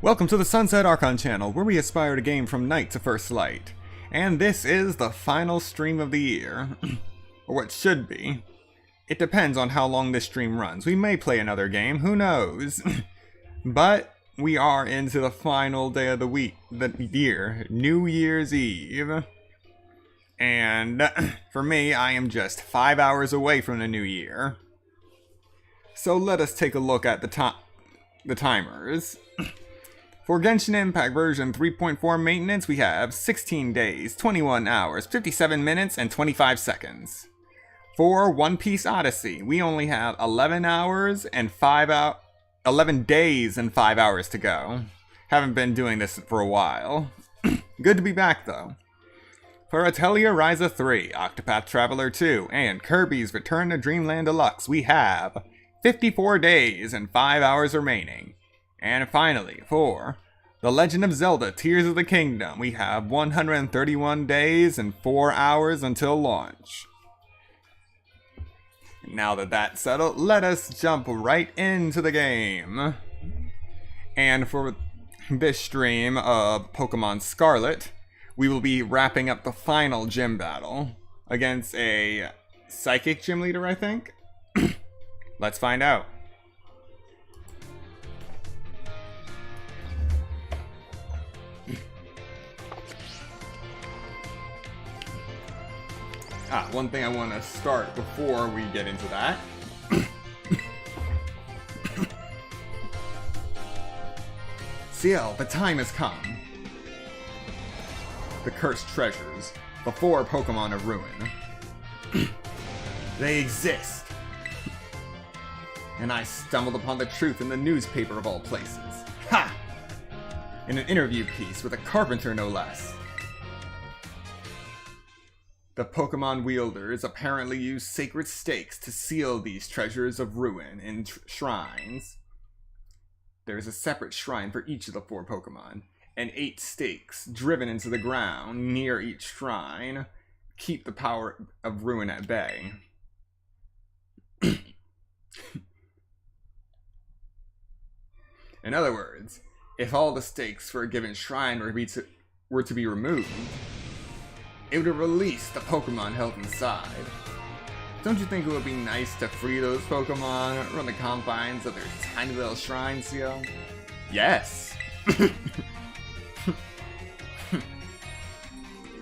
Welcome to the Sunset Archon channel, where we aspire to game from night to first light. And this is the final stream of the year. Or what should be. It depends on how long this stream runs. We may play another game, who knows? But we are into the final day of the year, New Year's Eve. And for me, I am just 5 hours away from the new year. So let us take a look at the timers. For Genshin Impact version 3.4 maintenance, we have 16 days, 21 hours, 57 minutes, and 25 seconds. For One Piece Odyssey, we only have 11 days and 5 hours to go. Haven't been doing this for a while. Good to be back though. For Atelier Ryza 3, Octopath Traveler 2, and Kirby's Return to Dreamland Deluxe, we have 54 days and 5 hours remaining. And finally, for The Legend of Zelda Tears of the Kingdom, we have 131 days and 4 hours until launch. Now that that's settled, let us jump right into the game. And for this stream of Pokémon Scarlet, we will be wrapping up the final gym battle against a psychic gym leader, I think? Let's find out. One thing I want to start before we get into that. CL, the time has come. The cursed treasures, the 4 Pokemon of Ruin. They exist. And I stumbled upon the truth in the newspaper of all places. Ha! In an interview piece with a carpenter, no less. The Pokemon wielders apparently use sacred stakes to seal these treasures of ruin in shrines. There is a separate shrine for each of the 4 Pokemon, and 8 stakes driven into the ground near each shrine keep the power of ruin at bay. In other words, if all the stakes for a given shrine were to be removed, it would release the Pokemon held inside. Don't you think it would be nice to free those Pokemon from the confines of their tiny little shrines, yo? Yes!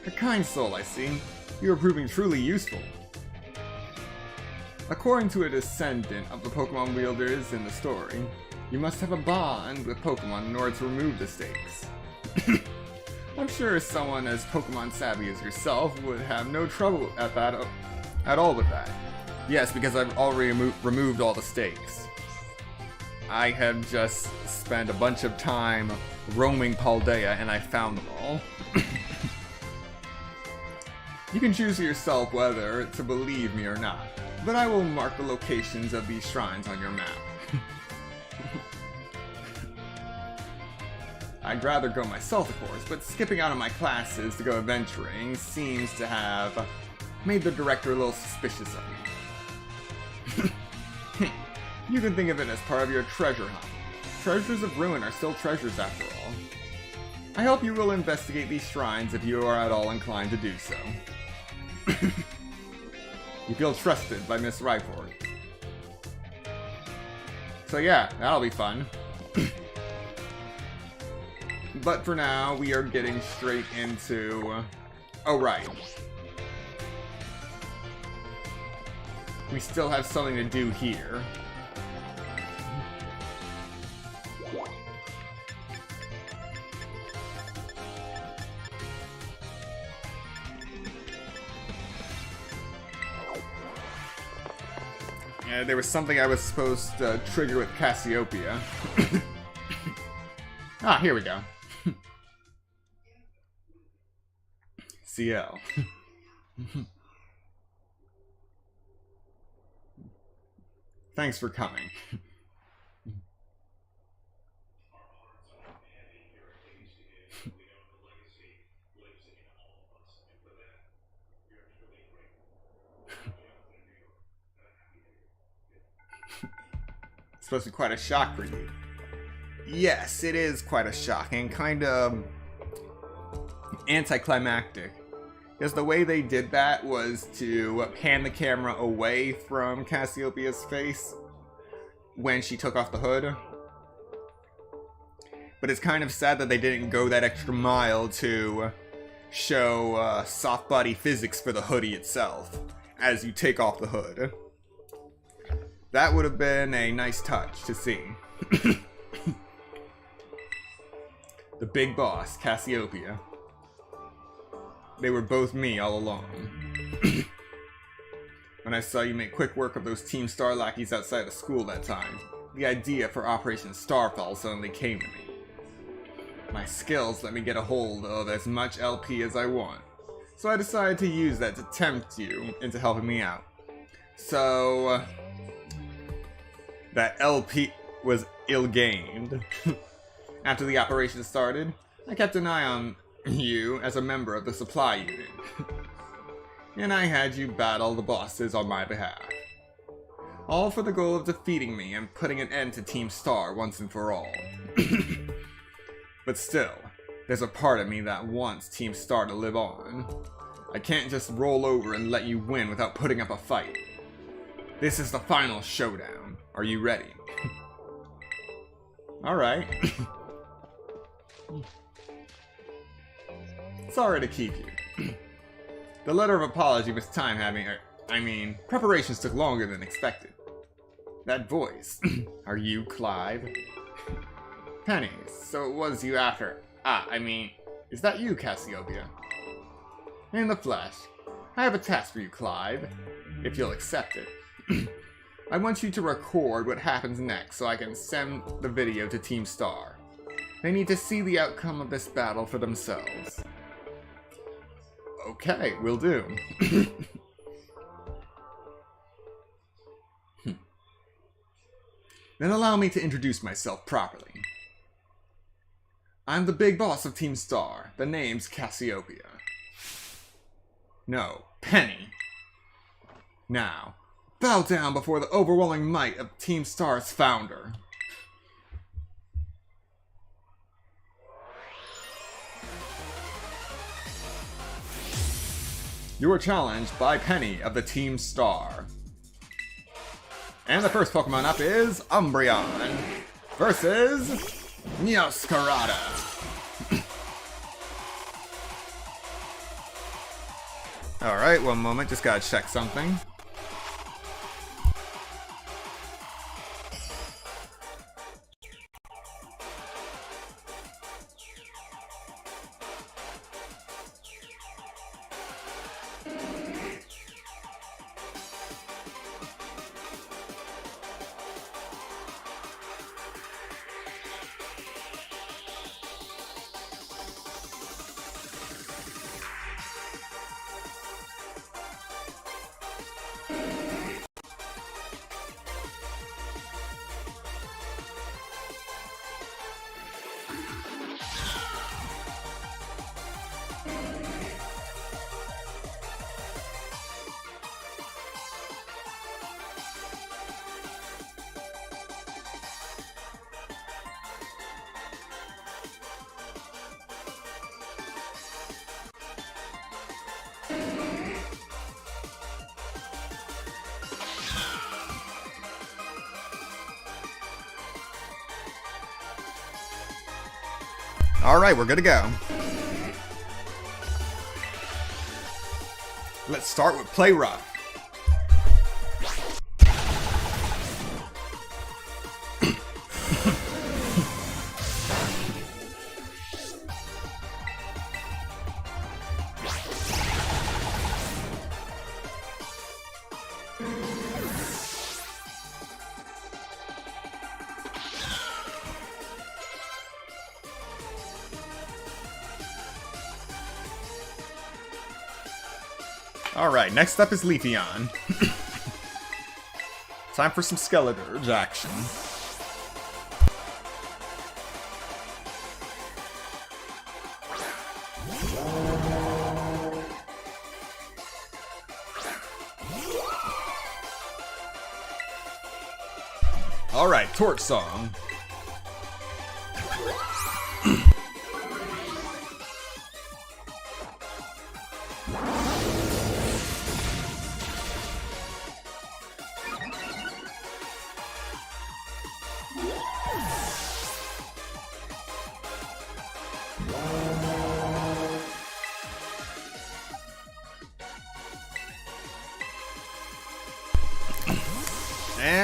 A kind soul, I see. You are proving truly useful. According to a descendant of the Pokemon wielders in the story, you must have a bond with Pokemon in order to remove the stakes. I'm sure someone as Pokemon savvy as yourself would have no trouble at all with that. Yes, because I've already removed all the stakes. I have just spent a bunch of time roaming Paldea and I found them all. You can choose for yourself whether to believe me or not, but I will mark the locations of these shrines on your map. I'd rather go myself, of course, but skipping out of my classes to go adventuring seems to have made the director a little suspicious of me. You can think of it as part of your treasure hunt. Treasures of ruin are still treasures after all. I hope you will investigate these shrines if you are at all inclined to do so. You feel trusted by Miss Ryford. So yeah, that'll be fun. But for now, we are getting straight into... Oh, right. We still have something to do here. There was something I was supposed to trigger with Cassiopeia. Here we go. CL. Thanks for coming. It's supposed to be quite a shock for you. yes, it is quite a shocking, kind of anticlimactic. Because the way they did that was to pan the camera away from Cassiopeia's face when she took off the hood. But it's kind of sad that they didn't go that extra mile to show soft body physics for the hoodie itself as you take off the hood. That would have been a nice touch to see. The big boss, Cassiopeia. They were both me all along. When I saw you make quick work of those Team Star lackeys outside of school that time, the idea for Operation Starfall suddenly came to me. My skills let me get a hold of as much LP as I want, so I decided to use that to tempt you into helping me out. So, that LP was ill-gained. After the operation started, I kept an eye on you as a member of the supply unit, and I had you battle the bosses on my behalf. All for the goal of defeating me and putting an end to Team Star once and for all. But still, there's a part of me that wants Team Star to live on. I can't just roll over and let you win without putting up a fight. This is the final showdown. Are you ready? Alright. Sorry to keep you. The letter of apology was time having, preparations took longer than expected. That voice. Are you Clive? Penny, so it was you after. Is that you, Cassiopeia? In the flesh. I have a task for you, Clive, if you'll accept it. I want you to record what happens next so I can send the video to Team Star. They need to see the outcome of this battle for themselves. Okay, will do. Then allow me to introduce myself properly. I'm the big boss of Team Star. The name's Cassiopeia. No, Penny. Now, bow down before the overwhelming might of Team Star's founder. You were challenged by Penny of the Team Star. And the first Pokemon up is Umbreon versus Neoscarada. Alright, one moment, just gotta check something. Alright, we're good to go. Let's start with Play Rough. Alright, next up is Leafeon. Time for some Skeledirge action. Alright, Torch Song.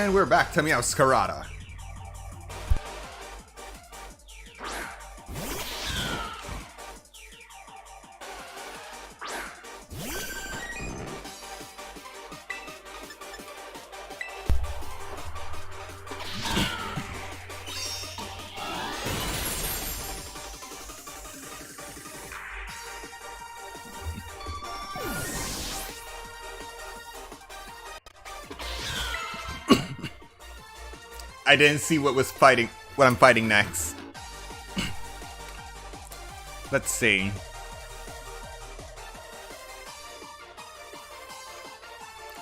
And we're back to Meowscarada. I didn't see what I'm fighting next. Let's see.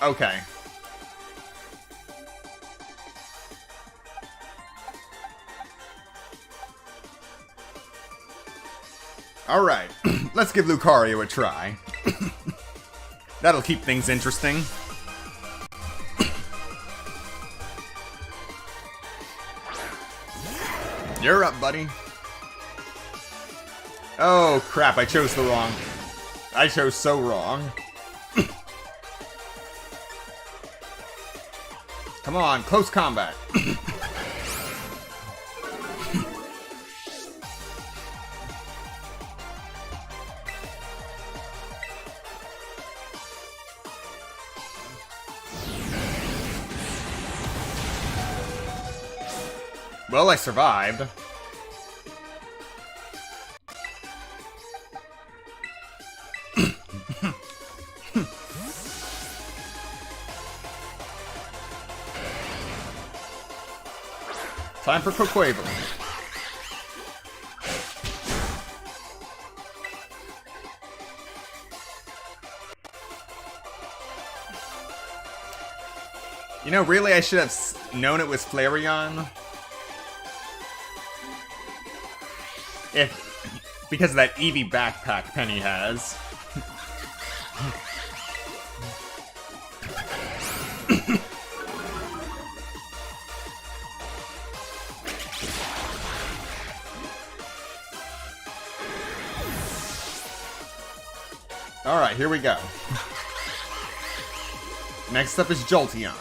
Okay. Alright, let's give Lucario a try. That'll keep things interesting. You're up, buddy. Oh, crap, I chose the wrong. I chose so wrong. Come on, close combat. Well, I survived. Time for Quaver. You know, really, I should have known it was Flareon. Because of that Eevee backpack Penny has. Alright, here we go. Next up is Jolteon.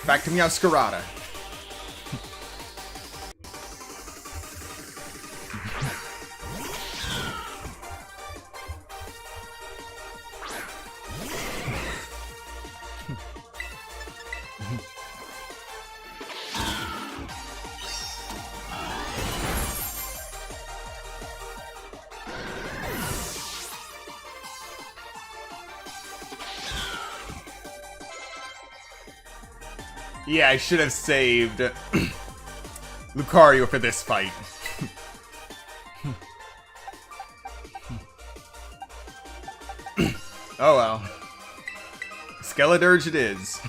Back to Meowscarada. Yeah, I should have saved Lucario for this fight. Oh well. Skeledirge it is.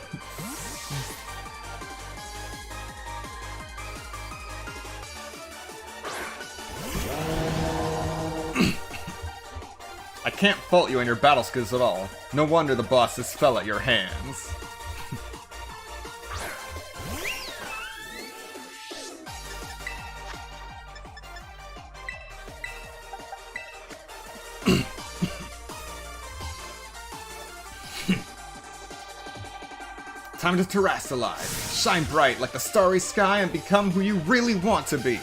I can't fault you on your battle skills at all. No wonder the bosses fell at your hands. Time to terrestrialize. Shine bright like the starry sky and become who you really want to be.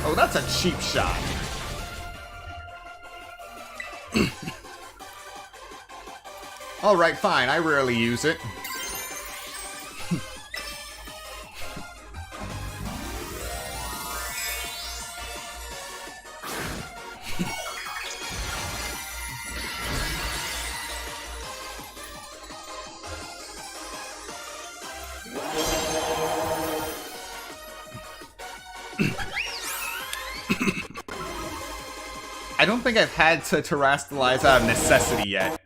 Oh, that's a cheap shot. Alright, fine, I rarely use it. I don't think I've had to terrestrialize out of necessity yet.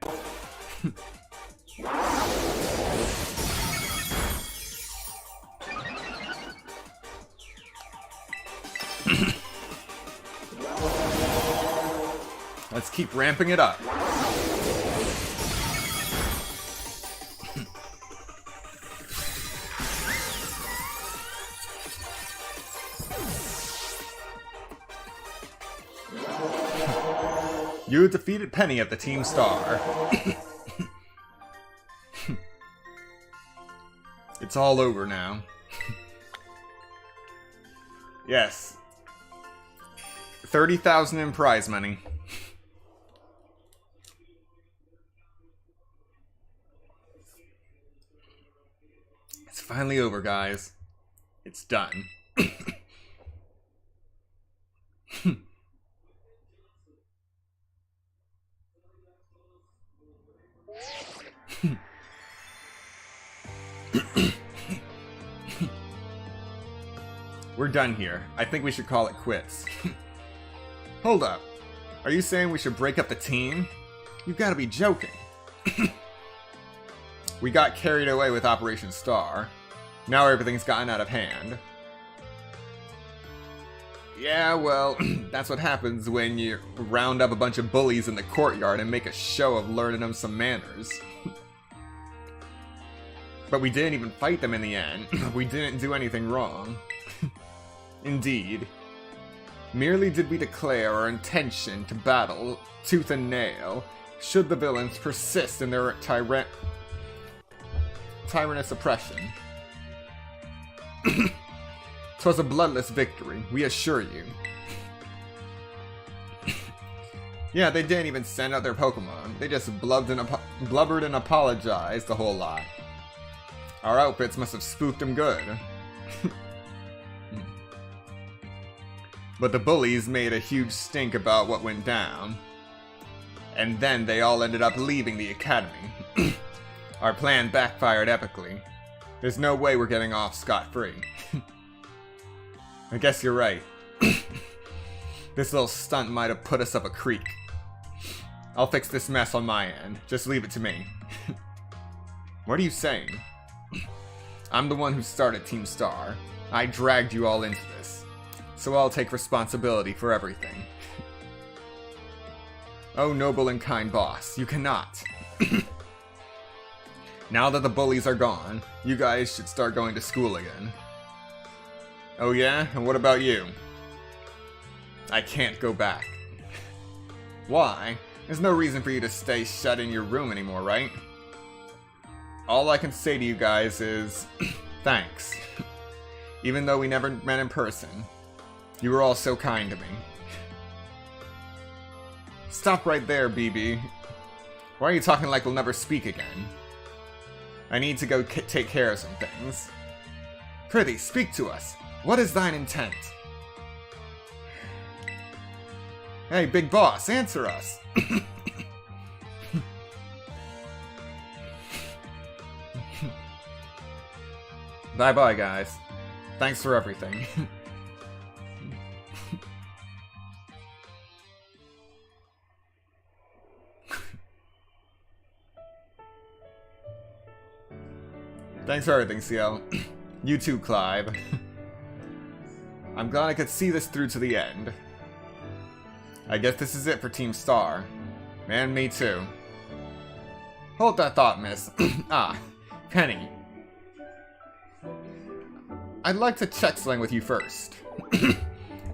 Let's keep ramping it up. You defeated Penny at the Team Star. It's all over now. Yes. 30,000 in prize money. It's finally over, guys. It's done. We're done here. I think we should call it quits. Hold up. Are you saying we should break up the team? You've got to be joking. We got carried away with Operation Star. Now everything's gotten out of hand. Yeah, well, that's what happens when you round up a bunch of bullies in the courtyard and make a show of learning them some manners. But we didn't even fight them in the end. We didn't do anything wrong. Indeed. Merely did we declare our intention to battle tooth and nail should the villains persist in their tyrannous oppression. 'Twas a bloodless victory, we assure you. Yeah, they didn't even send out their Pokemon. They just blubbered and apologized a whole lot. Our outfits must have spooked them good. But the bullies made a huge stink about what went down. And then they all ended up leaving the academy. Our plan backfired epically. There's no way we're getting off scot-free. I guess you're right. This little stunt might have put us up a creek. I'll fix this mess on my end. Just leave it to me. What are you saying? I'm the one who started Team Star. I dragged you all into this. So I'll take responsibility for everything. Oh, noble and kind boss, you cannot. Now that the bullies are gone, you guys should start going to school again. Oh yeah? And what about you? I can't go back. Why? There's no reason for you to stay shut in your room anymore, right? All I can say to you guys is, thanks. Even though we never met in person, you were all so kind to me. Stop right there, BB. Why are you talking like we'll never speak again? I need to go take care of some things. Prithee, speak to us. What is thine intent? Hey, big boss, answer us. Bye-bye, guys. Thanks for everything. Thanks for everything, CL. You too, Clive. I'm glad I could see this through to the end. I guess this is it for Team Star. And me too. Hold that thought, miss. Ah, Penny. I'd like to check something with you first.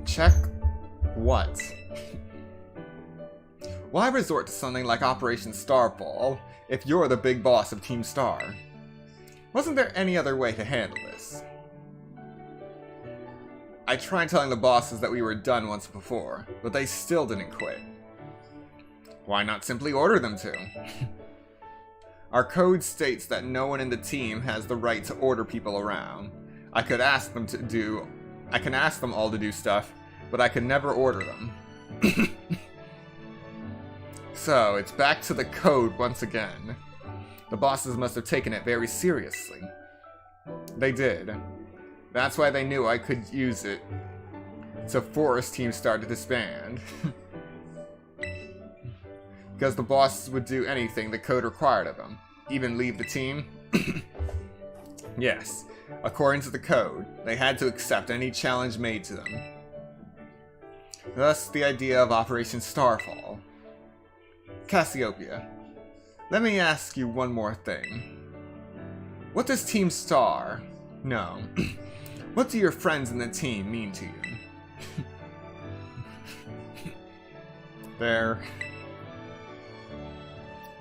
Check what? Why resort to something like Operation Starball if you're the big boss of Team Star? Wasn't there any other way to handle this? I tried telling the bosses that we were done once before, but they still didn't quit. Why not simply order them to? Our code states that no one in the team has the right to order people around. I can ask them all to do stuff, but I could never order them. So, it's back to the code once again. The bosses must have taken it very seriously. They did. That's why they knew I could use it to force Team Star to disband. because the bosses would do anything the code required of them, even leave the team. Yes, according to the code, they had to accept any challenge made to them. Thus, the idea of Operation Starfall. Cassiopeia, let me ask you one more thing. What does Team Star... No. What do your friends in the team mean to you? They're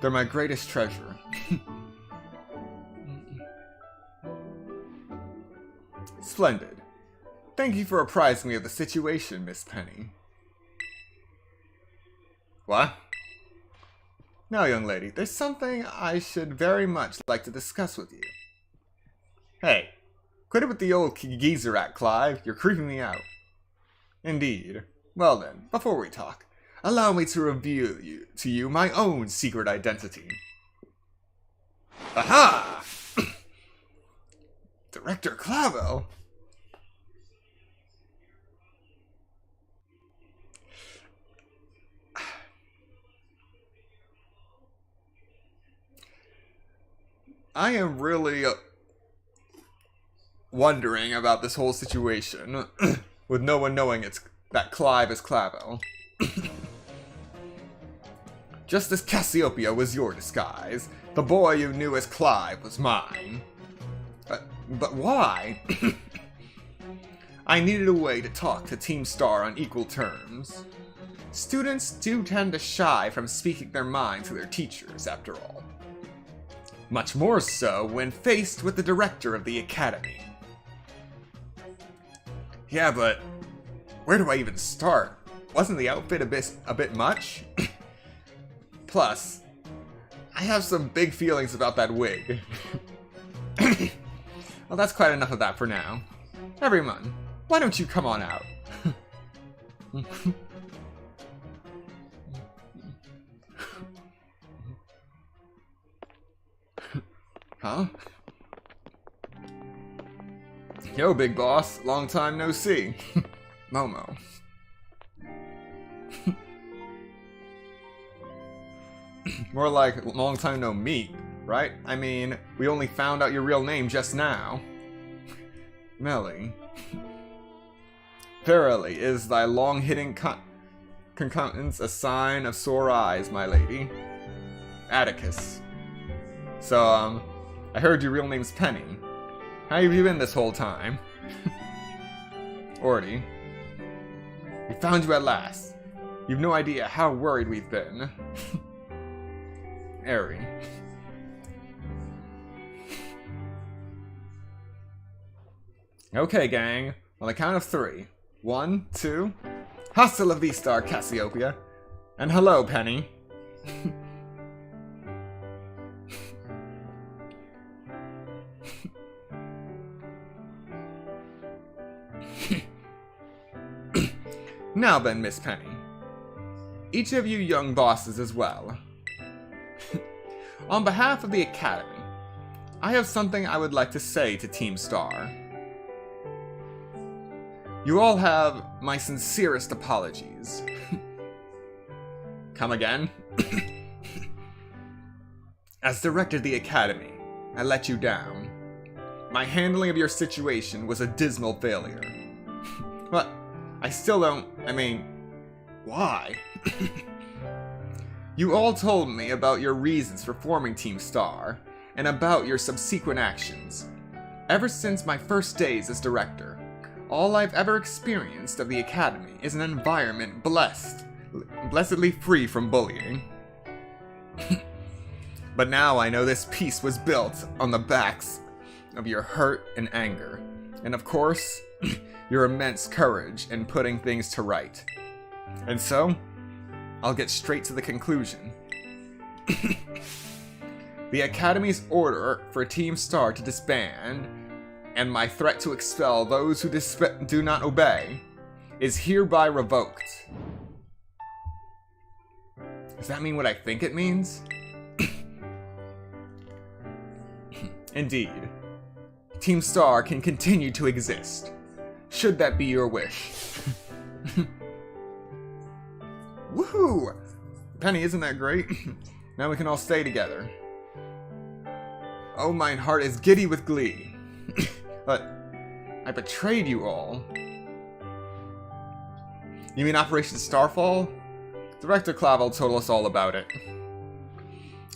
my greatest treasure. Splendid. Thank you for apprising me of the situation, Miss Penny. What? Now, young lady, there's something I should very much like to discuss with you. Hey, quit it with the old geezer act, Clive. You're creeping me out. Indeed. Well then, before we talk, allow me to reveal to you my own secret identity. Aha! Director Clavel? I am really wondering about this whole situation, with no one knowing that Clive is Clavel. Just as Cassiopeia was your disguise, the boy you knew as Clive was mine. But why? I needed a way to talk to Team Star on equal terms. Students do tend to shy from speaking their mind to their teachers, after all. Much more so when faced with the director of the academy. Yeah, but where do I even start? Wasn't the outfit a bit much? Plus, I have some big feelings about that wig. Well, that's quite enough of that for now. Everyone, why don't you come on out? Huh? Yo, big boss. Long time no see. Momo. More like long time no meet, right? I mean, we only found out your real name just now. Melly. Verily, is thy long-hidden concomitance a sign of sore eyes, my lady? Atticus. So, I heard your real name's Penny. How have you been this whole time? Orty. We found you at last. You've no idea how worried we've been. Airy. Okay, gang. On the count of 3. 1, 2. Hasta la vista, Cassiopeia. And hello, Penny. Now then, Miss Penny. Each of you young bosses as well. On behalf of the Academy, I have something I would like to say to Team Star. You all have my sincerest apologies. Come again? As director of the Academy, I let you down. My handling of your situation was a dismal failure. But I still don't... I mean, why? You all told me about your reasons for forming Team Star, and about your subsequent actions. Ever since my first days as director, all I've ever experienced of the Academy is an environment blessedly free from bullying. But now I know this peace was built on the backs of your hurt and anger, and of course, your immense courage in putting things to right. And so, I'll get straight to the conclusion. The Academy's order for Team Star to disband, and my threat to expel those who do not obey, is hereby revoked. Does that mean what I think it means? Indeed. Team Star can continue to exist, should that be your wish. Woohoo! Penny, isn't that great? Now we can all stay together. Oh, mine heart is giddy with glee. But I betrayed you all. You mean Operation Starfall? Director Clavel told us all about it.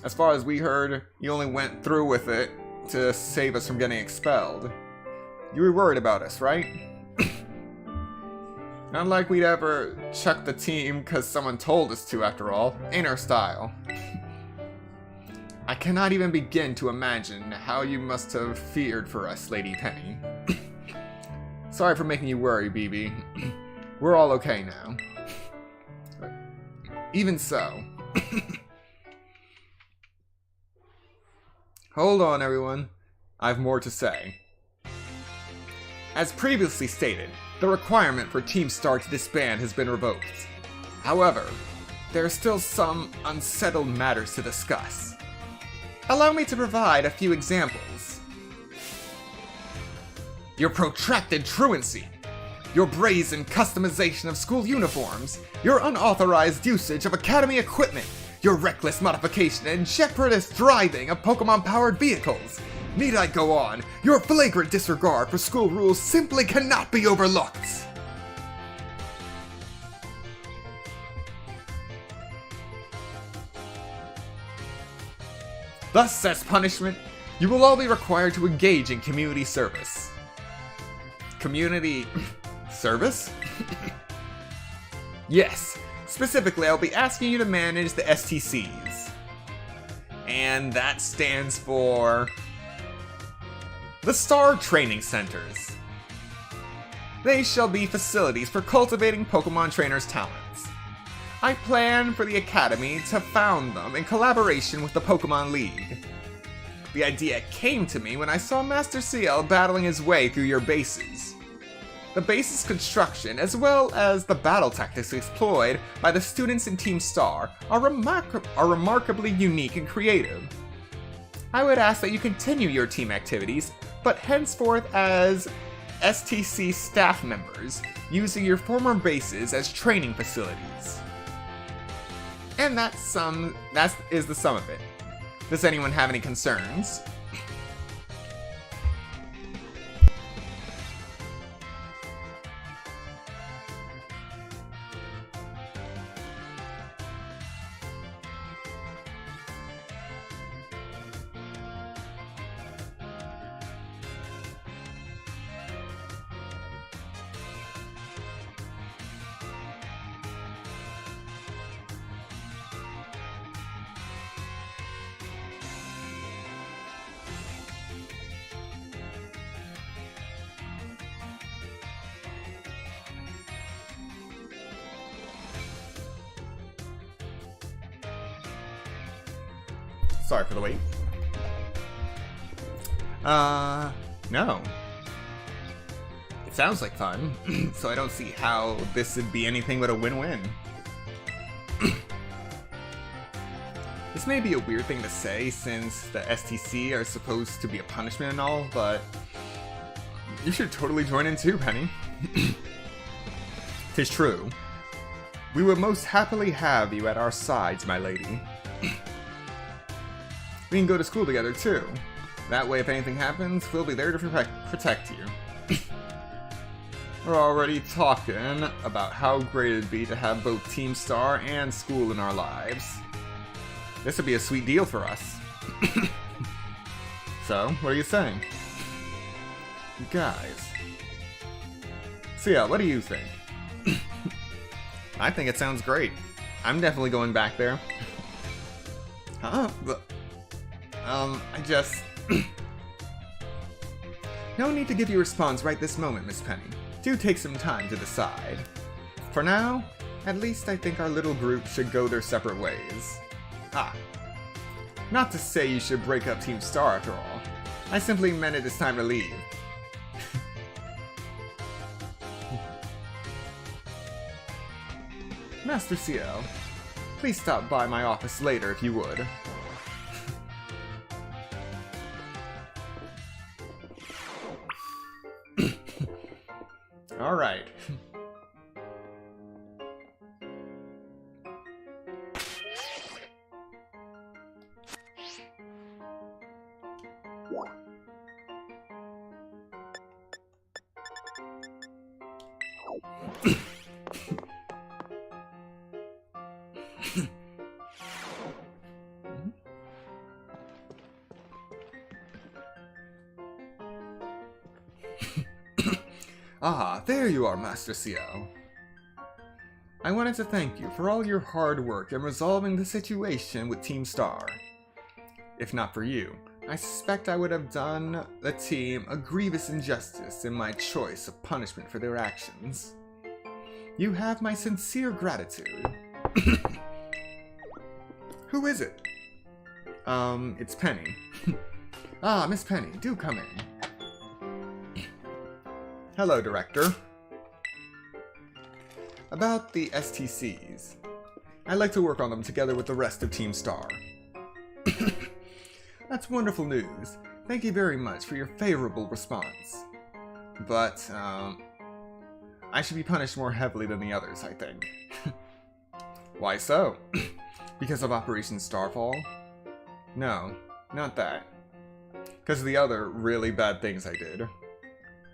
As far as we heard, you only went through with it to save us from getting expelled. You were worried about us, right? Not like we'd ever chuck the team because someone told us to, after all. Ain't our style. I cannot even begin to imagine how you must have feared for us, Lady Penny. Sorry for making you worry, BB. We're all okay now. But even so. Hold on, everyone. I've more to say. As previously stated, the requirement for Team Star to disband has been revoked. However, there are still some unsettled matters to discuss. Allow me to provide a few examples. Your protracted truancy, your brazen customization of school uniforms, your unauthorized usage of Academy equipment, your reckless modification and jeopardous driving of Pokemon-powered vehicles. Need I go on? Your flagrant disregard for school rules simply cannot be overlooked! Thus, as punishment, you will all be required to engage in community service. Community service? Yes, specifically I'll be asking you to manage the STCs. And that stands for the Star Training Centers. They shall be facilities for cultivating Pokemon trainers' talents. I plan for the Academy to found them in collaboration with the Pokemon League. The idea came to me when I saw Master CL battling his way through your bases. The base's construction, as well as the battle tactics employed by the students in Team Star, are remarkably unique and creative. I would ask that you continue your team activities, but henceforth as STC staff members, using your former bases as training facilities. And that is the sum of it. Does anyone have any concerns? Sorry for the wait. No. It sounds like fun, so I don't see how this would be anything but a win-win. This may be a weird thing to say since the STC are supposed to be a punishment and all, but you should totally join in too, Penny. 'Tis true. We would most happily have you at our sides, my lady. We can go to school together, too. That way, if anything happens, we'll be there to protect you. We're already talking about how great it'd be to have both Team Star and school in our lives. This would be a sweet deal for us. So, what are you saying? You guys. CL, what do you think? I think it sounds great. I'm definitely going back there. Huh? I just... No need to give you a response right this moment, Miss Penny. Do take some time to decide. For now, at least I think our little group should go their separate ways. Ah. Not to say you should break up Team Star after all. I simply meant it is time to leave. Master CL, please stop by my office later if you would. Alright. Ah, there you are, Master CL. I wanted to thank you for all your hard work in resolving the situation with Team Star. If not for you, I suspect I would have done the team a grievous injustice in my choice of punishment for their actions. You have my sincere gratitude. Who is it? It's Penny. Ah, Miss Penny, do come in. Hello, Director. About the STCs. I'd like to work on them together with the rest of Team Star. That's wonderful news. Thank you very much for your favorable response. But, I should be punished more heavily than the others, I think. Why so? Because of Operation Starfall? No, not that. Because of the other really bad things I did.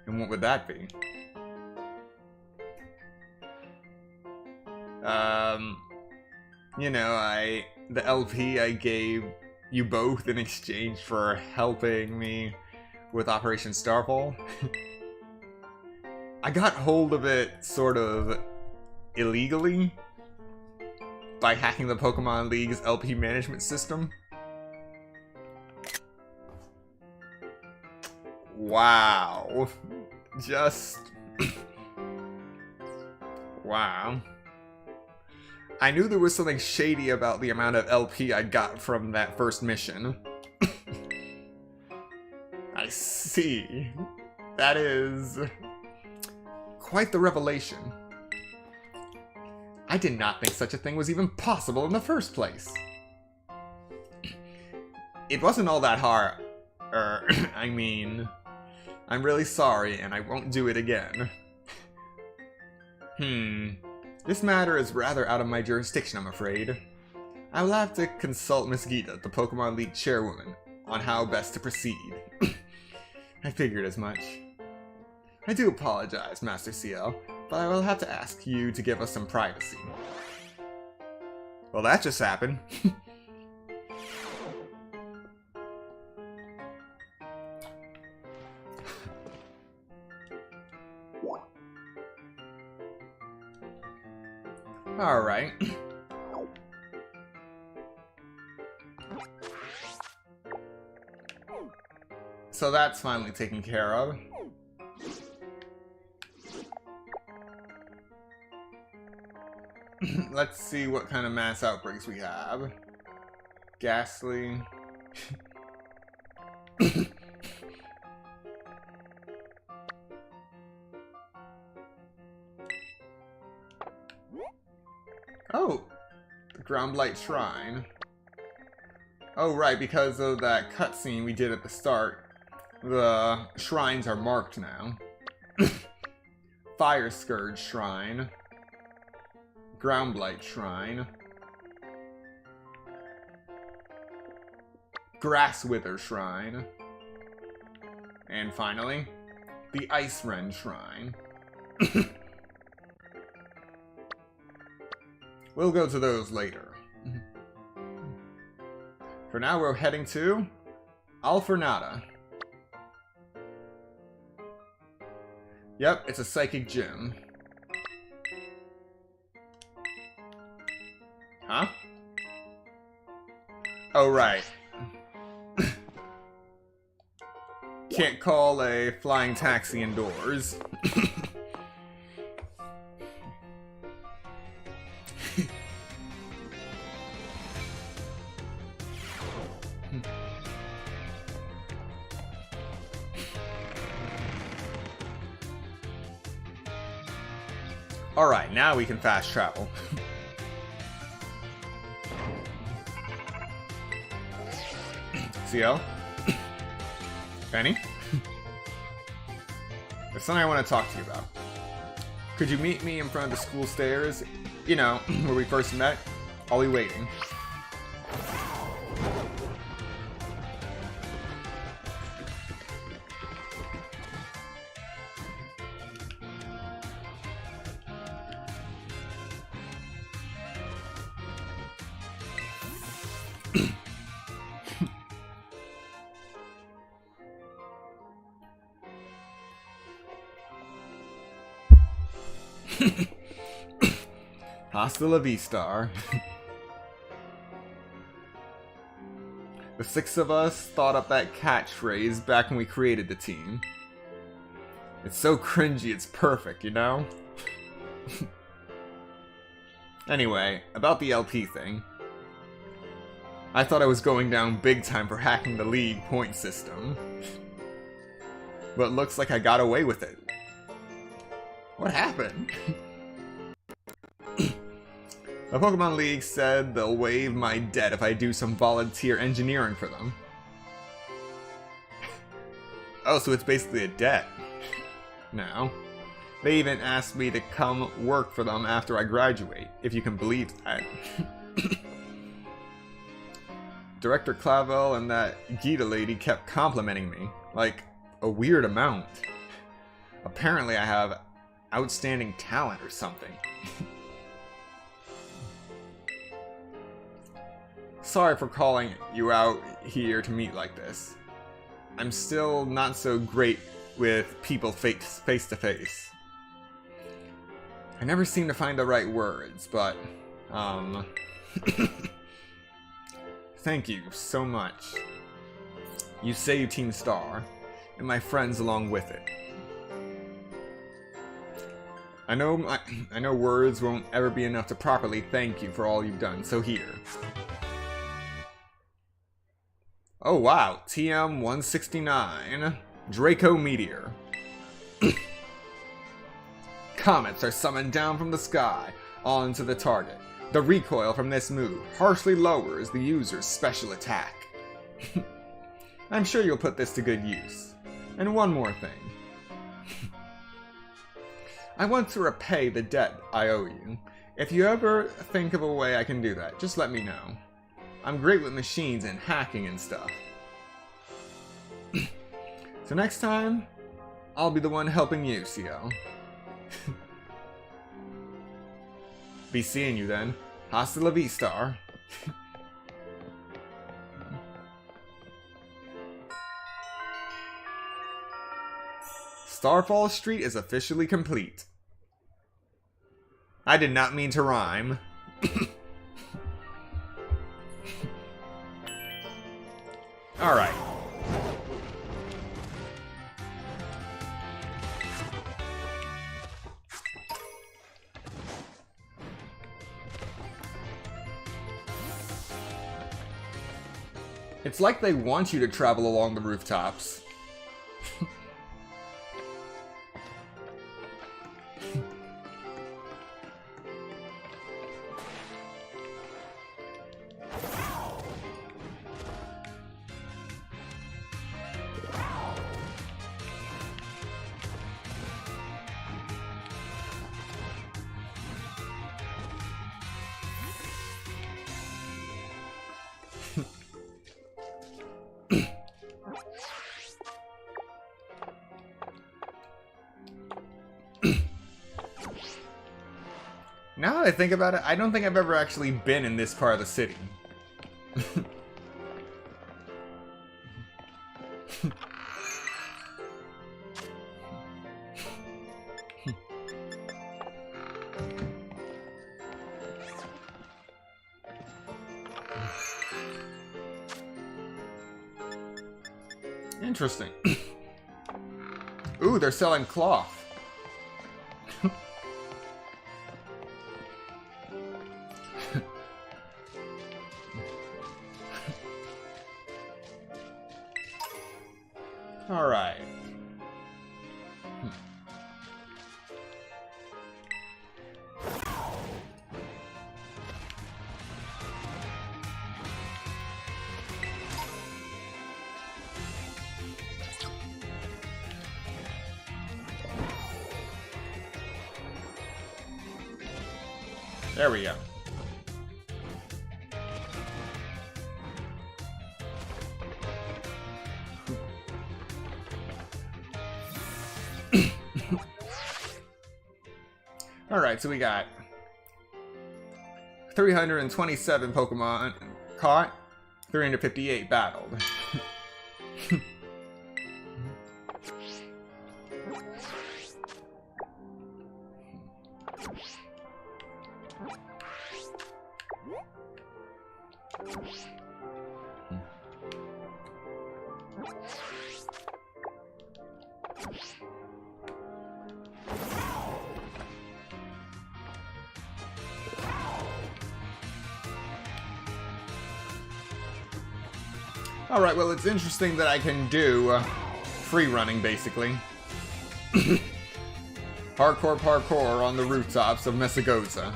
And what would that be? You know, the LP I gave you both in exchange for helping me with Operation Starfall. I got hold of it sort of illegally by hacking the Pokemon League's LP management system. Wow. Just... wow. I knew there was something shady about the amount of LP I got from that first mission. I see. That is... quite the revelation. I did not think such a thing was even possible in the first place. It wasn't all that hard. I mean... I'm really sorry, and I won't do it again. This matter is rather out of my jurisdiction, I'm afraid. I will have to consult Miss Gita, the Pokemon League chairwoman, on how best to proceed. I figured as much. I do apologize, Master CL, but I will have to ask you to give us some privacy. Well, that just happened. Alright. So that's finally taken care of. Let's see what kind of mass outbreaks we have. Ghastly. Oh! The Ground Blight Shrine. Oh, right, because of that cutscene we did at the start, the shrines are marked now. Fire Scourge Shrine. Ground Blight Shrine. Grass Wither Shrine. And finally, the Ice Wren Shrine. We'll go to those later. For now, we're heading to Alfornada. Yep, it's a psychic gym. Huh? Oh, right. Can't call a flying taxi indoors. Alright, now we can fast travel. CL? Penny? There's something I want to talk to you about. Could you meet me in front of the school stairs? You know, where we first met? I'll be waiting. Hasta la vista. The 6 of us thought up that catchphrase back when we created the team. It's so cringy, it's perfect, you know? Anyway, about the LP thing. I thought I was going down big time for hacking the league point system. But looks like I got away with it. What happened? The Pokemon League said they'll waive my debt if I do some volunteer engineering for them. Oh, so it's basically a debt. Now, they even asked me to come work for them after I graduate, if you can believe that. Director Clavel and that Gita lady kept complimenting me, like a weird amount. Apparently I have outstanding talent or something. Sorry for calling you out here to meet like this. I'm still not so great with people face to face. I never seem to find the right words, but, thank you so much. You saved Team Star, and my friends along with it. I know words won't ever be enough to properly thank you for all you've done, so here. Oh wow, TM-169, Draco Meteor. Comets are summoned down from the sky onto the target. The recoil from this move harshly lowers the user's special attack. I'm sure you'll put this to good use. And one more thing. I want to repay the debt I owe you. If you ever think of a way I can do that, just let me know. I'm great with machines and hacking and stuff. So next time, I'll be the one helping you, CO. Be seeing you then. Hasta la vista. Starfall Street is officially complete. I did not mean to rhyme. Alright. It's like they want you to travel along the rooftops. Now that I think about it, I don't think I've ever actually been in this part of the city. Interesting. Ooh, they're selling cloth. All right. There we go. Alright, so we got 327 Pokemon caught, 358 battled. Alright, well, it's interesting that I can do free running, basically. Parkour on the rooftops of Messagoza.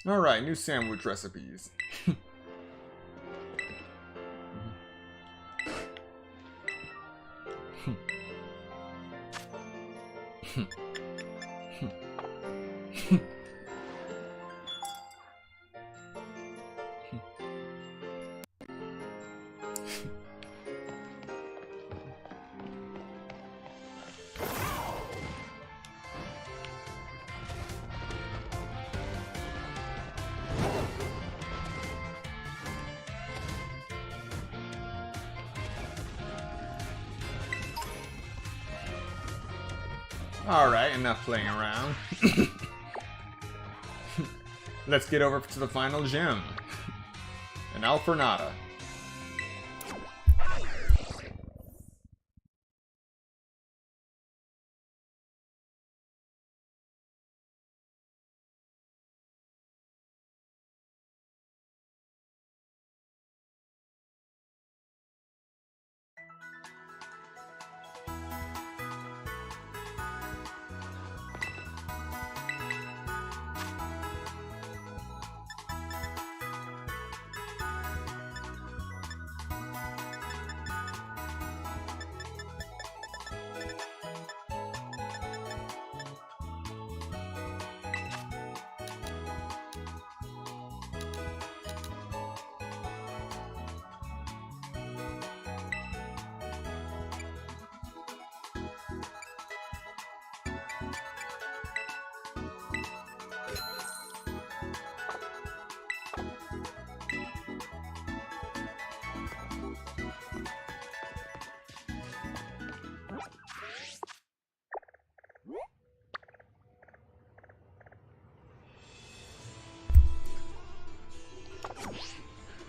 Alright, new sandwich recipes. Alright, enough playing around. Let's get over to the final gym. An Alfornata.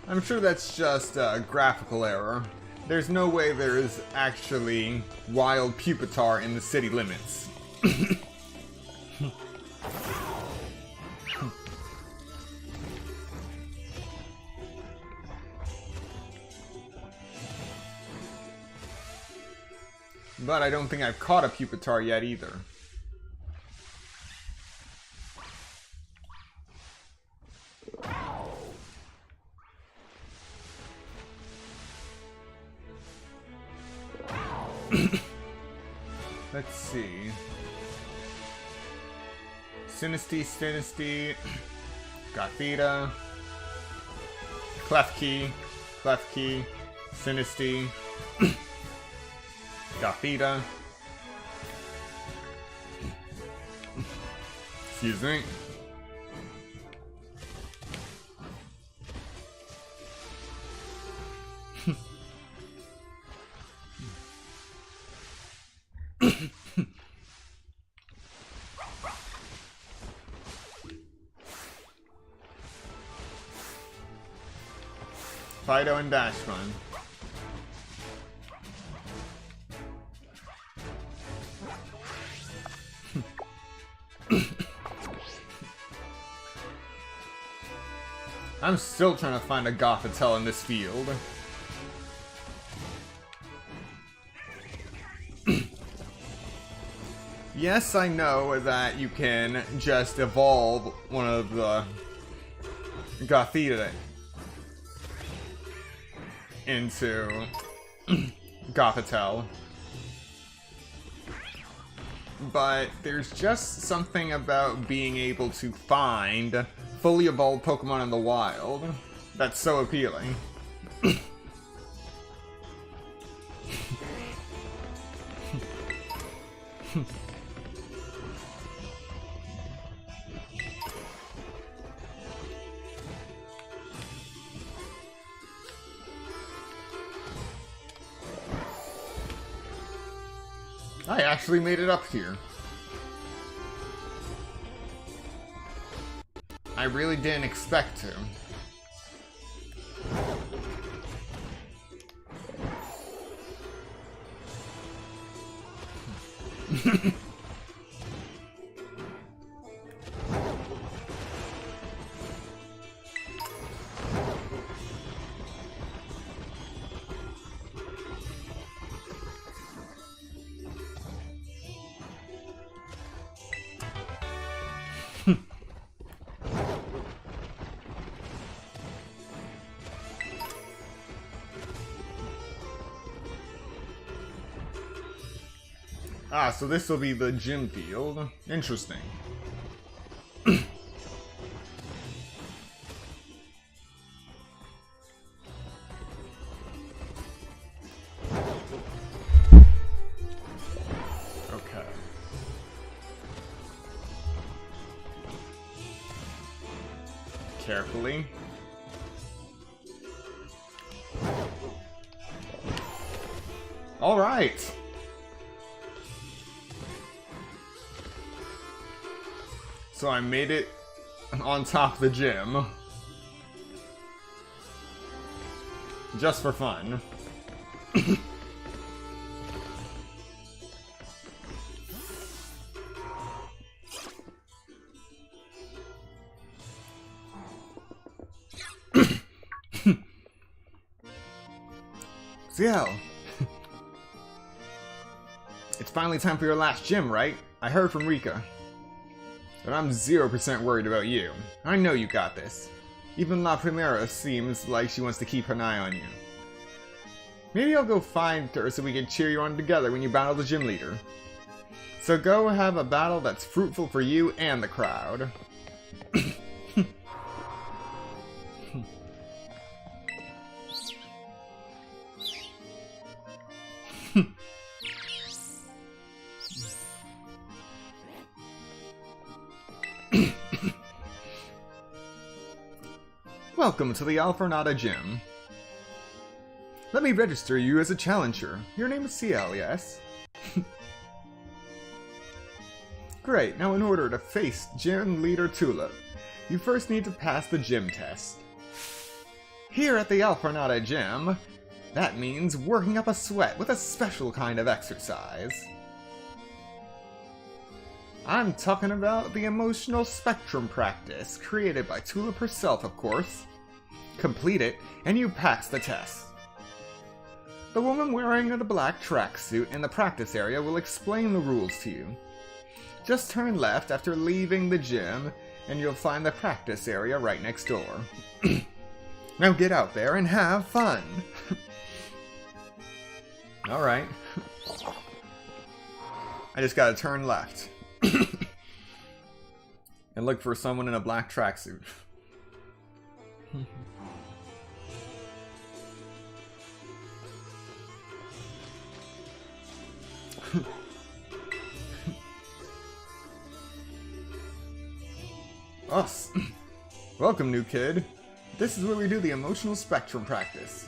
I'm sure that's just a graphical error. There's no way there is actually wild Pupitar in the city limits. But I don't think I've caught a Pupitar yet either. Let's see. Sinisty, Gothita, Klefki, Sinisty, Gothita. Excuse me. Fido and Dashman. I'm still trying to find a Gothitelle in this field. Yes, I know that you can just evolve one of the Gothita into Gothitelle. But there's just something about being able to find fully evolved Pokemon in the wild that's so appealing. I actually made it up here. I really didn't expect to. Ah, so this will be the gym field. Interesting. Okay. Carefully. All right. So I made it on top of the gym. Just for fun. CL. It's finally time for your last gym, right? I heard from Rika. But I'm 0% worried about you. I know you got this. Even La Primera seems like she wants to keep an eye on you. Maybe I'll go find her so we can cheer you on together when you battle the gym leader. So go have a battle that's fruitful for you and the crowd. Welcome to the Alfornada Gym. Let me register you as a challenger. Your name is CL, yes? Great, now in order to face Gym Leader Tulip, you first need to pass the gym test. Here at the Alfornada Gym, that means working up a sweat with a special kind of exercise. I'm talking about the emotional spectrum practice, created by Tulip herself, of course. Complete it, and you pass the test. The woman wearing the black tracksuit in the practice area will explain the rules to you. Just turn left after leaving the gym, and you'll find the practice area right next door. Now get out there and have fun! Alright. I just gotta turn left. And look for someone in a black tracksuit. Us. Welcome, new kid. This is where we do the emotional spectrum practice.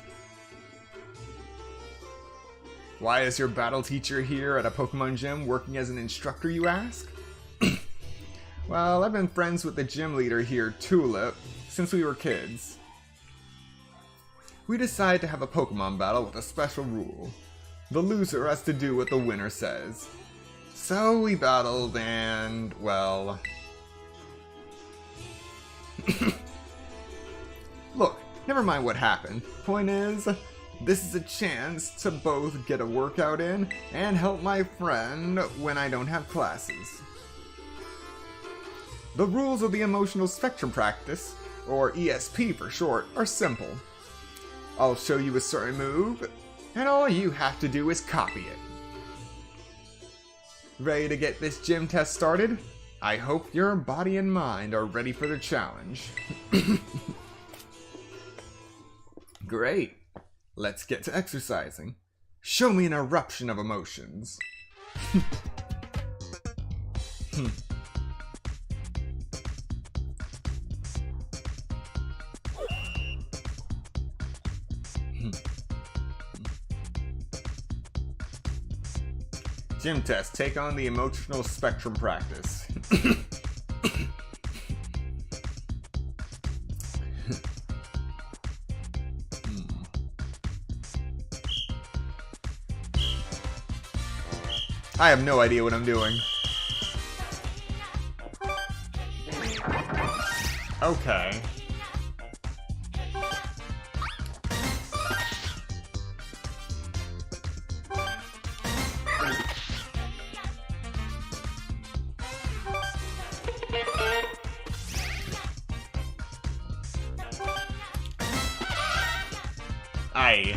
Why is your battle teacher here at a Pokemon gym working as an instructor, you ask? Well, I've been friends with the gym leader here, Tulip, since we were kids. We decided to have a Pokemon battle with a special rule. The loser has to do what the winner says. So we battled and, well... Look, never mind what happened. Point is, this is a chance to both get a workout in and help my friend when I don't have classes. The rules of the emotional spectrum practice, or ESP for short, are simple. I'll show you a certain move, and all you have to do is copy it. Ready to get this gym test started? I hope your body and mind are ready for the challenge. Great. Let's get to exercising. Show me an eruption of emotions. Gym test. Take on the emotional spectrum practice. I have no idea what I'm doing. Okay. Aye.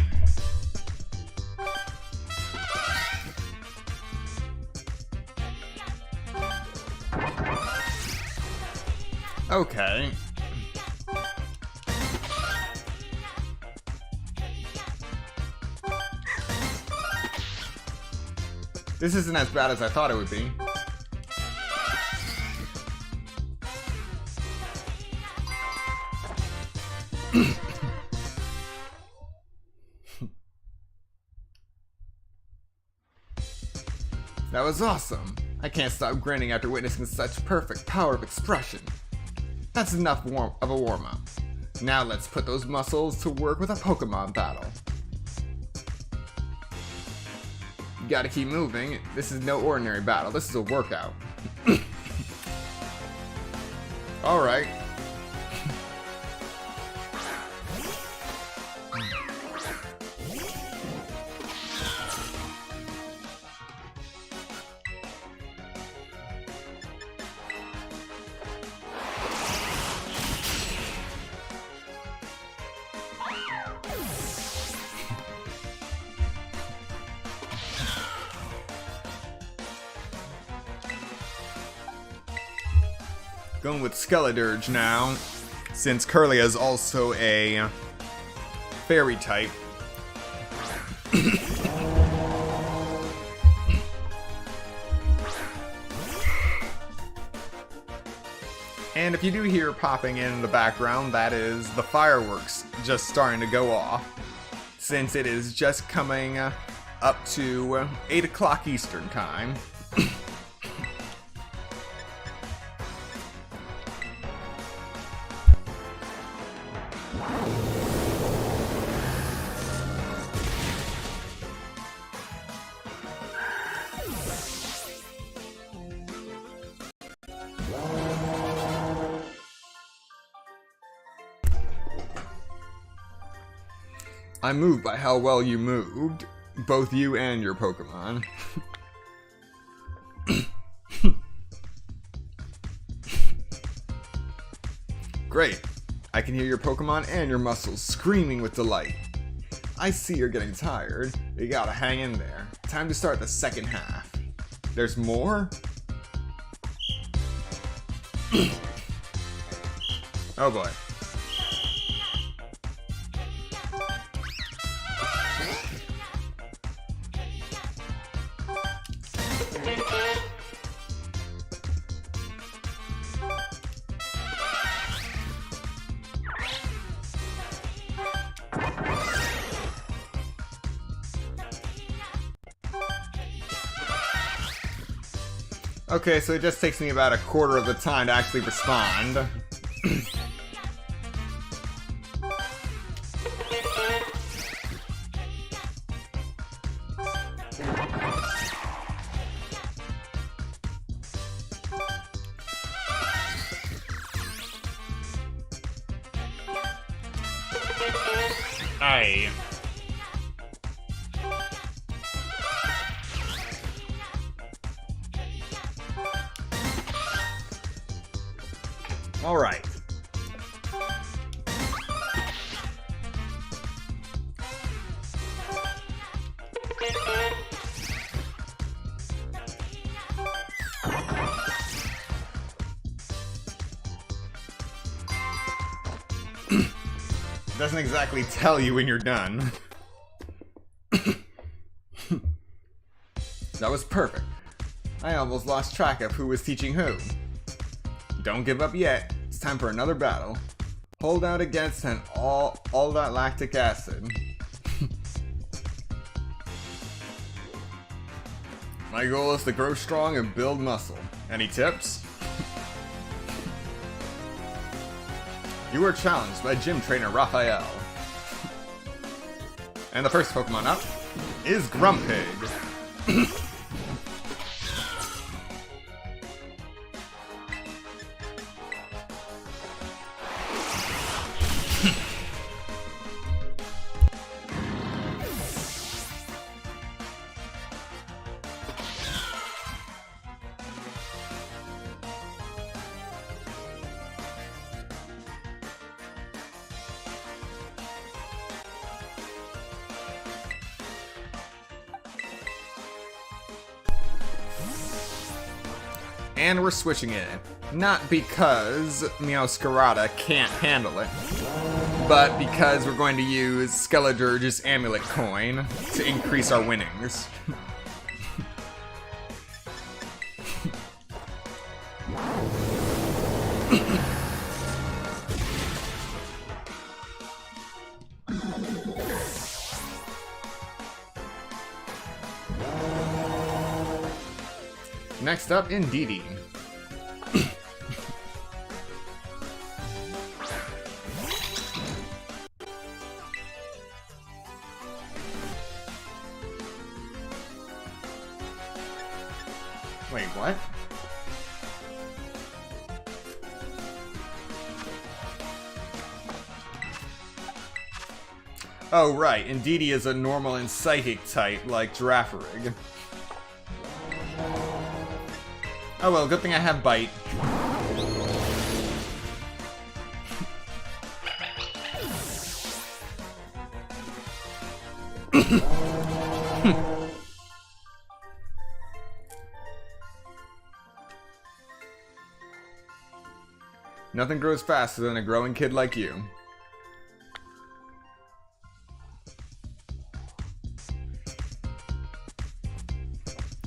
Okay. This isn't as bad as I thought it would be. That was awesome. I can't stop grinning after witnessing such perfect power of expression. That's enough of a warm-up. Now let's put those muscles to work with a Pokemon battle. You gotta keep moving. This is no ordinary battle. This is a workout. Alright. Going with Skeledirge now, since Curlia is also a fairy type. And if you do hear popping in the background, that is the fireworks just starting to go off, since it is just coming up to 8 o'clock Eastern time. I'm moved by how well you moved, both you and your Pokemon. Great. I can hear your Pokemon and your muscles screaming with delight. I see you're getting tired, but you gotta hang in there. Time to start the second half. There's more? Oh boy. Okay, so it just takes me about a quarter of the time to actually respond. Aye. All right. Doesn't exactly tell you when you're done. That was perfect. I almost lost track of who was teaching who. Don't give up yet. It's time for another battle. Hold out against an all that lactic acid. My goal is to grow strong and build muscle. Any tips? You were challenged by gym trainer Raphael. And the first Pokemon up is Grumpig. And we're switching it. Not because Meowscarada can't handle it, but because we're going to use Skeledurge's Amulet Coin to increase our winnings. Next up, Indeedee. Wait, what? Oh, right. Indeedee is a normal and psychic type like Girafarig. Oh well, good thing I have Bite. Nothing grows faster than a growing kid like you.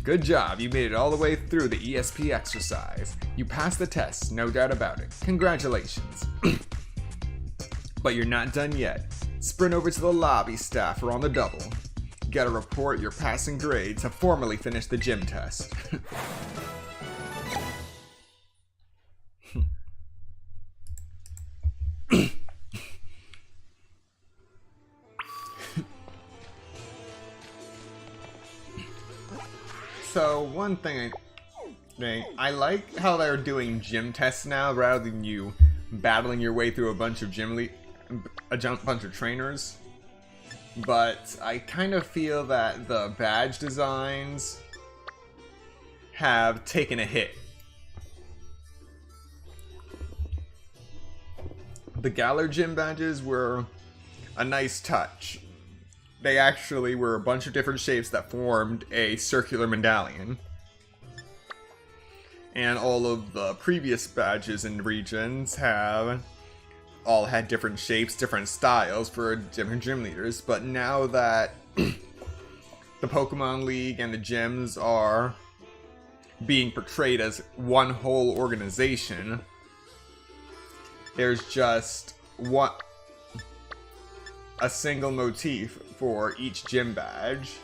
Good job, you made it all the way through the ESP exercise. You passed the test, no doubt about it. Congratulations. But you're not done yet. Sprint over to the lobby staff or on the double. You gotta report your passing grade to formally finish the gym test. So, one thing I like how they're doing gym tests now rather than you battling your way through a bunch of bunch of trainers. But I kind of feel that the badge designs have taken a hit. The Galar gym badges were a nice touch. They actually were a bunch of different shapes that formed a circular medallion. And all of the previous badges and regions have all had different shapes, different styles for different gym leaders. But now that the Pokemon League and the gyms are being portrayed as one whole organization, there's just a single motif for each gym badge.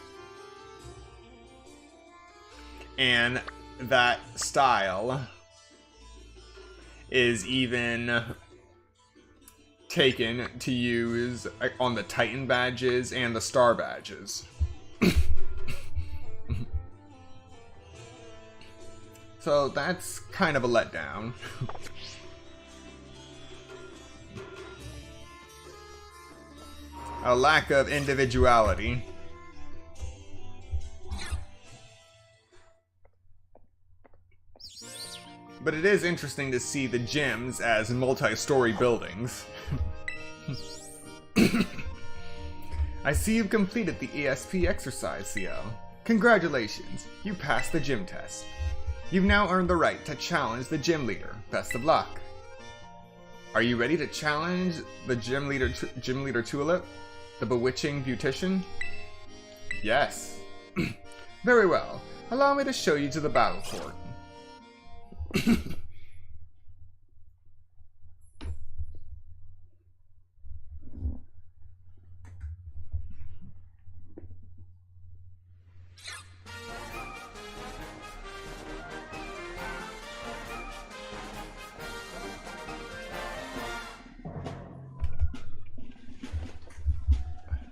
And that style is even taken to use on the Titan badges and the Star badges. So that's kind of a letdown. A lack of individuality. But it is interesting to see the gyms as multi-story buildings. I see you've completed the ESP exercise, CL. Congratulations, you passed the gym test. You've now earned the right to challenge the gym leader. Best of luck. Are you ready to challenge the gym leader Tulip? The bewitching beautician? Yes. Very well. Allow me to show you to the battle fort.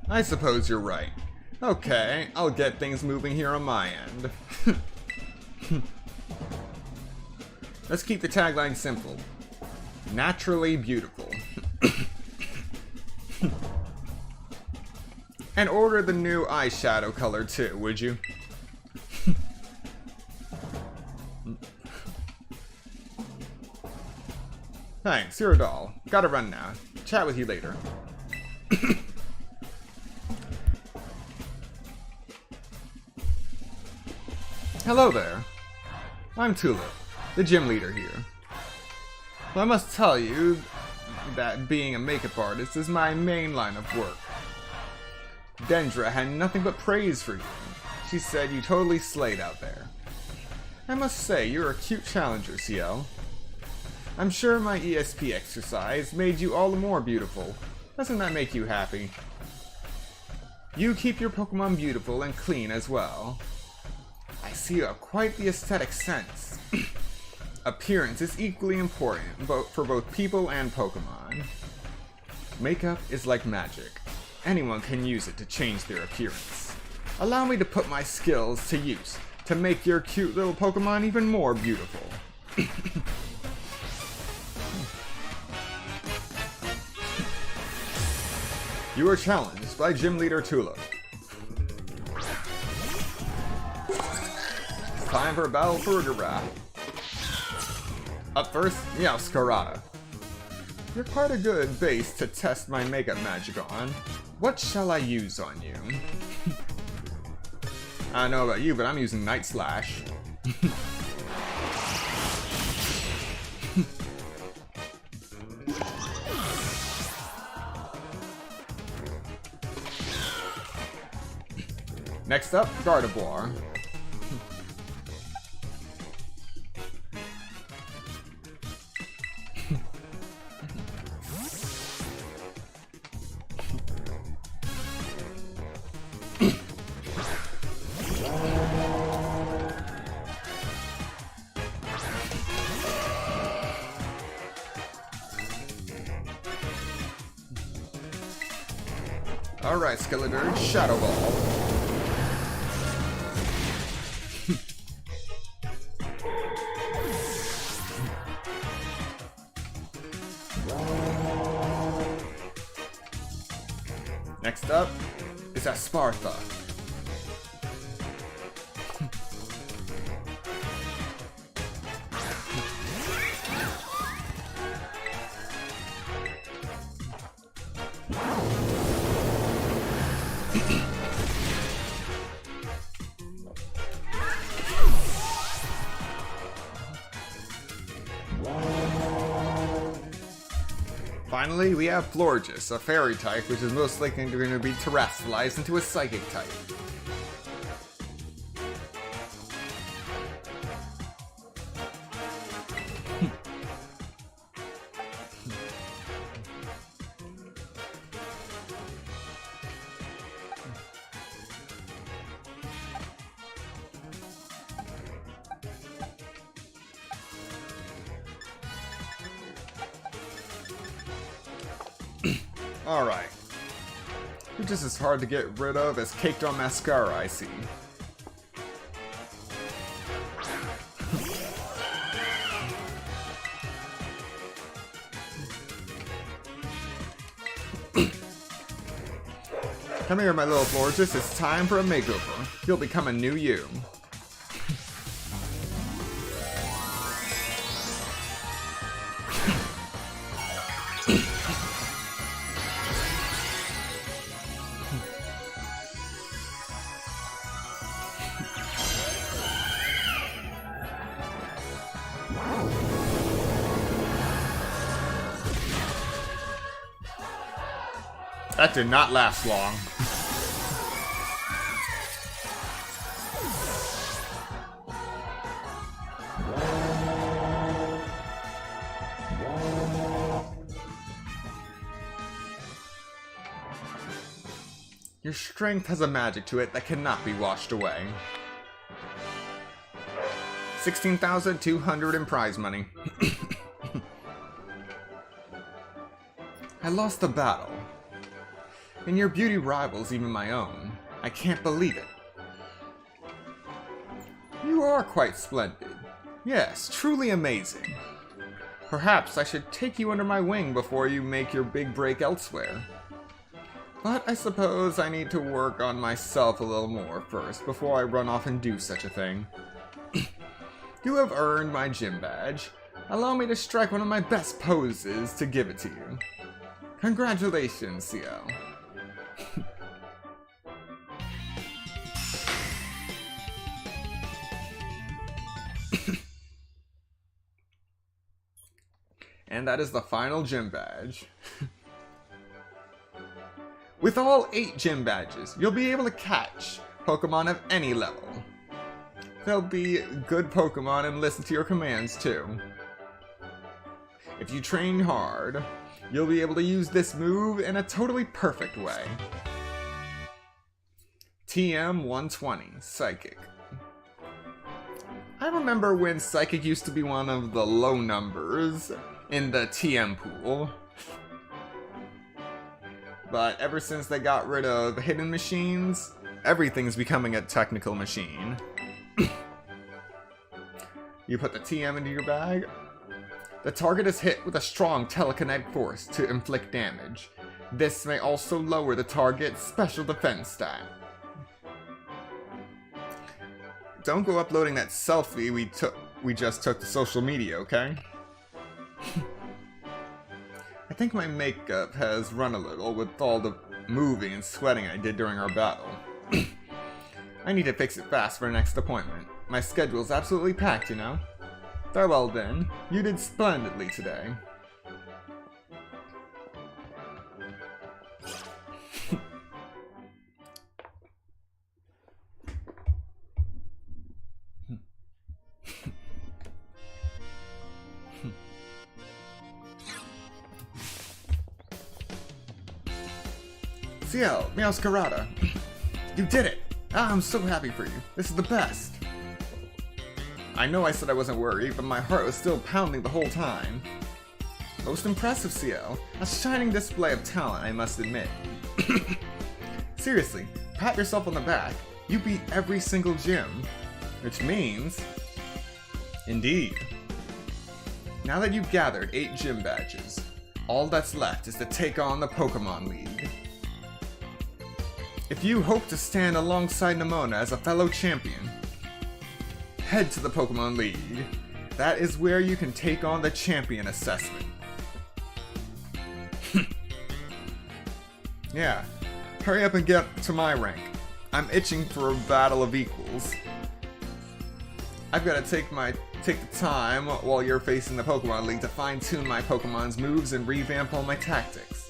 I suppose you're right. Okay, I'll get things moving here on my end. Let's keep the tagline simple. Naturally beautiful. And order the new eyeshadow color too, would you? Thanks, you're a doll. Gotta run now. Chat with you later. Hello there. I'm Tulip, the gym leader here. Well, I must tell you that being a makeup artist is my main line of work. Dendra had nothing but praise for you. She said you totally slayed out there. I must say, you're a cute challenger, CL. I'm sure my ESP exercise made you all the more beautiful. Doesn't that make you happy? You keep your Pokemon beautiful and clean as well. I see you have quite the aesthetic sense. Appearance is equally important for both people and Pokemon. Makeup is like magic. Anyone can use it to change their appearance. Allow me to put my skills to use to make your cute little Pokemon even more beautiful. You are challenged by Gym Leader Tulip. Time for a battle for Urgara. Up first, Meowscarada. You're quite a good base to test my makeup magic on. What shall I use on you? I don't know about you, but I'm using Night Slash. Next up, Gardevoir. Alright, Skeletor, Shadow Ball. Next up is Aspartha. Finally, we have Florges, a fairy type, which is most likely going to be terrestrialized into a psychic type. Alright. You're just as hard to get rid of as caked on mascara, I see. Come here, my little Florges. It's time for a makeover. You'll become a new you. That did not last long. Your strength has a magic to it that cannot be washed away. 16,200 in prize money. I lost the battle. And your beauty rivals even my own. I can't believe it. You are quite splendid. Yes, truly amazing. Perhaps I should take you under my wing before you make your big break elsewhere. But I suppose I need to work on myself a little more first before I run off and do such a thing. You have earned my gym badge. Allow me to strike one of my best poses to give it to you. Congratulations, CL. And that is the final gym badge. With all 8 gym badges, you'll be able to catch Pokemon of any level. They'll be good Pokemon and listen to your commands too. If you train hard, you'll be able to use this move in a totally perfect way. TM 120, Psychic. I remember when Psychic used to be one of the low numbers in the TM pool. But ever since they got rid of hidden machines, everything's becoming a technical machine. You put the TM into your bag. The target is hit with a strong telekinetic force to inflict damage. This may also lower the target's special defense stat. Don't go uploading that selfie we just took to social media, okay? I think my makeup has run a little with all the moving and sweating I did during our battle. I need to fix it fast for our next appointment. My schedule's absolutely packed, you know? Farewell then. You did splendidly today. CL, Meowscarada. You did it! Ah, I'm so happy for you. This is the best. I know I said I wasn't worried, but my heart was still pounding the whole time. Most impressive, CL. A shining display of talent, I must admit. Seriously, pat yourself on the back. You beat every single gym. Which means... Indeed. Now that you've gathered 8 gym badges, all that's left is to take on the Pokémon League. If you hope to stand alongside Nimona as a fellow champion, head to the Pokémon League. That is where you can take on the champion assessment. Yeah, hurry up and get to my rank. I'm itching for a battle of equals. I've got to take the time while you're facing the Pokémon League to fine-tune my Pokemon's moves and revamp all my tactics.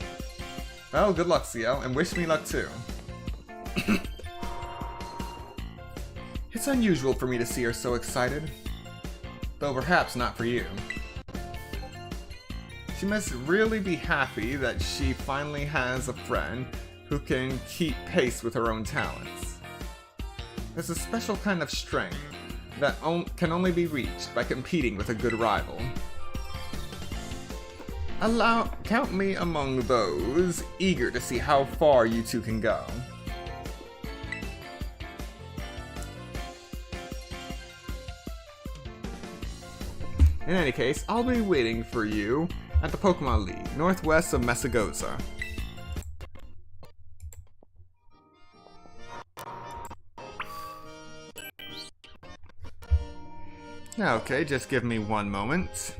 Well, good luck, CL, and wish me luck too. It's unusual for me to see her so excited, though perhaps not for you. She must really be happy that she finally has a friend who can keep pace with her own talents. There's a special kind of strength that can only be reached by competing with a good rival. Count me among those eager to see how far you two can go. In any case, I'll be waiting for you at the Pokemon League, northwest of Messagoza. Okay, just give me one moment.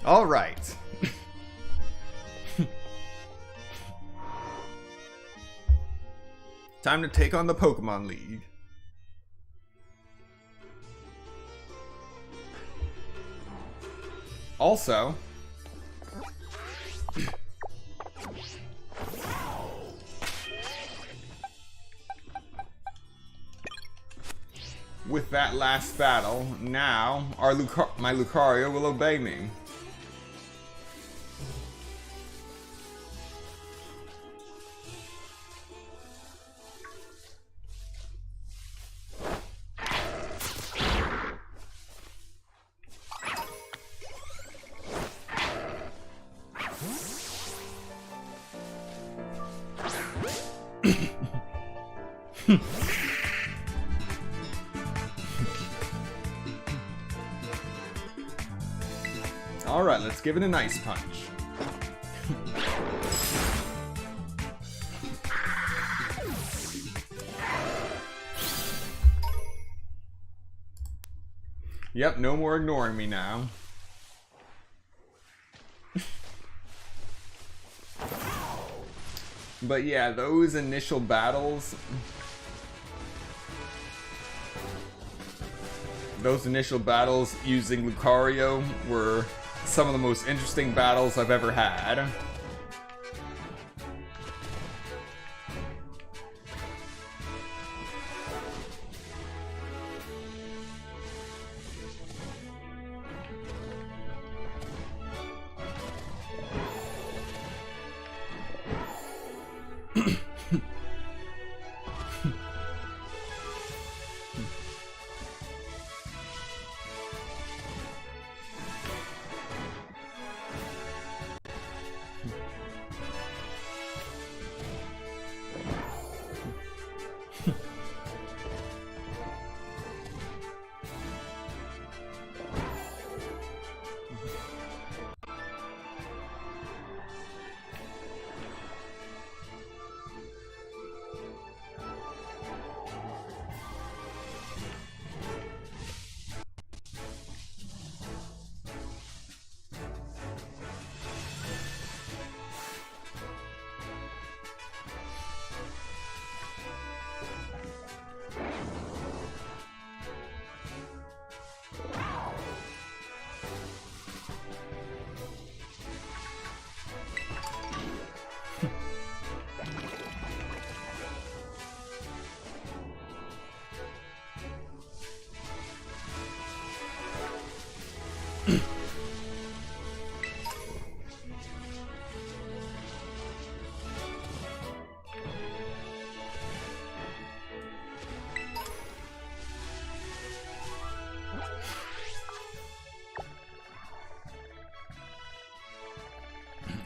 Alright. Time to take on the Pokemon League. Also, with that last battle, now my Lucario will obey me. Alright, let's give it an ice punch. Yep, no more ignoring me now. But yeah, those initial battles... using Lucario were some of the most interesting battles I've ever had.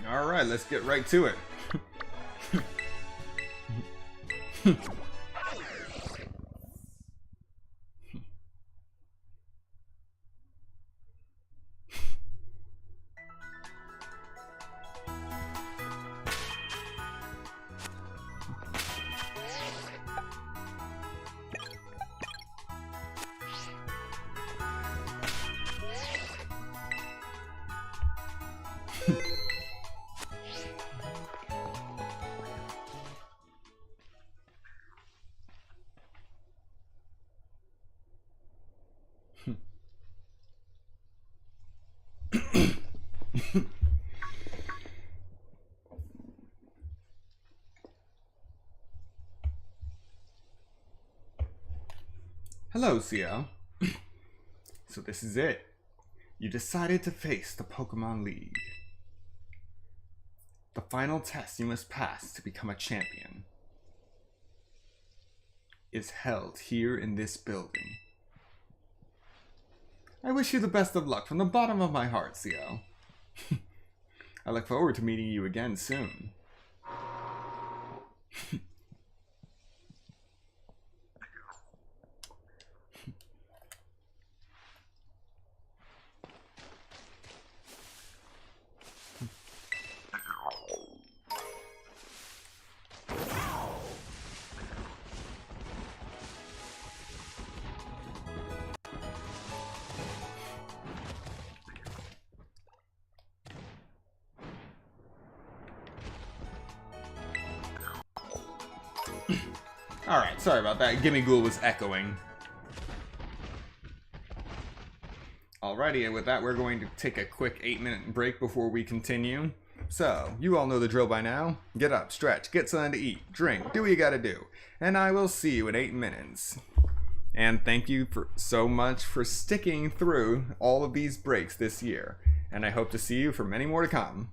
Alright, let's get right to it. Hello, Cio. So this is it. You decided to face the Pokemon League. The final test you must pass to become a champion is held here in this building. I wish you the best of luck from the bottom of my heart, Cio. I look forward to meeting you again soon. Alright, sorry about that. Gimme Ghoul was echoing. Alrighty, and with that, we're going to take a quick 8-minute break before we continue. So, you all know the drill by now. Get up, stretch, get something to eat, drink, do what you gotta do. And I will see you in 8 minutes. And thank you so much for sticking through all of these breaks this year. And I hope to see you for many more to come.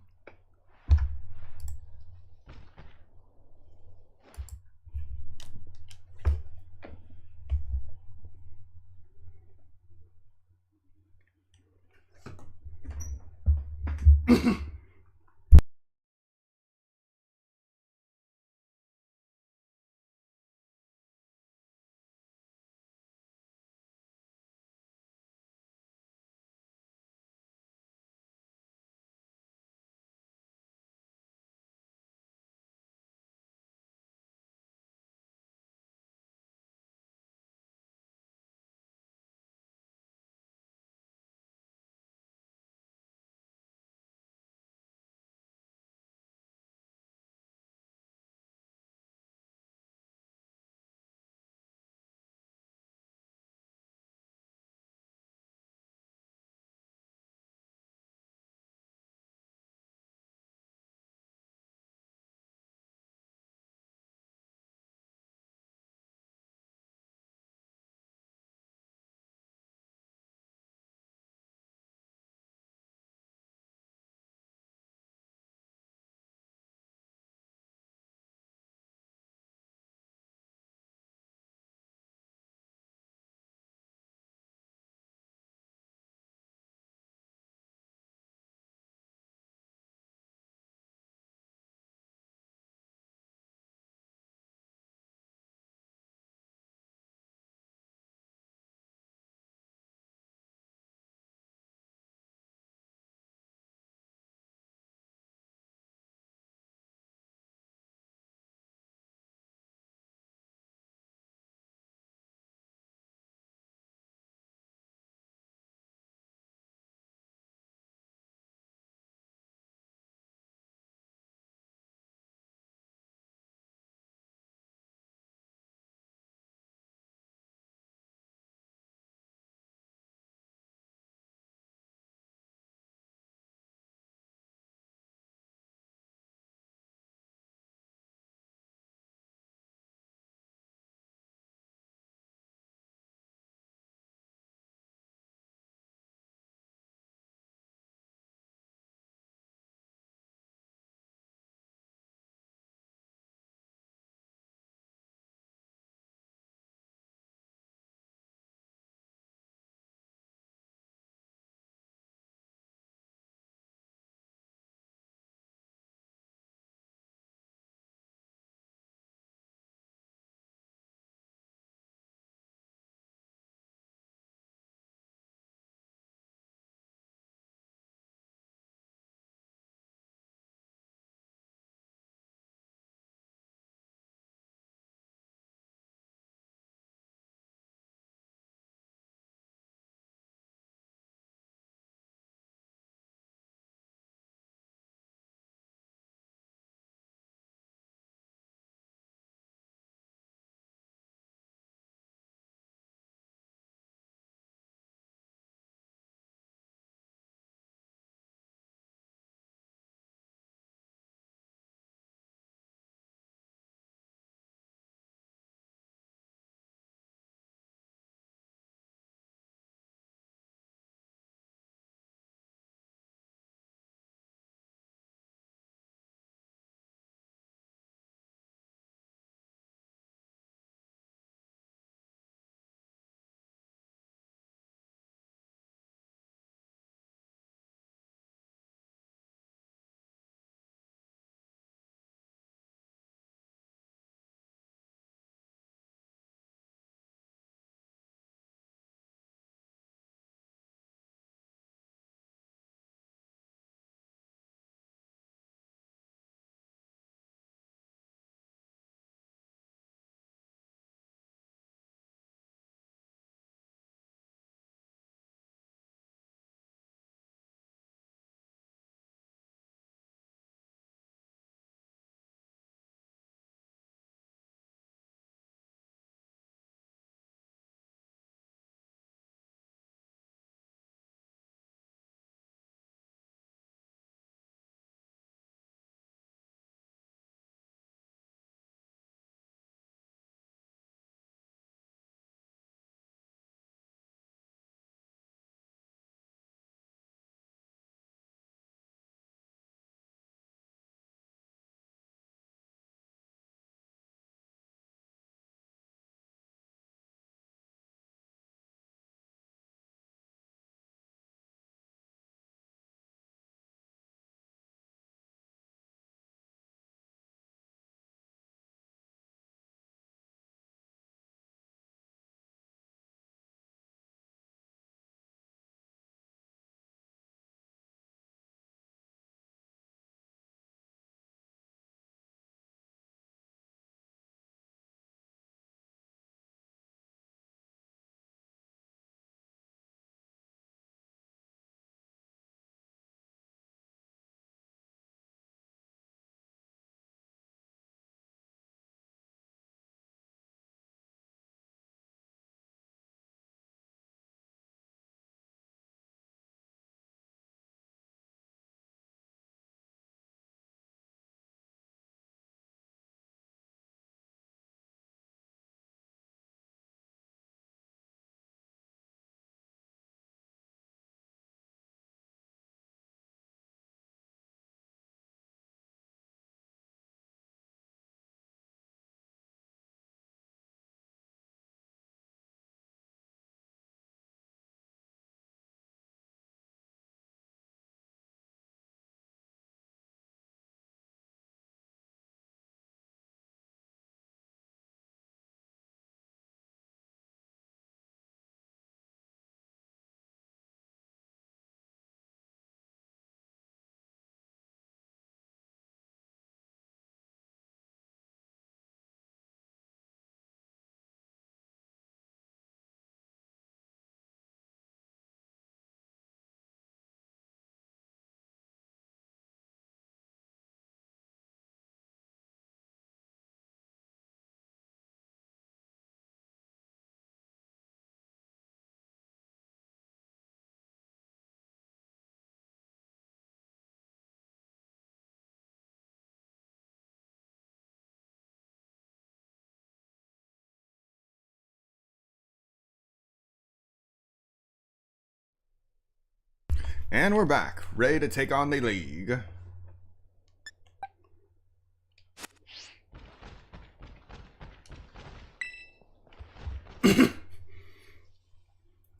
And we're back, ready to take on the league.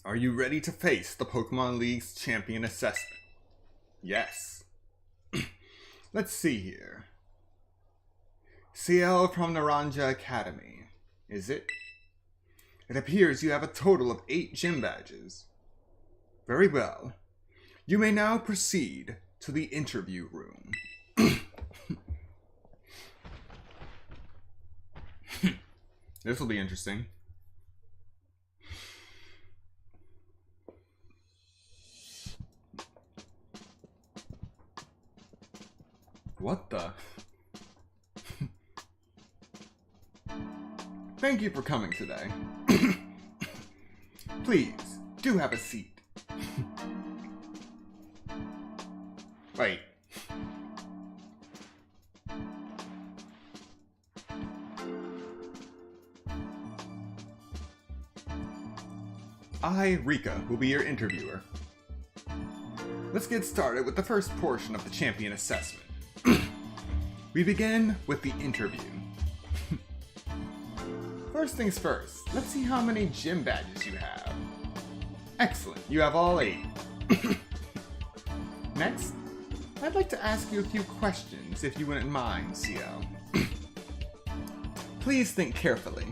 Are you ready to face the Pokemon League's champion assessment? Yes. Let's see here. CL from Naranja Academy, is it? It appears you have a total of 8 gym badges. Very well. You may now proceed to the interview room. This will be interesting. What the? Thank you for coming today. Please, do have a seat. Wait. I, Rika, will be your interviewer. Let's get started with the first portion of the champion assessment. We begin with the interview. First things first, let's see how many gym badges you have. Excellent, you have all 8. Next, I'd like to ask you a few questions, if you wouldn't mind, CL. Please think carefully,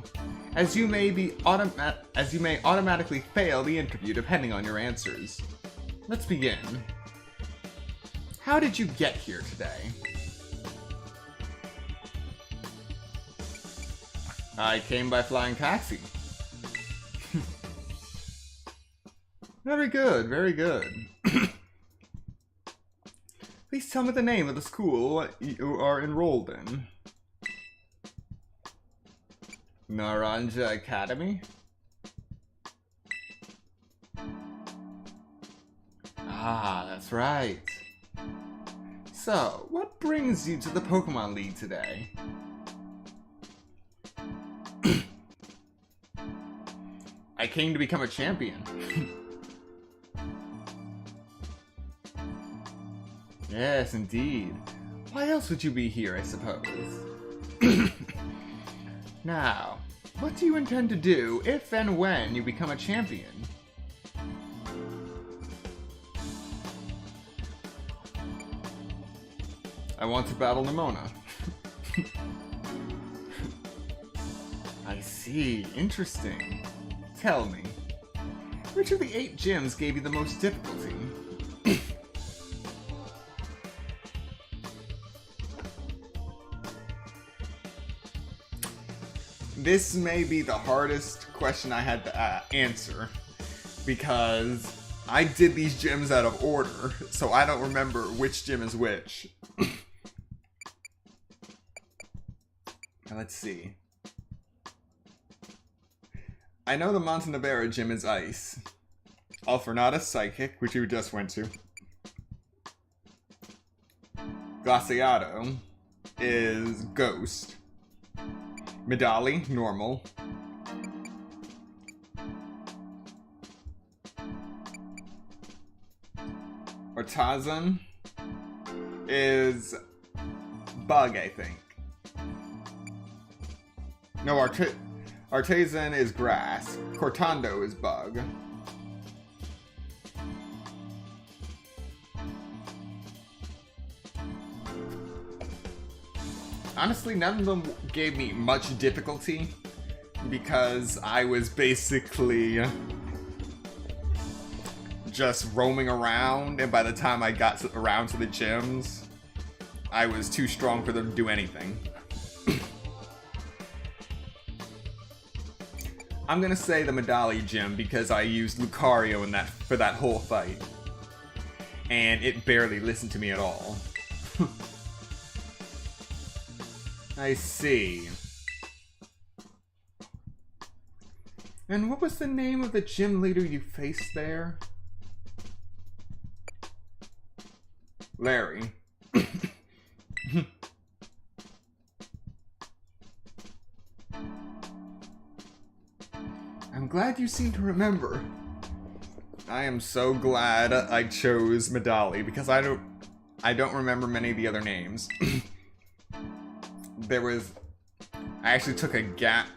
as you may automatically fail the interview depending on your answers. Let's begin. How did you get here today? I came by flying taxi. Very good, very good. Please tell me the name of the school you are enrolled in. Naranja Academy? Ah, that's right. So, what brings you to the Pokemon League today? I came to become a champion. Yes, indeed. Why else would you be here, I suppose? Now, what do you intend to do if and when you become a champion? I want to battle Nimona. I see. Interesting. Tell me, which of the 8 gyms gave you the most difficulty? This may be the hardest question I had to answer, because I did these gyms out of order, so I don't remember which gym is which. Now, let's see. I know the Montanabera gym is Ice. Alfornada Psychic, which you just went to. Glaciado is Ghost. Medali, Normal. Ortazan is Bug, I think. No, Artesian is Grass. Cortando is Bug. Honestly, none of them gave me much difficulty because I was basically just roaming around, and by the time I got around to the gyms, I was too strong for them to do anything. I'm gonna say the Medali gym because I used Lucario in that for that whole fight, and it barely listened to me at all. I see. And what was the name of the gym leader you faced there? Larry. I'm glad you seem to remember. I am so glad I chose Medali because I don't remember many of the other names. I actually took a gap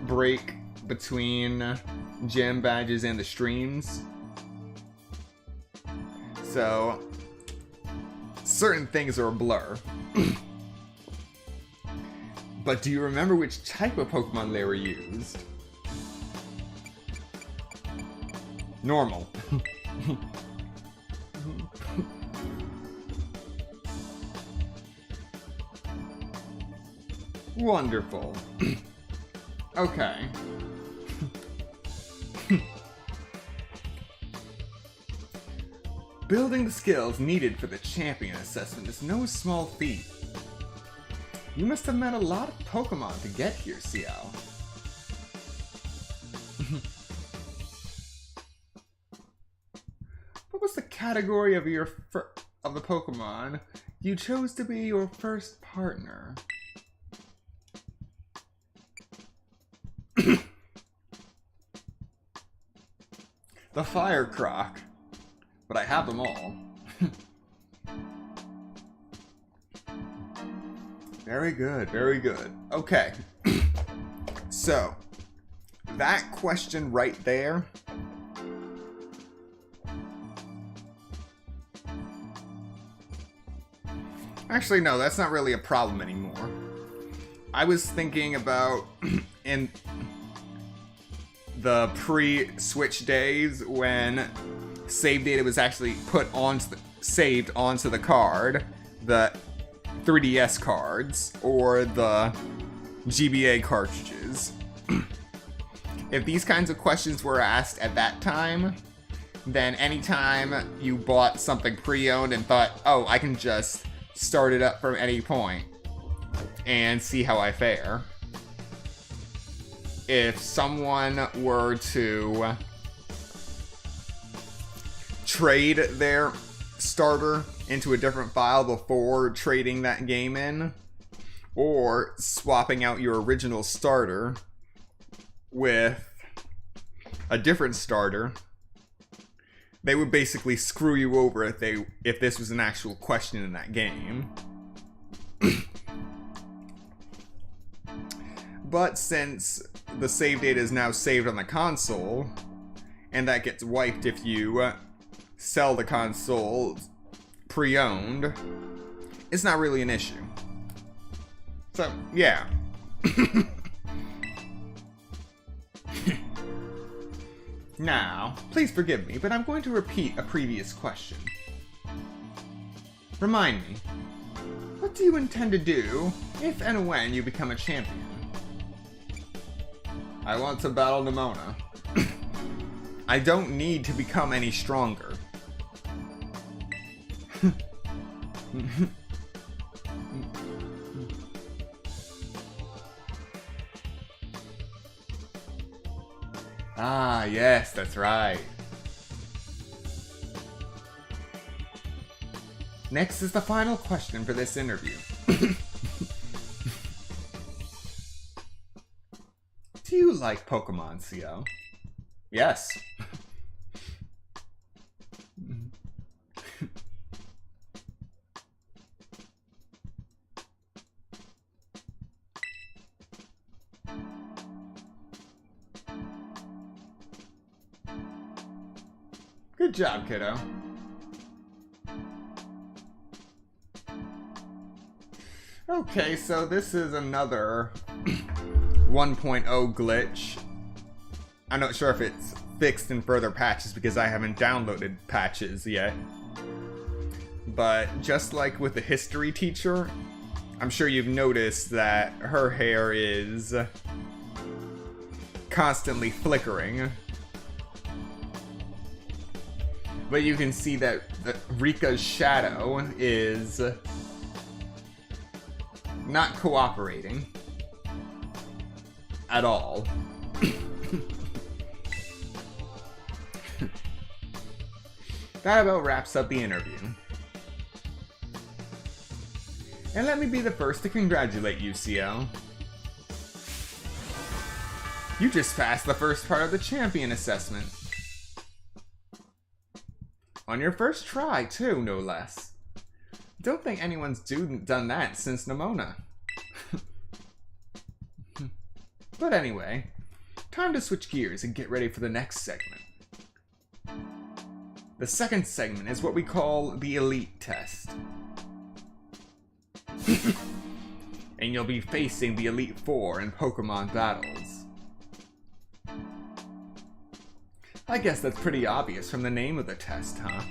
break between gym badges and the streams. So certain things are a blur. But do you remember which type of Pokemon they were used? Normal. Wonderful. Okay. Building the skills needed for the champion assessment is no small feat. You must have met a lot of Pokemon to get here, Xiao. What was the category of of the Pokemon you chose to be your first partner? The Fire Croc. But I have them all. Very good, very good. Okay. So, that question right there. Actually, no, that's not really a problem anymore. I was thinking about in the pre-Switch days when save data was actually saved onto the card, the 3DS cards, or the GBA cartridges. If these kinds of questions were asked at that time, then anytime you bought something pre-owned and thought, oh, I can just start it up from any point and see how I fare. If someone were to trade their starter into a different file before trading that game in, or swapping out your original starter with a different starter, they would basically screw you over if this was an actual question in that game. But since the save data is now saved on the console, and that gets wiped if you sell the console pre-owned, it's not really an issue. So, yeah. Now, please forgive me, but I'm going to repeat a previous question. Remind me, what do you intend to do if and when you become a champion? I want to battle Nimona. I don't need to become any stronger. Ah, yes, that's right. Next is the final question for this interview. Do you like Pokemon, Xiao? Yes. Good job, kiddo. Okay, so this is another 1.0 glitch. I'm not sure if it's fixed in further patches because I haven't downloaded patches yet. But just like with the history teacher, I'm sure you've noticed that her hair is constantly flickering. But you can see that Rika's shadow is not cooperating at all. That about wraps up the interview. And let me be the first to congratulate you, Xiao. You just passed the first part of the champion assessment. On your first try, too, no less. Don't think anyone's done that since Nimona. But anyway, time to switch gears and get ready for the next segment. The second segment is what we call the Elite Test. And you'll be facing the Elite Four in Pokemon battles. I guess that's pretty obvious from the name of the test, huh?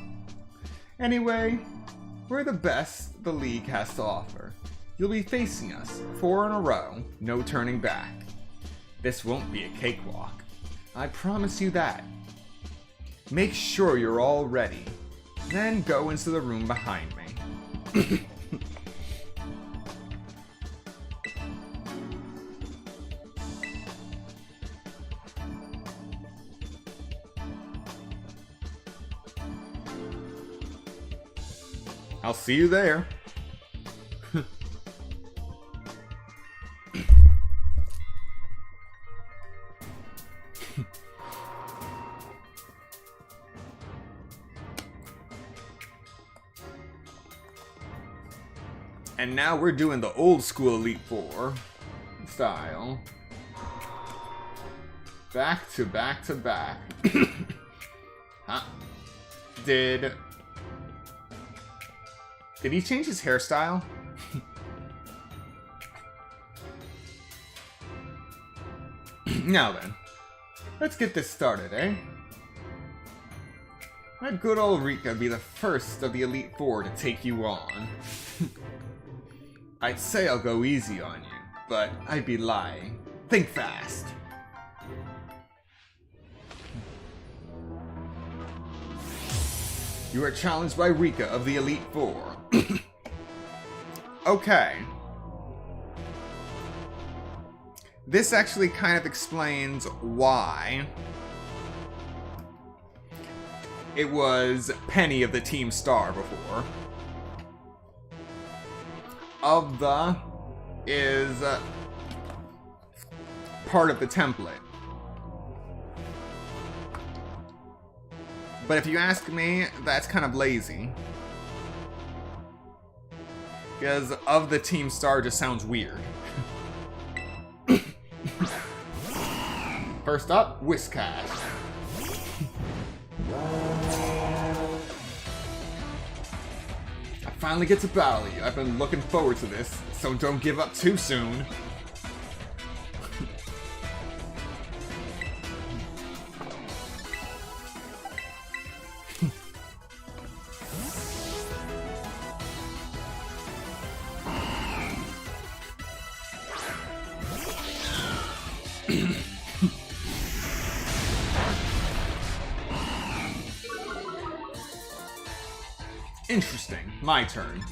Anyway, we're the best the league has to offer. You'll be facing us 4 in a row, no turning back. This won't be a cakewalk. I promise you that. Make sure you're all ready. Then go into the room behind me. I'll see you there. And now we're doing the old school Elite Four style. Back to back to back. Huh? Did he change his hairstyle? Now then, let's get this started, eh? Let good old Rika be the first of the Elite Four to take you on. I'd say I'll go easy on you, but I'd be lying. Think fast. You are challenged by Rika of the Elite Four. Okay. This actually kind of explains why it was Penny of the Team Star before. Of the is part of the template. But if you ask me, that's kind of lazy. Because of the Team Star just sounds weird. First up, Whiscash. I finally get to battle you. I've been looking forward to this, so don't give up too soon. Interesting. My turn.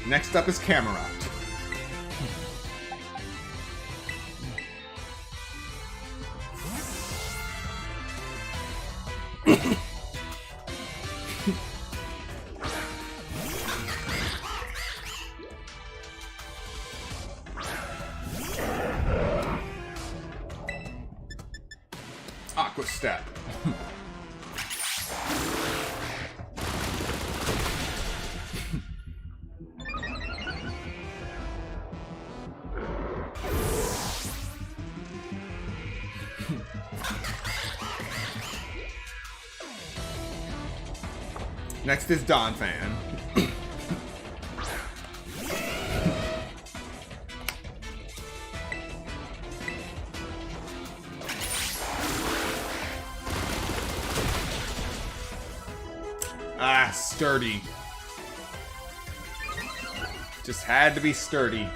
Next up is Cameron. Aqua Step. Next is Donphan. Ah, sturdy. Just had to be sturdy.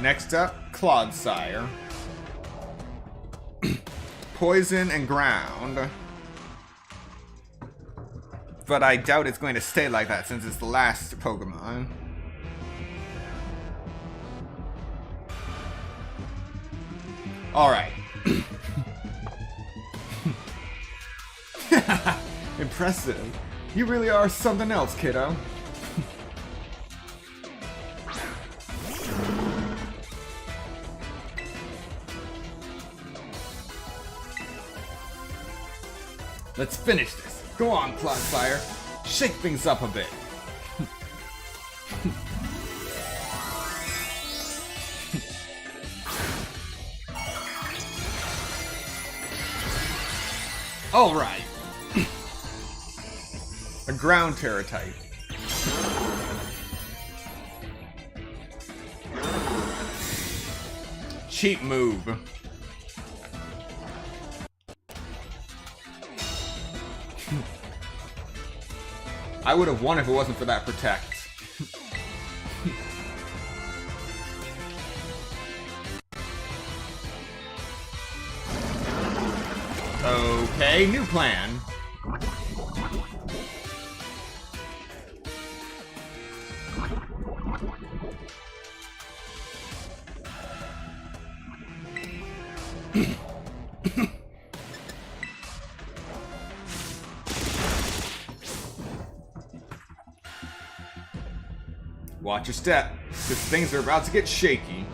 Next up, Clodsire. Poison and ground. But I doubt it's going to stay like that since it's the last Pokemon. Alright. Impressive. You really are something else, kiddo. Let's finish this. Go on, Clodsire. Shake things up a bit. Alright. A ground terror type. Cheap move. I would have won if it wasn't for that protect. Okay, new plan. Watch your step, because things are about to get shaky.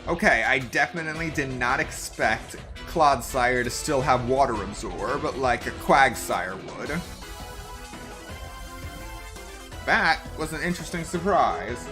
Okay, I definitely did not expect Clodsire to still have Water Absorb, like a Quagsire would. That was an interesting surprise.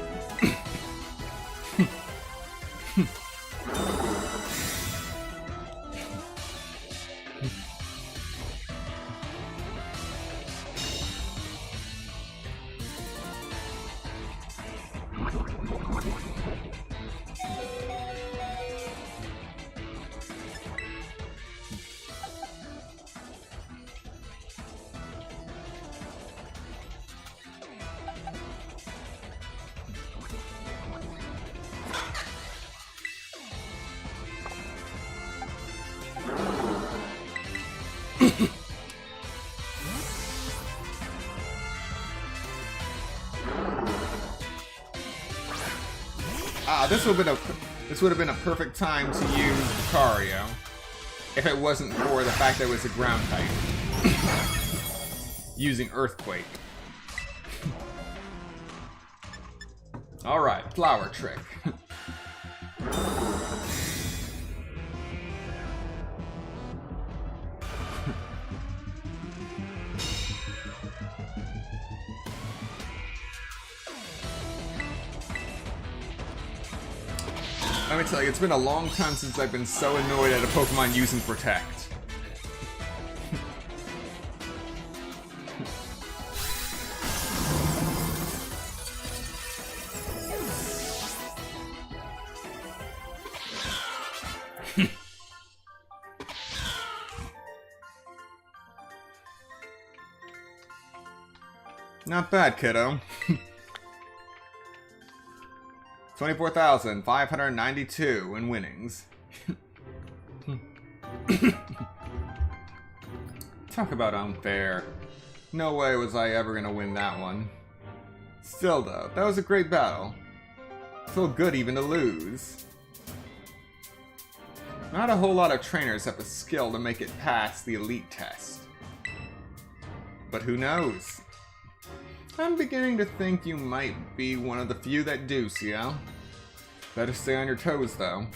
This would have been a perfect time to use Lucario, if it wasn't for the fact that it was a ground type. Using Earthquake. Alright, Flower Trick. Let me tell you, it's been a long time since I've been so annoyed at a Pokemon using Protect. Not bad, kiddo. 24,592 in winnings. Talk about unfair. No way was I ever gonna win that one. Still though, that was a great battle. Feel good even to lose. Not a whole lot of trainers have the skill to make it past the elite test. But who knows? I'm beginning to think you might be one of the few that do, Ciel. Better stay on your toes, though.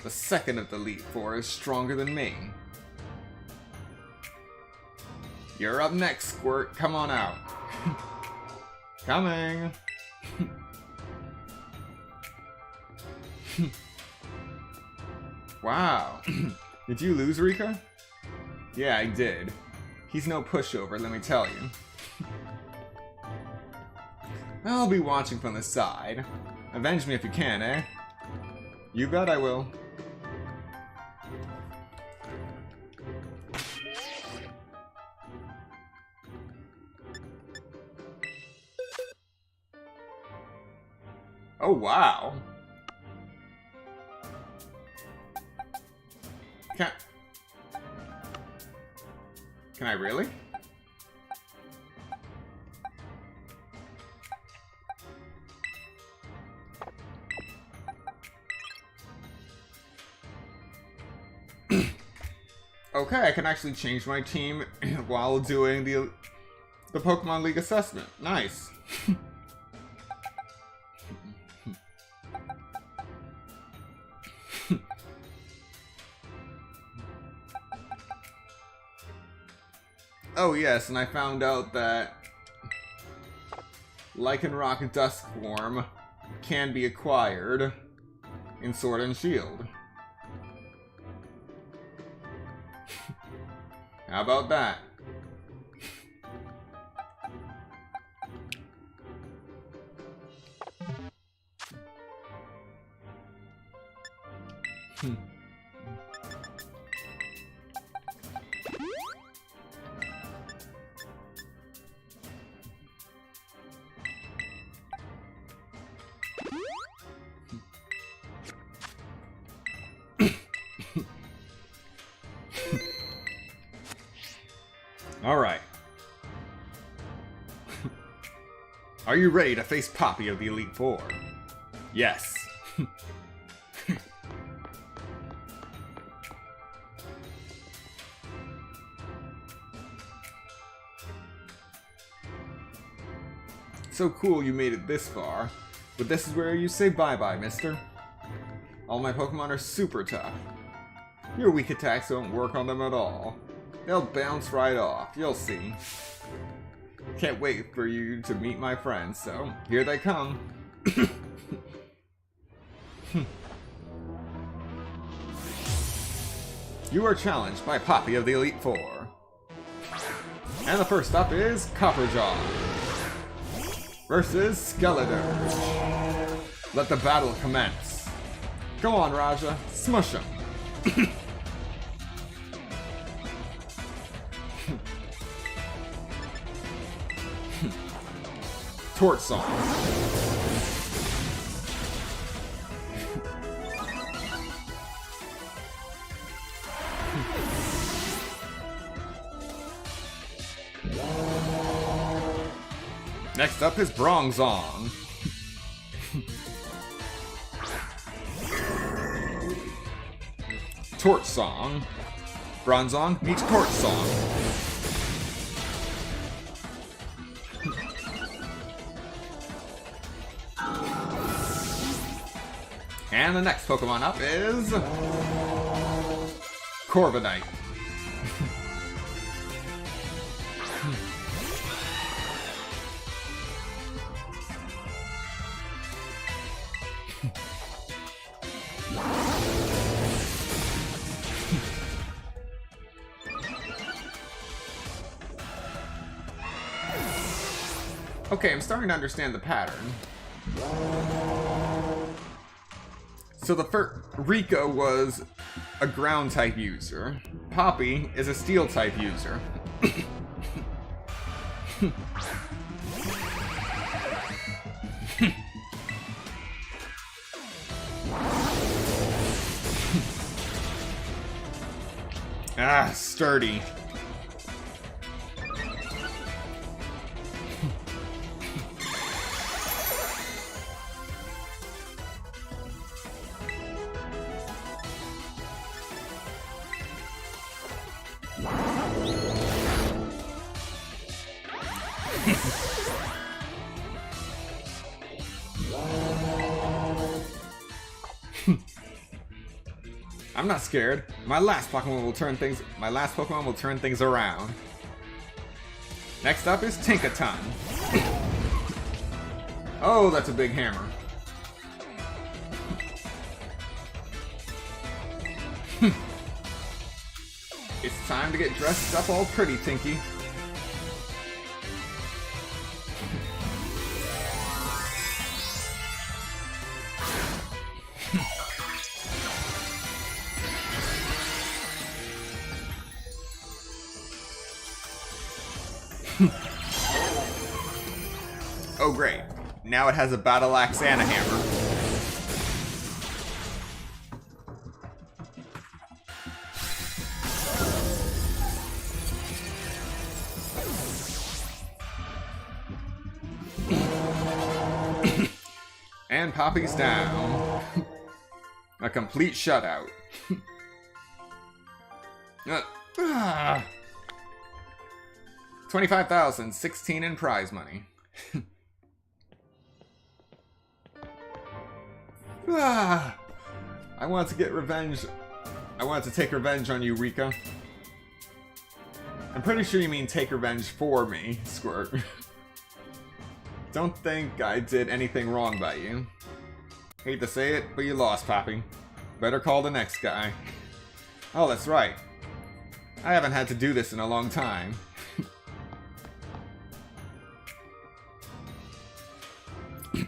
The second of the Elite Four is stronger than me. You're up next, Squirt. Come on out. Coming. Wow. Did you lose, Rika? Yeah, I did. He's no pushover, let me tell you. I'll be watching from the side. Avenge me if you can, eh? You bet I will. Oh, wow. Can I really? Okay, I can actually change my team while doing the Pokemon League assessment. Nice. Oh yes, and I found out that Lycanroc Duskform can be acquired in Sword and Shield. How about that? Alright. Are you ready to face Poppy of the Elite Four? Yes. So cool you made it this far, but this is where you say bye-bye, mister. All my Pokemon are super tough. Your weak attacks don't work on them at all. They'll bounce right off, you'll see. Can't wait for you to meet my friends, so here they come. You are challenged by Poppy of the Elite Four. And the first up is Copperjaw versus Skeledirge. Let the battle commence. Go on, Raja, smush him. Torch Song. Next up is Bronzong. Torch Song. Bronzong meets Torch Song. And the next Pokemon up is Corviknight. Okay, I'm starting to understand the pattern. So the first Rico was a ground type user. Poppy is a steel type user. Ah, sturdy. I'm not scared. My last Pokemon will turn things around. Next up is Tinkaton. Oh, that's a big hammer. It's time to get dressed up all pretty, Tinky. Oh great, now it has a battle axe and a hammer. And Poppy's down. A complete shutout. 25,000, 16 in prize money. I want to get revenge. I want to take revenge on you, Rika. I'm pretty sure you mean take revenge for me, Squirt. Don't think I did anything wrong by you. Hate to say it, but you lost, Poppy. Better call the next guy. Oh, that's right. I haven't had to do this in a long time.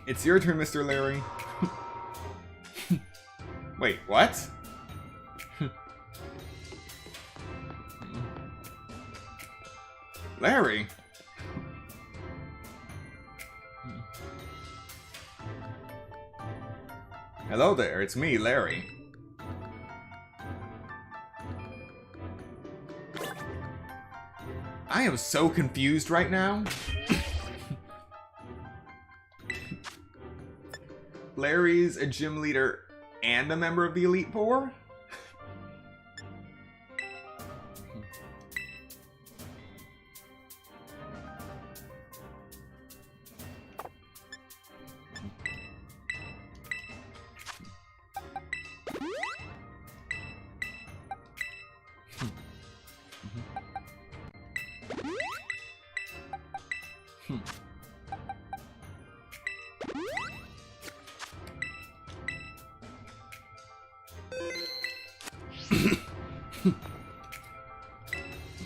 It's your turn, Mr. Larry. Wait, what? Larry? Hello there, it's me, Larry. I am so confused right now. Larry's a gym leader and a member of the Elite Four?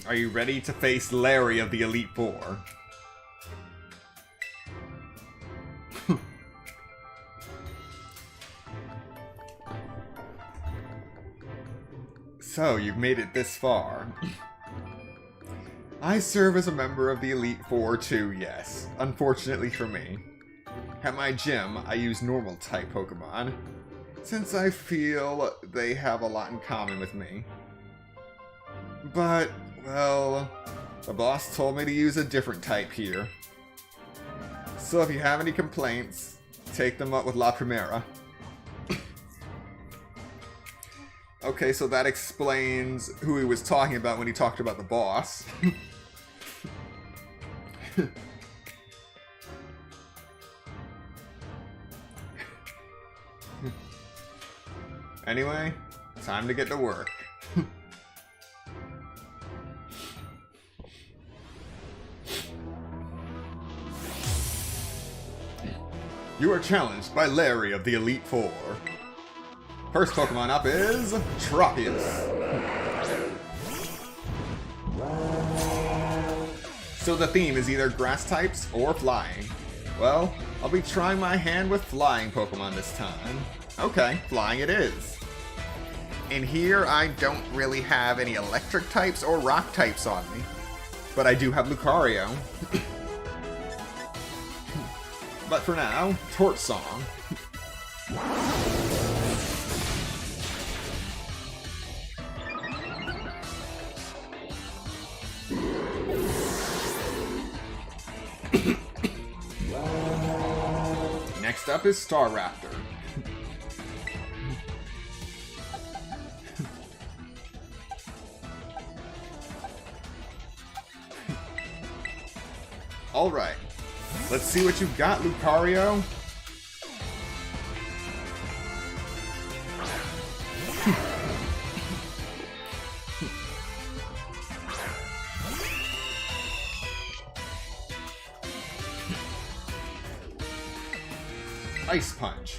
Are you ready to face Larry of the Elite Four? So, you've made it this far. I serve as a member of the Elite Four too, yes. Unfortunately for me. At my gym, I use normal type Pokemon, since I feel they have a lot in common with me. But, well, the boss told me to use a different type here. So if you have any complaints, take them up with La Primera. Okay, so that explains who he was talking about when he talked about the boss. Anyway, time to get to work. You are challenged by Larry of the Elite Four. First Pokemon up is Tropius. So the theme is either grass types or flying. Well, I'll be trying my hand with flying Pokemon this time. Okay, flying it is. In here, I don't really have any electric types or rock types on me. But I do have Lucario. But for now, Torch Song. Next up is Staraptor. Alright. Let's see what you've got, Lucario. Ice Punch.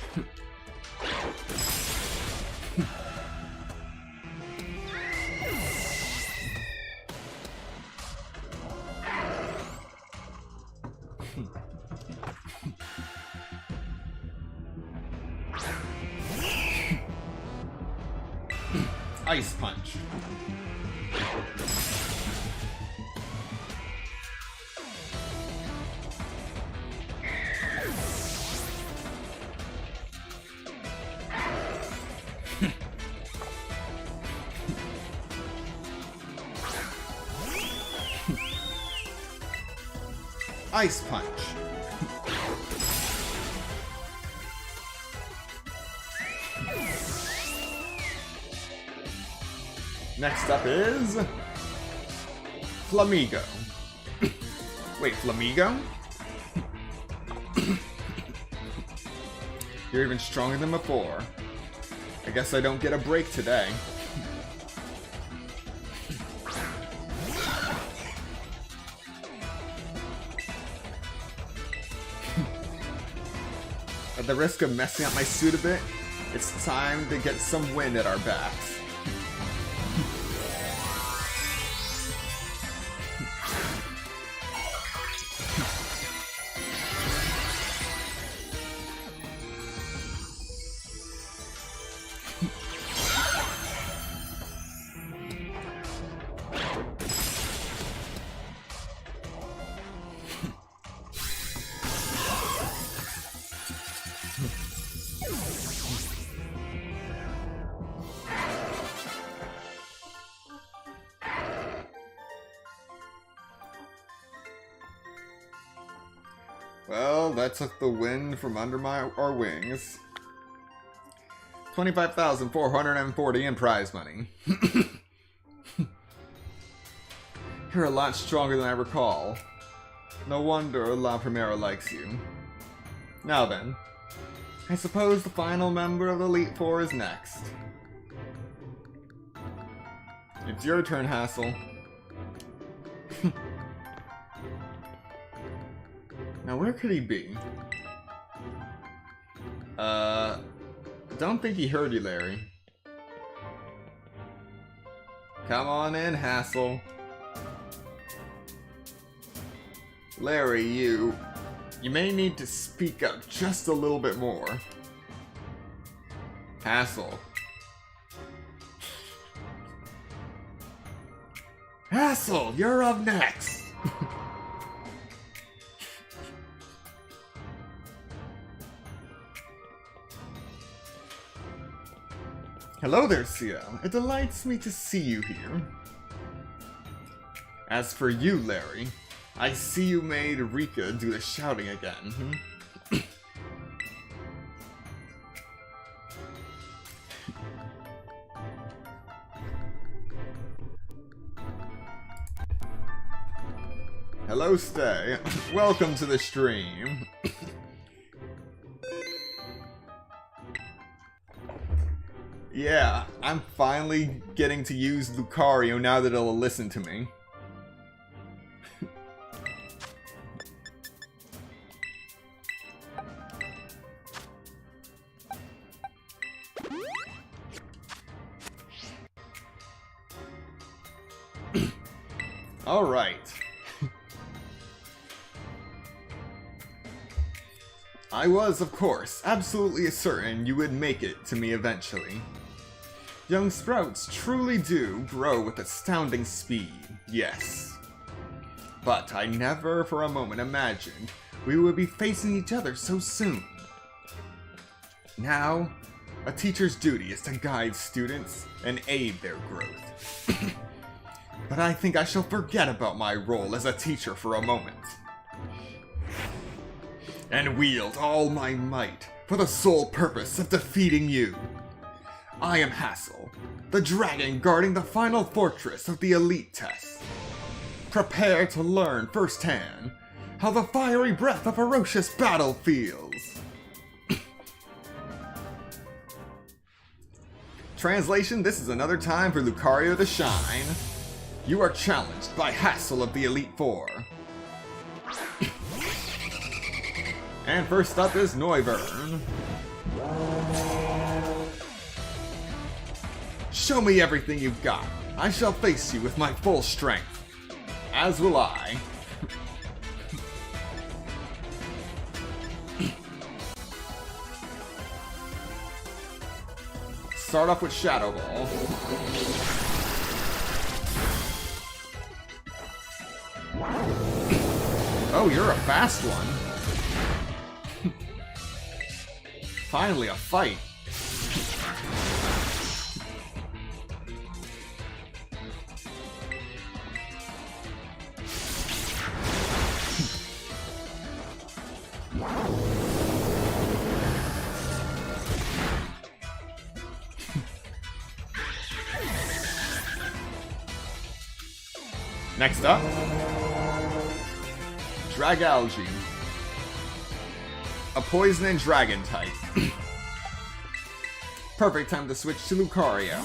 Ice Punch. Ice Punch. Next up is... Flamigo. Wait, Flamigo? You're even stronger than before. I guess I don't get a break today. At the risk of messing up my suit a bit, it's time to get some wind at our backs. Well, that took the wind from under our wings. 25,440 in prize money. You're a lot stronger than I recall. No wonder La Primera likes you. Now then, I suppose the final member of the Elite Four is next. It's your turn, Hassel. Now, where could he be? Don't think he heard you, Larry. Come on in, Hassel. Larry, you may need to speak up just a little bit more. Hassel. Hassel, you're up next! Hello there, Sia. It delights me to see you here. As for you, Larry, I see you made Rika do the shouting again. Hello, Stay. Welcome to the stream. Yeah, I'm finally getting to use Lucario now that it'll listen to me. Alright. I was, of course, absolutely certain you would make it to me eventually. Young sprouts truly do grow with astounding speed, yes. But I never for a moment imagined we would be facing each other so soon. Now, a teacher's duty is to guide students and aid their growth. But I think I shall forget about my role as a teacher for a moment. And wield all my might for the sole purpose of defeating you. I am Hassel, the dragon guarding the final fortress of the Elite Test. Prepare to learn firsthand how the fiery breath of ferocious battle feels. Translation, this is another time for Lucario to shine. You are challenged by Hassel of the Elite Four. And first up is Noivern. Show me everything you've got. I shall face you with my full strength. As will I. Start off with Shadow Ball. Oh, you're a fast one. Finally, a fight. Next up, Dragalge. A poison and dragon type. Perfect time to switch to Lucario.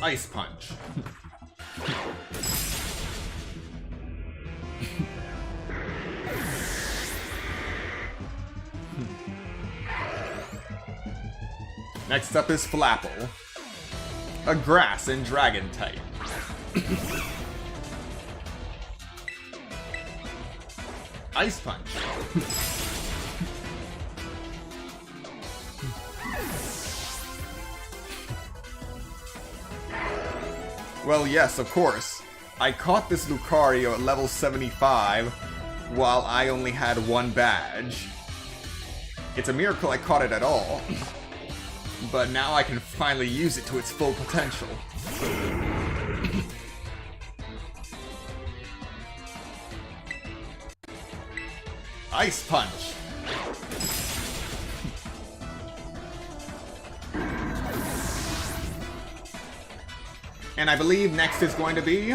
Ice Punch. Next up is Flapple, a grass and dragon type. Ice Punch. Well, yes, of course. I caught this Lucario at level 75 while I only had one badge. It's a miracle I caught it at all. But now I can finally use it to its full potential. Ice Punch. And I believe next is going to be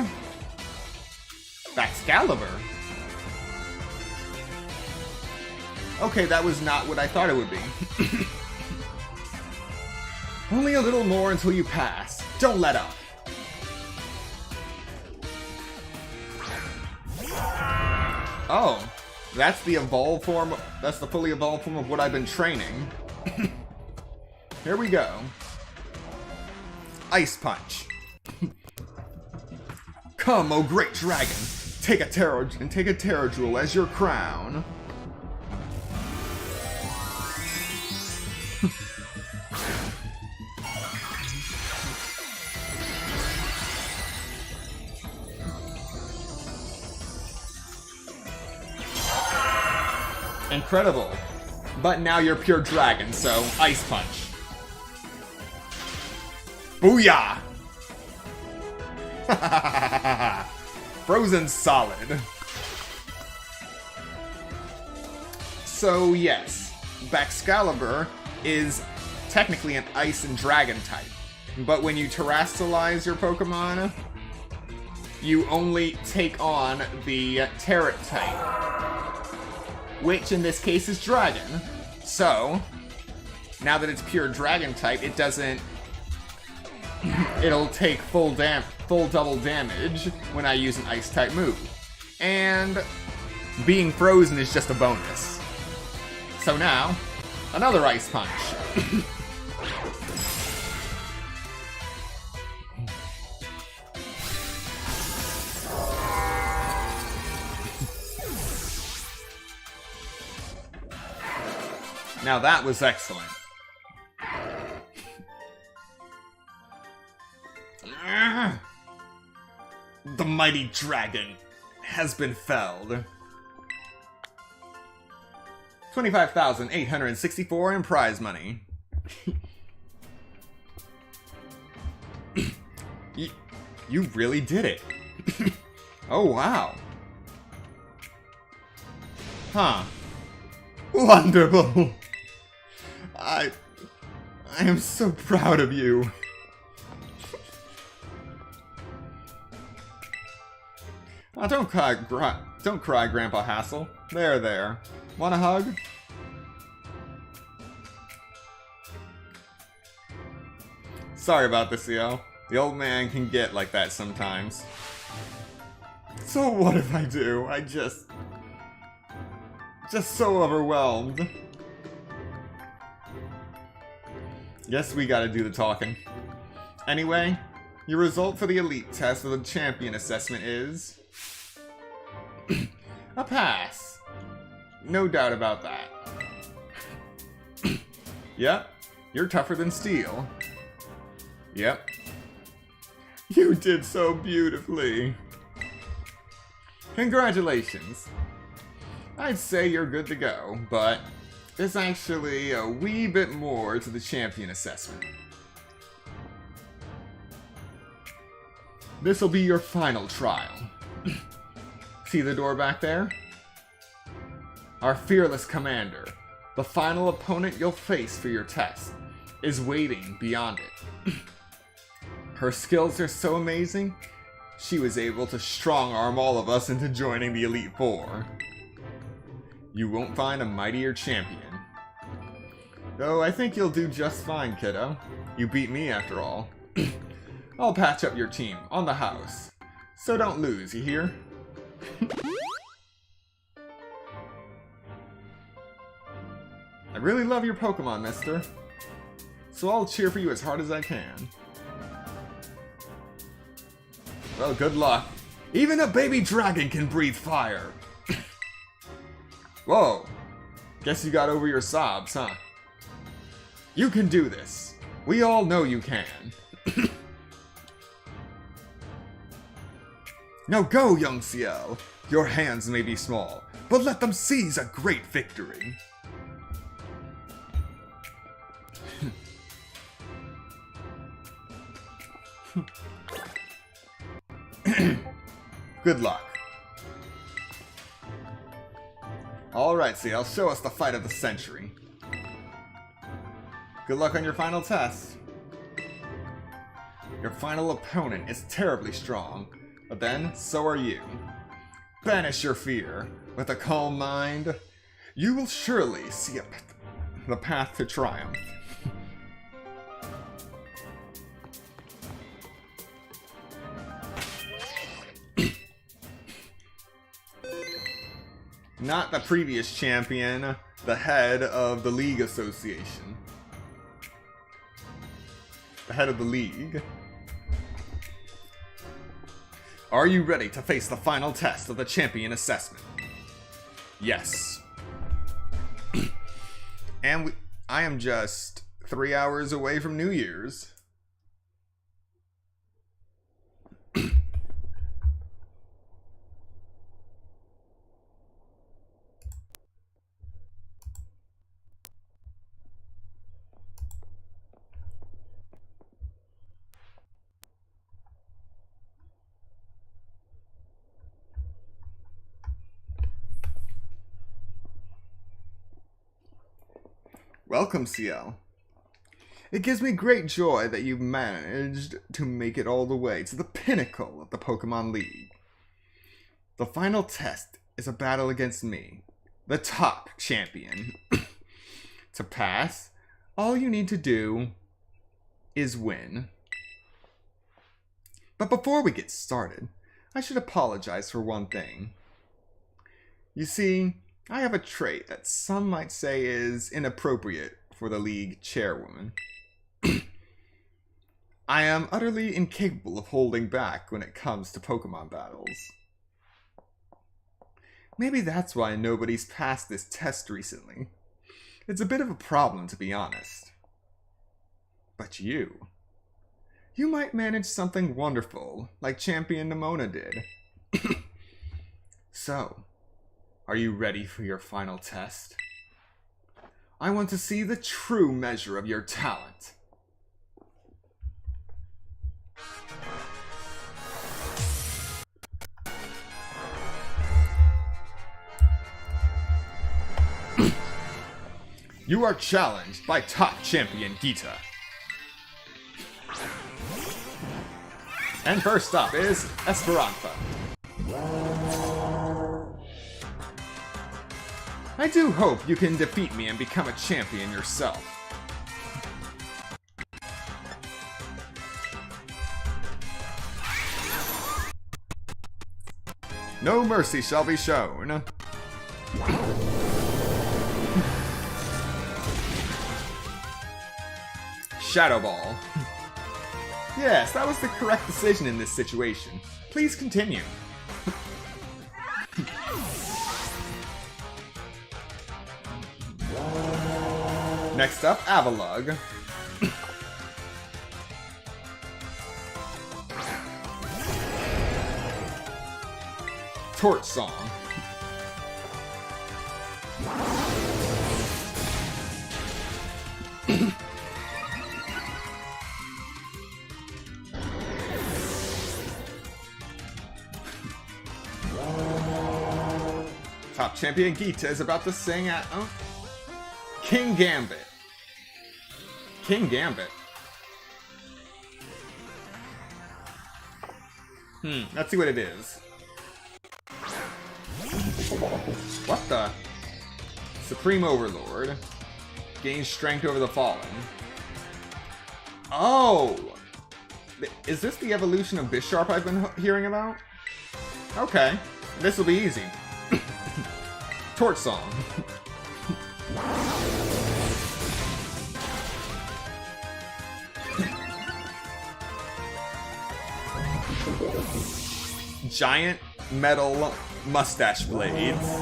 Excalibur. Okay, that was not what I thought it would be. Only a little more until you pass. Don't let up. Oh, that's the evolved form. That's the fully evolved form of what I've been training. Here we go. Ice Punch. Come, oh great dragon, take a Terra Jewel as your crown. Incredible. But now you're pure dragon, so Ice Punch. Booyah! Frozen Solid. So yes, Excalibur is technically an ice and dragon type. But when you terrestrialize your Pokemon, you only take on the Terra type, which in this case is Dragon. So, now that it's pure Dragon type, it doesn't... It'll take full double damage when I use an Ice type move. And being frozen is just a bonus. So now, another Ice Punch. Now that was excellent. The mighty dragon has been felled. 25,864 in prize money. You really did it. Oh wow. Huh. Wonderful. I am so proud of you. Oh, don't cry, Grandpa Hassel. There. Want a hug? Sorry about this, yo. The old man can get like that sometimes. So what if I do? I just so overwhelmed. Guess we gotta do the talking. Anyway, your result for the elite test of the champion assessment is... a pass. No doubt about that. Yep, you're tougher than steel. Yep. You did so beautifully. Congratulations. I'd say you're good to go, but there's actually a wee bit more to the champion assessment. This'll be your final trial. See the door back there? Our fearless commander, the final opponent you'll face for your test, is waiting beyond it. Her skills are so amazing, she was able to strong-arm all of us into joining the Elite Four. You won't find a mightier champion. Though I think you'll do just fine, kiddo. You beat me after all. I'll patch up your team on the house. So don't lose, you hear? I really love your Pokemon, mister. So I'll cheer for you as hard as I can. Well, good luck. Even a baby dragon can breathe fire. Whoa. Guess you got over your sobs, huh? You can do this. We all know you can. Now go, young CL. Your hands may be small, but let them seize a great victory. Good luck. Alright, CL, show us the fight of the century. Good luck on your final test. Your final opponent is terribly strong, but then, so are you. Banish your fear. With a calm mind, you will surely see the path to triumph. Not the previous champion, the head of the League Association. The head of the league. Are you ready to face the final test of the champion assessment? Yes. And I am just 3 hours away from New Year's. Welcome, CL. It gives me great joy that you've managed to make it all the way to the pinnacle of the Pokemon League. The final test is a battle against me, the top champion. To pass, all you need to do is win. But before we get started, I should apologize for one thing. You see, I have a trait that some might say is inappropriate for the league chairwoman. I am utterly incapable of holding back when it comes to Pokemon battles. Maybe that's why nobody's passed this test recently. It's a bit of a problem, to be honest. But you might manage something wonderful, like Champion Nimona did. So, are you ready for your final test? I want to see the true measure of your talent. You are challenged by top champion Gita. And first up is Esperanza. I do hope you can defeat me and become a champion yourself. No mercy shall be shown. Shadow Ball. Yes, that was the correct decision in this situation. Please continue. Next up, Avalugg. Torch Song. Top champion Gita is about to sing at King Gambit. King Gambit. Let's see what it is. What the? Supreme Overlord. Gains strength over the fallen. Oh! Is this the evolution of Bisharp I've been hearing about? Okay. This will be easy. Torch Song. Giant metal mustache blades.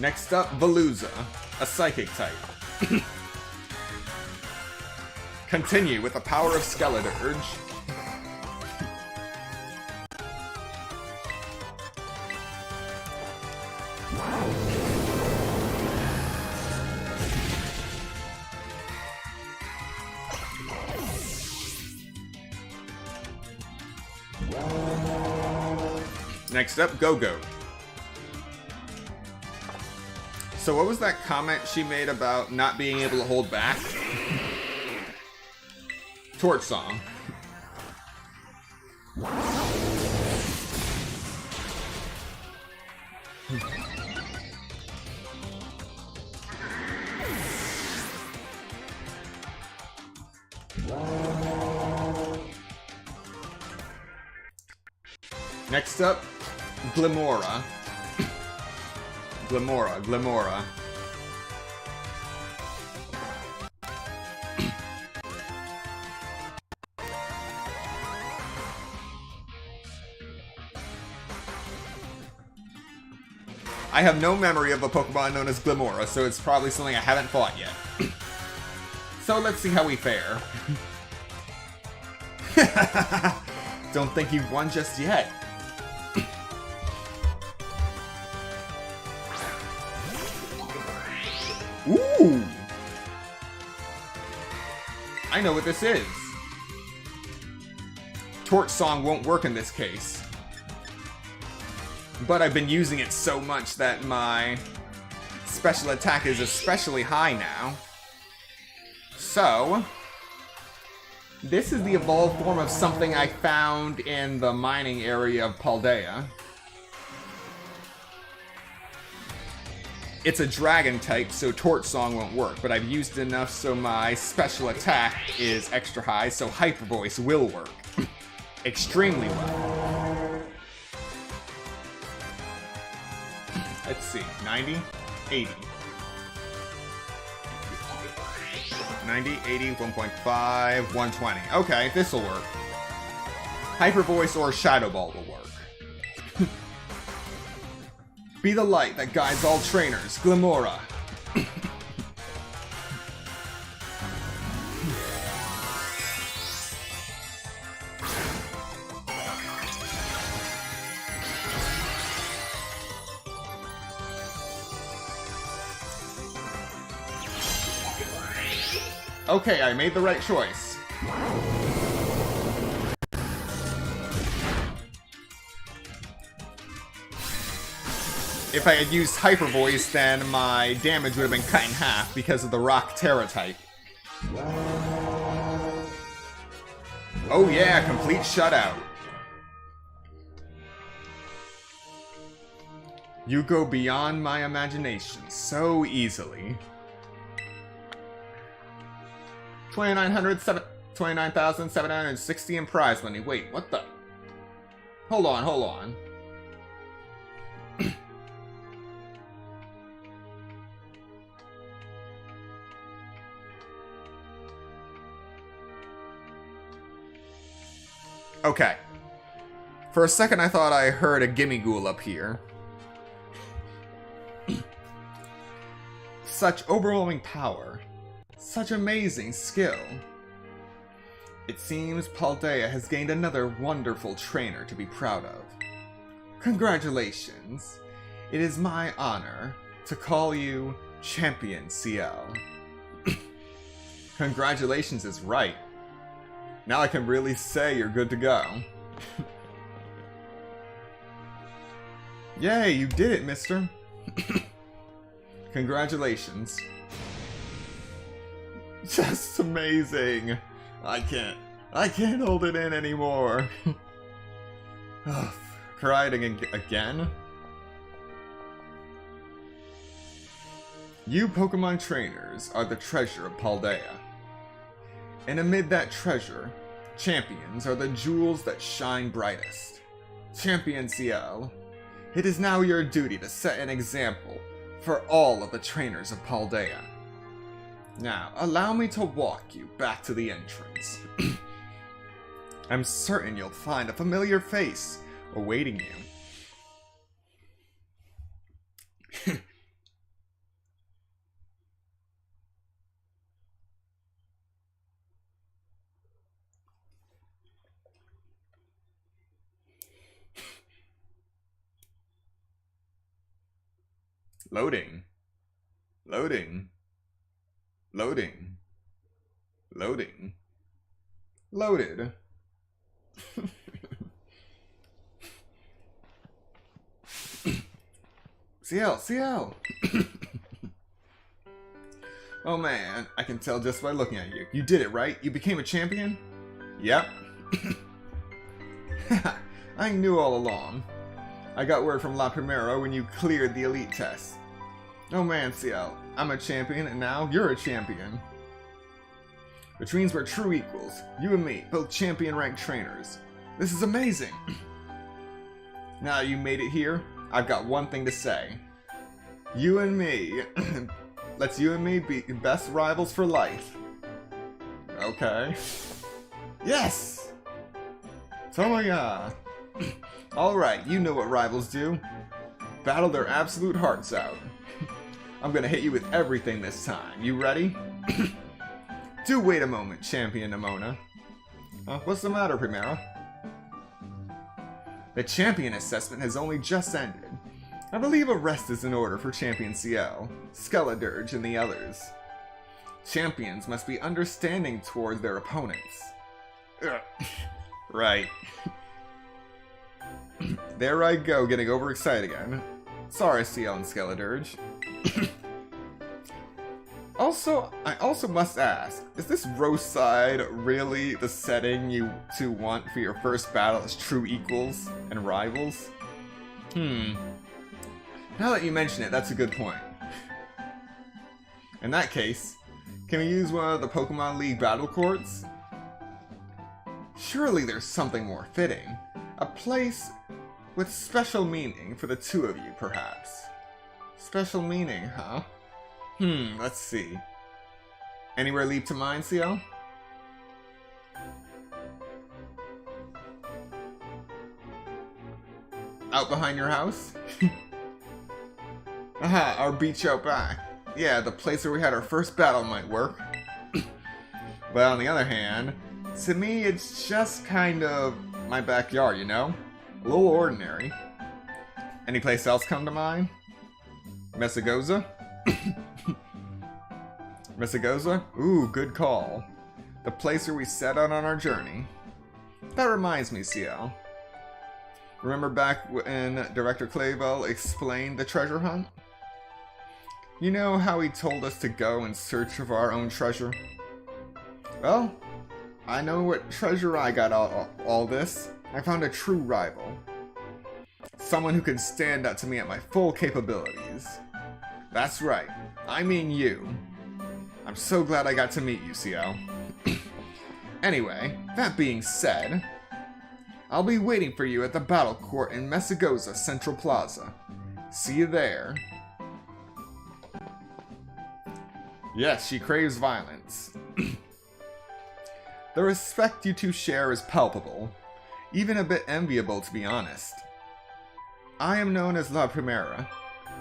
Next up, Veluza, a psychic type. Continue with the power of Skeleturge. Next up, Go-Go. So what was that comment she made about not being able to hold back? Torch Song. Next up, Glimora. Glimora. I have no memory of a Pokemon known as Glimora, so it's probably something I haven't fought yet. So let's see how we fare. Don't think you've won just yet. Ooh! I know what this is. Torch Song won't work in this case. But I've been using it so much that my special attack is especially high now. So, this is the evolved form of something I found in the mining area of Paldea. It's a dragon type, so Torch Song won't work, but I've used enough so my special attack is extra high, so Hyper Voice will work. Extremely well. Let's see, 90, 80. 90, 80, 1.5, 120. Okay, this'll work. Hyper Voice or Shadow Ball will work. Be the light that guides all trainers, Glimora. Okay, I made the right choice. If I had used Hyper Voice, then my damage would have been cut in half because of the Rock Terra type. Oh yeah, complete shutout. You go beyond my imagination so easily. 29,760 in prize money. Wait, what the? Hold on. Okay. For a second I thought I heard a Gimmighoul up here. Such overwhelming power. Such amazing skill. It seems Paldea has gained another wonderful trainer to be proud of. Congratulations. It is my honor to call you Champion CL. Congratulations is right. Now I can really say you're good to go. Yay, you did it, mister. Congratulations. Just amazing. I can't hold it in anymore. Ugh, crying again? You Pokemon trainers are the treasure of Paldea. And amid that treasure, champions are the jewels that shine brightest. Champion CL, it is now your duty to set an example for all of the trainers of Paldea. Now, allow me to walk you back to the entrance. I'm certain you'll find a familiar face awaiting you. Loading. Loading. Loading. Loading. Loaded. CL. Oh man, I can tell just by looking at you. You did it, right? You became a champion? Yep. I knew all along. I got word from La Primera when you cleared the elite test. Oh man, CL, I'm a champion and now you're a champion. Which means we're true equals. You and me, both champion-ranked trainers. This is amazing! Now you made it here, I've got one thing to say. You and me. Let's you and me be best rivals for life. Okay. Yes! Oh my god. Alright, you know what rivals do. Battle their absolute hearts out. I'm gonna hit you with everything this time. You ready? Do wait a moment, Champion Nimona. What's the matter, Primera? The champion assessment has only just ended. I believe a rest is in order for Champion CL, Skeledirge, and the others. Champions must be understanding toward their opponents. Ugh. Right. There I go, getting overexcited again. Sorry, CL and Skeledirge. I also must ask, is this Roadside really the setting you two want for your first battle as true equals and rivals? Now that you mention it, that's a good point. In that case, can we use one of the Pokemon League battle courts? Surely there's something more fitting. A place with special meaning for the two of you, perhaps. Special meaning, huh? Let's see. Anywhere leap to mind, CL? Out behind your house? Aha, our beach out back. Yeah, the place where we had our first battle might work. But on the other hand, to me it's just kind of my backyard, you know? A little ordinary. Any place else come to mind? Messagoza? Messagoza? Ooh, good call. The place where we set out on our journey. That reminds me, CL. Remember back when Director Clavel explained the treasure hunt? You know how he told us to go in search of our own treasure? Well, I know what treasure I got all this. I found a true rival. Someone who can stand up to me at my full capabilities. That's right, I mean you. I'm so glad I got to meet you, CL. Anyway, that being said, I'll be waiting for you at the battle court in Messagoza Central Plaza. See you there. Yes, she craves violence. The respect you two share is palpable, even a bit enviable to be honest. I am known as La Primera,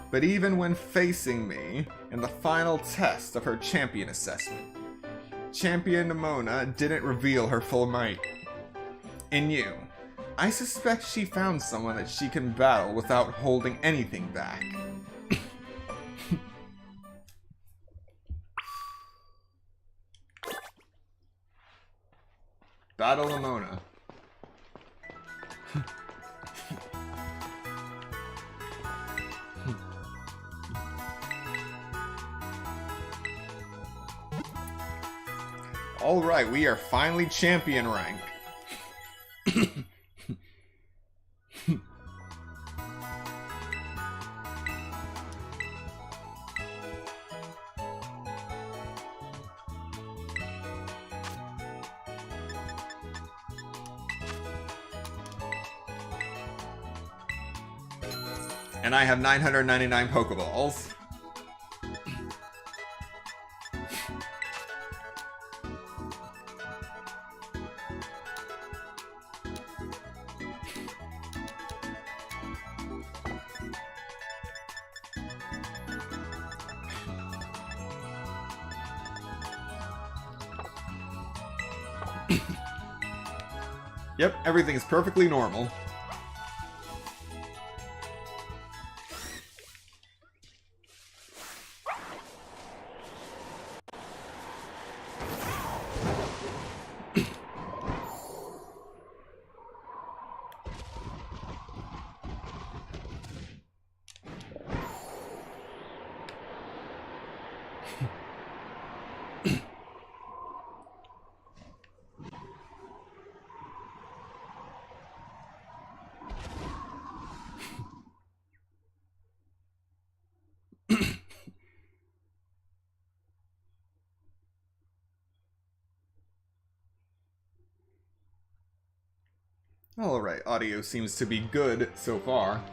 but even when facing me in the final test of her champion assessment, Champion Nimona didn't reveal her full might. In you, I suspect she found someone that she can battle without holding anything back. Battle Nimona. Alright, we are finally champion rank. And I have 999 Pokeballs. Yep, everything is perfectly normal. Alright, audio seems to be good so far.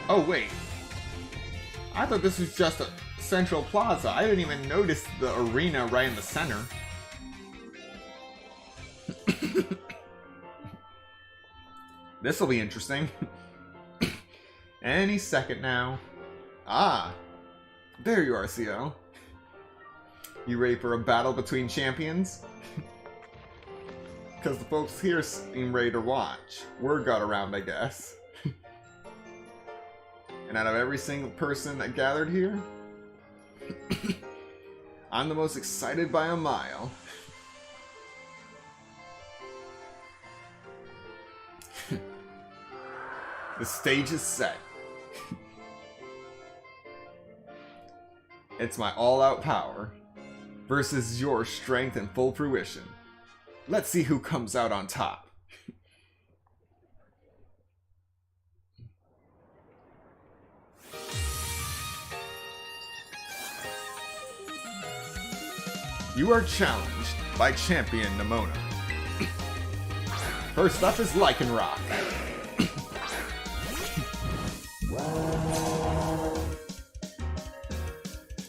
Oh wait, I thought this was just a central plaza. I didn't even notice the arena right in the center. This'll be interesting. Any second now. Ah, there you are, CO. You ready for a battle between champions? Because the folks here seem ready to watch. Word got around, I guess. And out of every single person that gathered here, I'm the most excited by a mile. The stage is set. It's my all-out power versus your strength in full fruition. Let's see who comes out on top. You are challenged by Champion Nemona. First up is Lycanroc.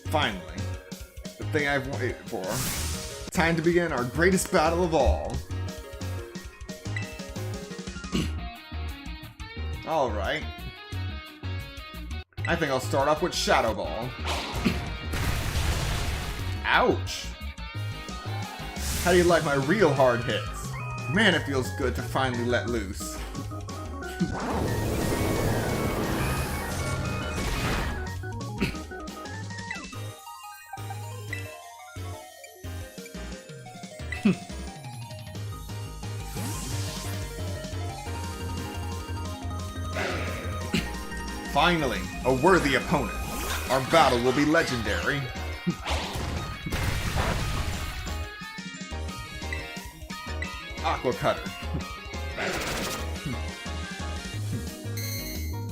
Finally, the thing I've waited for. Time to begin our greatest battle of all. Alright. I think I'll start off with Shadow Ball. Ouch! How do you like my real hard hits? Man, it feels good to finally let loose. Finally, a worthy opponent. Our battle will be legendary. Aqua Cutter.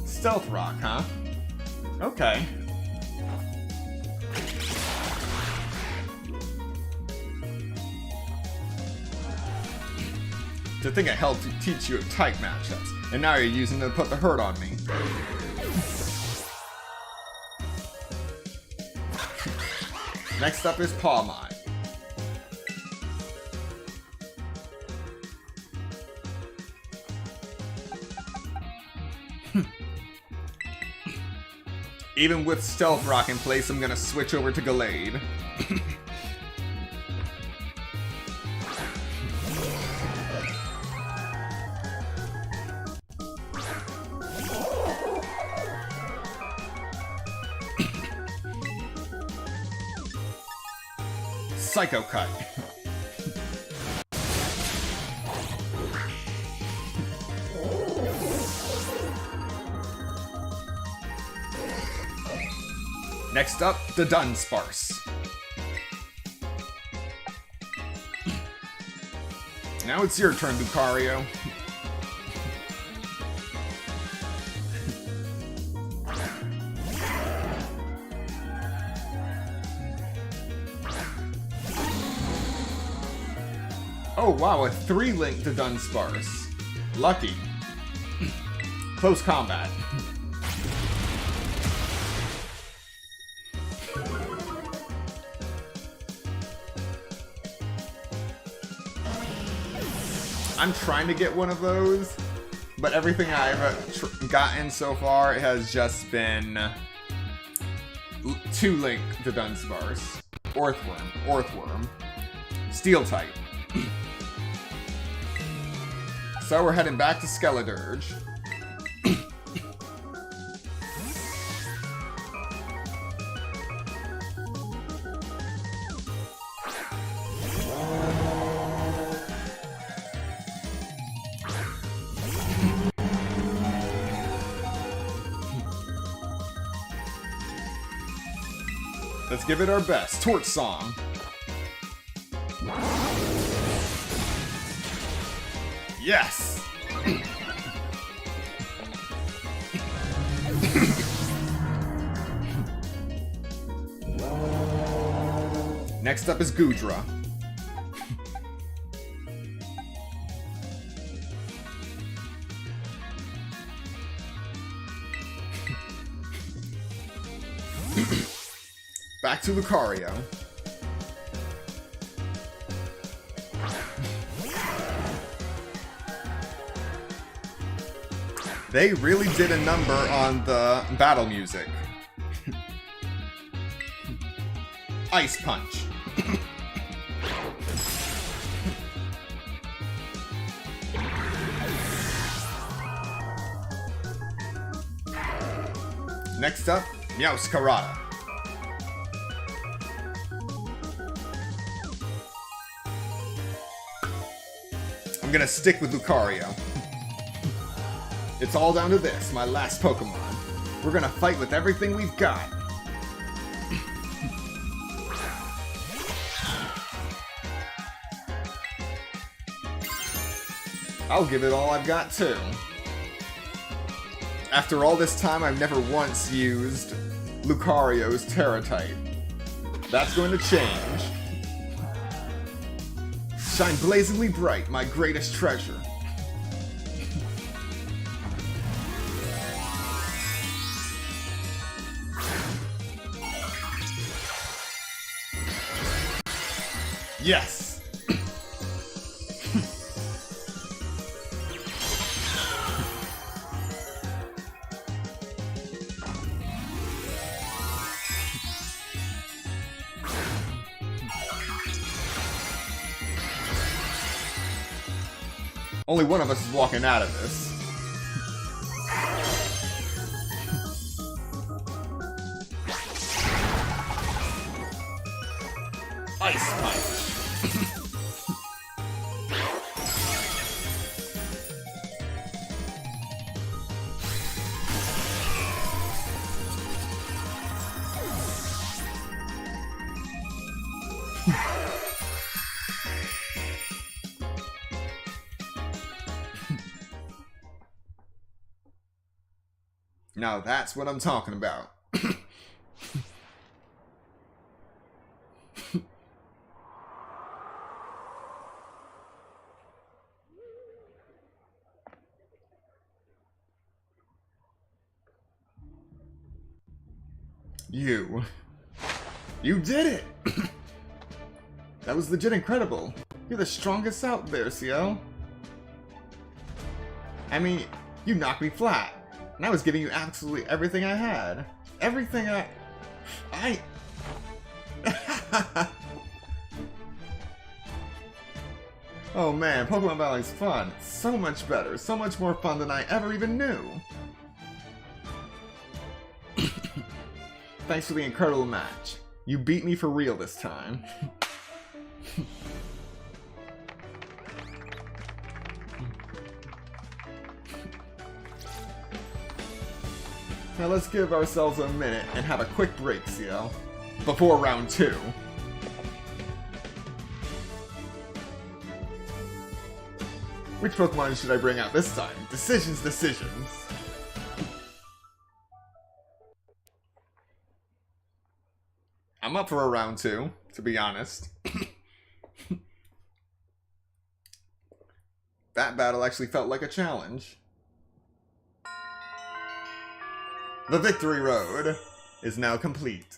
Stealth Rock, huh? Okay. To think I helped to teach you type matchups, and now you're using them to put the hurt on me. Next up is Pawmine. Even with Stealth Rock in place, I'm gonna switch over to Gallade. Psycho Cut. Next up, the Dunsparce. Now it's your turn, Lucario. Oh wow, a 3-link to Dunsparce. Lucky. Close combat. I'm trying to get one of those, but everything I've gotten so far has just been 2-link to Dunsparce. Orthworm. Steel type. So we're heading back to Skeledirge. Let's give it our best. Torch Song. Yes! Next up is Goodra. Back to Lucario. They really did a number on the battle music. Ice Punch. Next up, Meowscarada. I'm gonna stick with Lucario. It's all down to this, my last Pokemon. We're gonna fight with everything we've got. I'll give it all I've got too. After all this time, I've never once used Lucario's Terra type. That's going to change. Shine blazingly bright, my greatest treasure. Yes! Only one of us is walking out of this. Ice Punch. Now that's what I'm talking about. You did it! That was legit incredible. You're the strongest out there, Ciel. I mean, you knocked me flat. And I was giving you absolutely everything I had. Everything I... Oh man, Pokemon Battling is fun. So much better. So much more fun than I ever even knew. Thanks for the incredible match. You beat me for real this time. Now let's give ourselves a minute and have a quick break, CL. Before round 2. Which Pokemon should I bring out this time? Decisions. I'm up for a round 2, to be honest. That battle actually felt like a challenge. The victory road is now complete.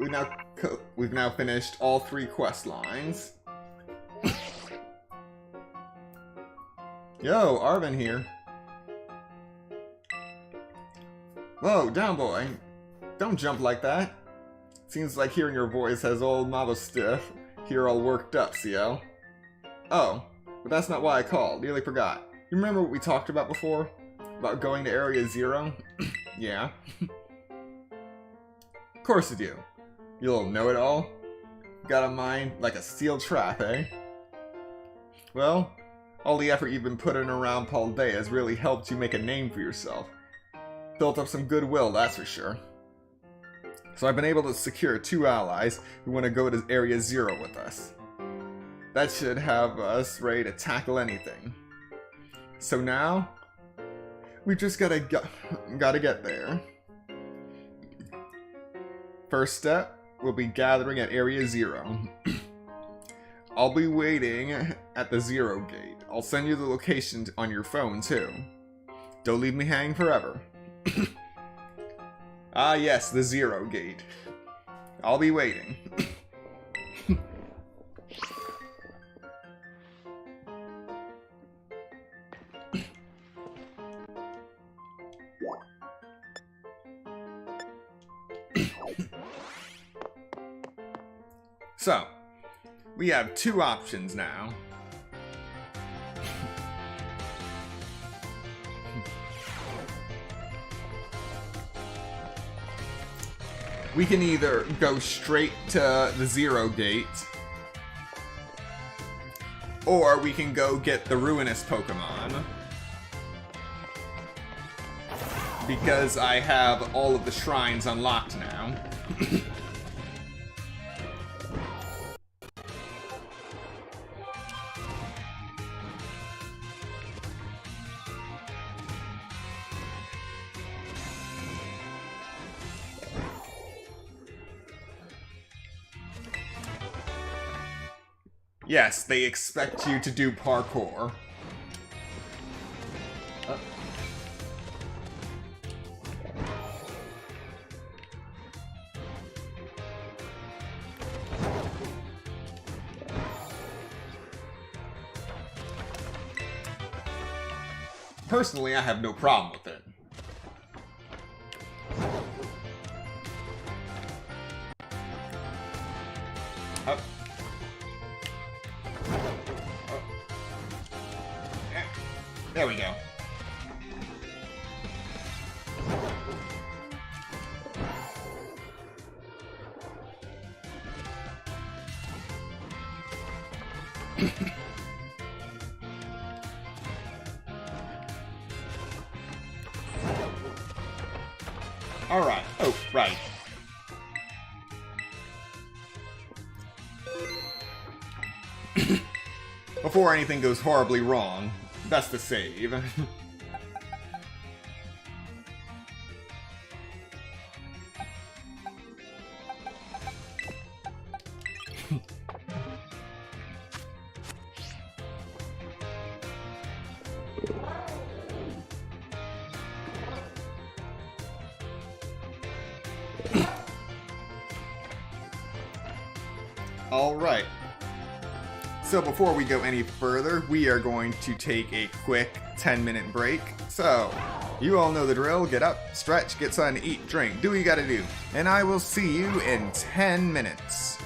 We've now finished all 3 quest lines. Yo, Arvin here. Whoa, down boy. Don't jump like that. Seems like hearing your voice has old Mavo Stiff here all worked up, CL. Oh, but that's not why I called. Nearly forgot. You remember what we talked about before? About going to Area 0? Yeah. Of course you do. You little know-it-all. Got a mind like a steel trap, eh? Well, all the effort you've been putting around Paldea has really helped you make a name for yourself. Built up some goodwill, that's for sure. So I've been able to secure 2 allies who want to go to Area 0 with us. That should have us ready to tackle anything. So now, we just gotta get there. First step will be gathering at Area 0. I'll be waiting at the 0 gate. I'll send you the location on your phone too. Don't leave me hanging forever. Ah yes, the 0 gate. I'll be waiting. So, we have 2 options now. We can either go straight to the 0 gate, or we can go get the Ruinous Pokemon. Because I have all of the shrines unlocked now. Yes, they expect you to do parkour. Personally, I have no problem with it. Oh. There we go. All right. Oh, right. Before anything goes horribly wrong, best to save. Alright. So before we go any further, we are going to take a quick 10-minute break. So, you all know the drill. Get up, stretch, get something to eat, drink, do what you gotta do. And I will see you in 10 minutes.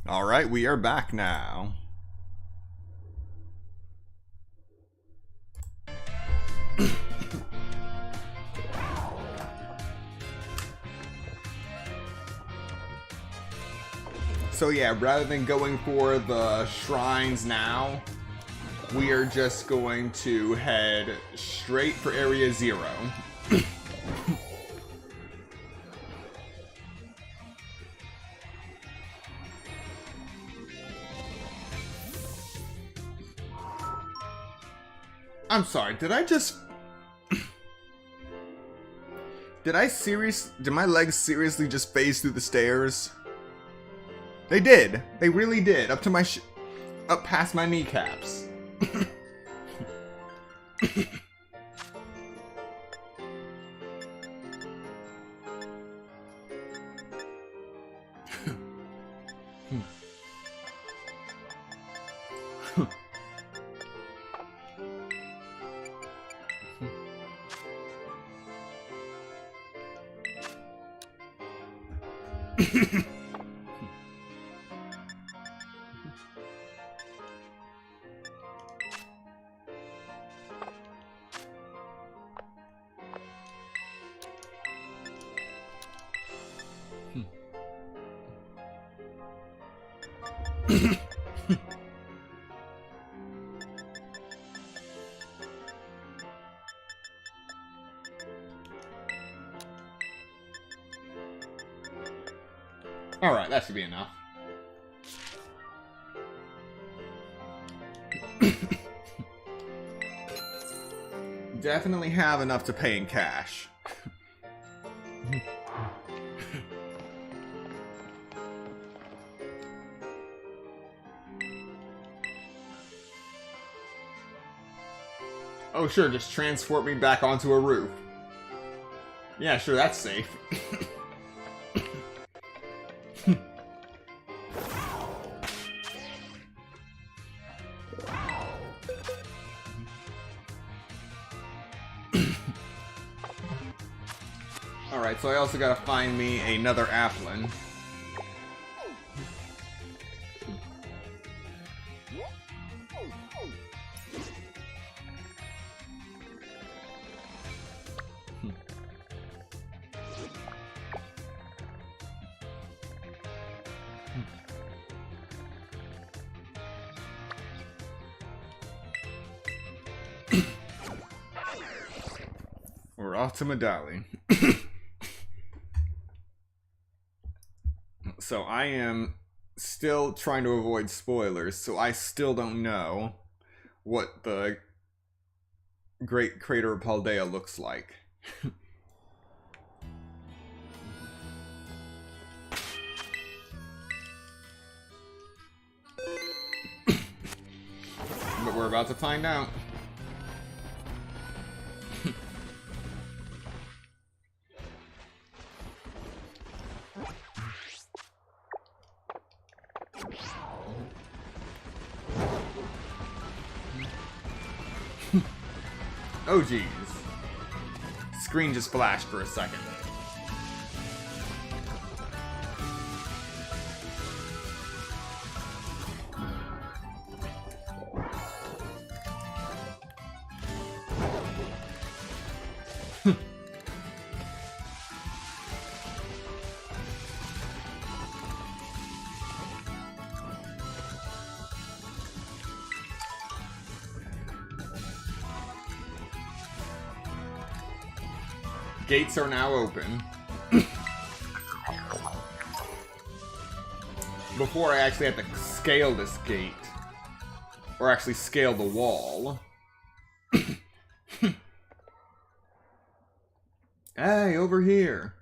Alright, we are back now. So yeah, rather than going for the shrines now, we are just going to head straight for Area 0. I'm sorry, did I just... Did my legs seriously just phase through the stairs? They did. They really did. Up to my up past my kneecaps. Alright, that should be enough. Definitely have enough to pay in cash. Oh sure, just transport me back onto a roof. Yeah, sure, that's safe. Alright, so I also gotta find me another Applin. We're off to Medali. So I am still trying to avoid spoilers, so I still don't know what the Great Crater of Paldea looks like. But we're about to find out. Oh geez. Screen just flashed for a second. Gates are now open. Before I actually had to scale this gate. Or actually scale the wall. Hey, over here.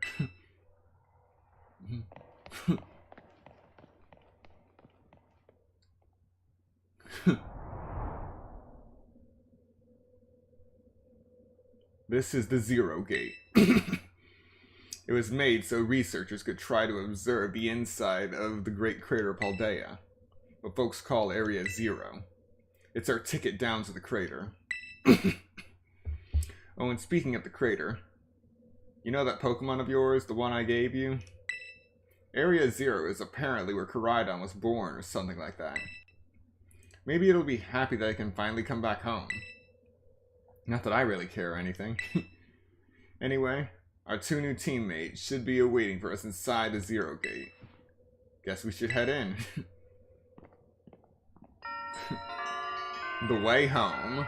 This is the Zero Gate. It was made so researchers could try to observe the inside of the Great Crater Paldea, what folks call Area 0. It's our ticket down to the crater. Oh, and speaking of the crater, you know that Pokemon of yours, the one I gave you? Area 0 is apparently where Koraidon was born or something like that. Maybe it'll be happy that I can finally come back home. Not that I really care or anything. Anyway, our 2 new teammates should be awaiting for us inside the 0 gate. Guess we should head in. The way home.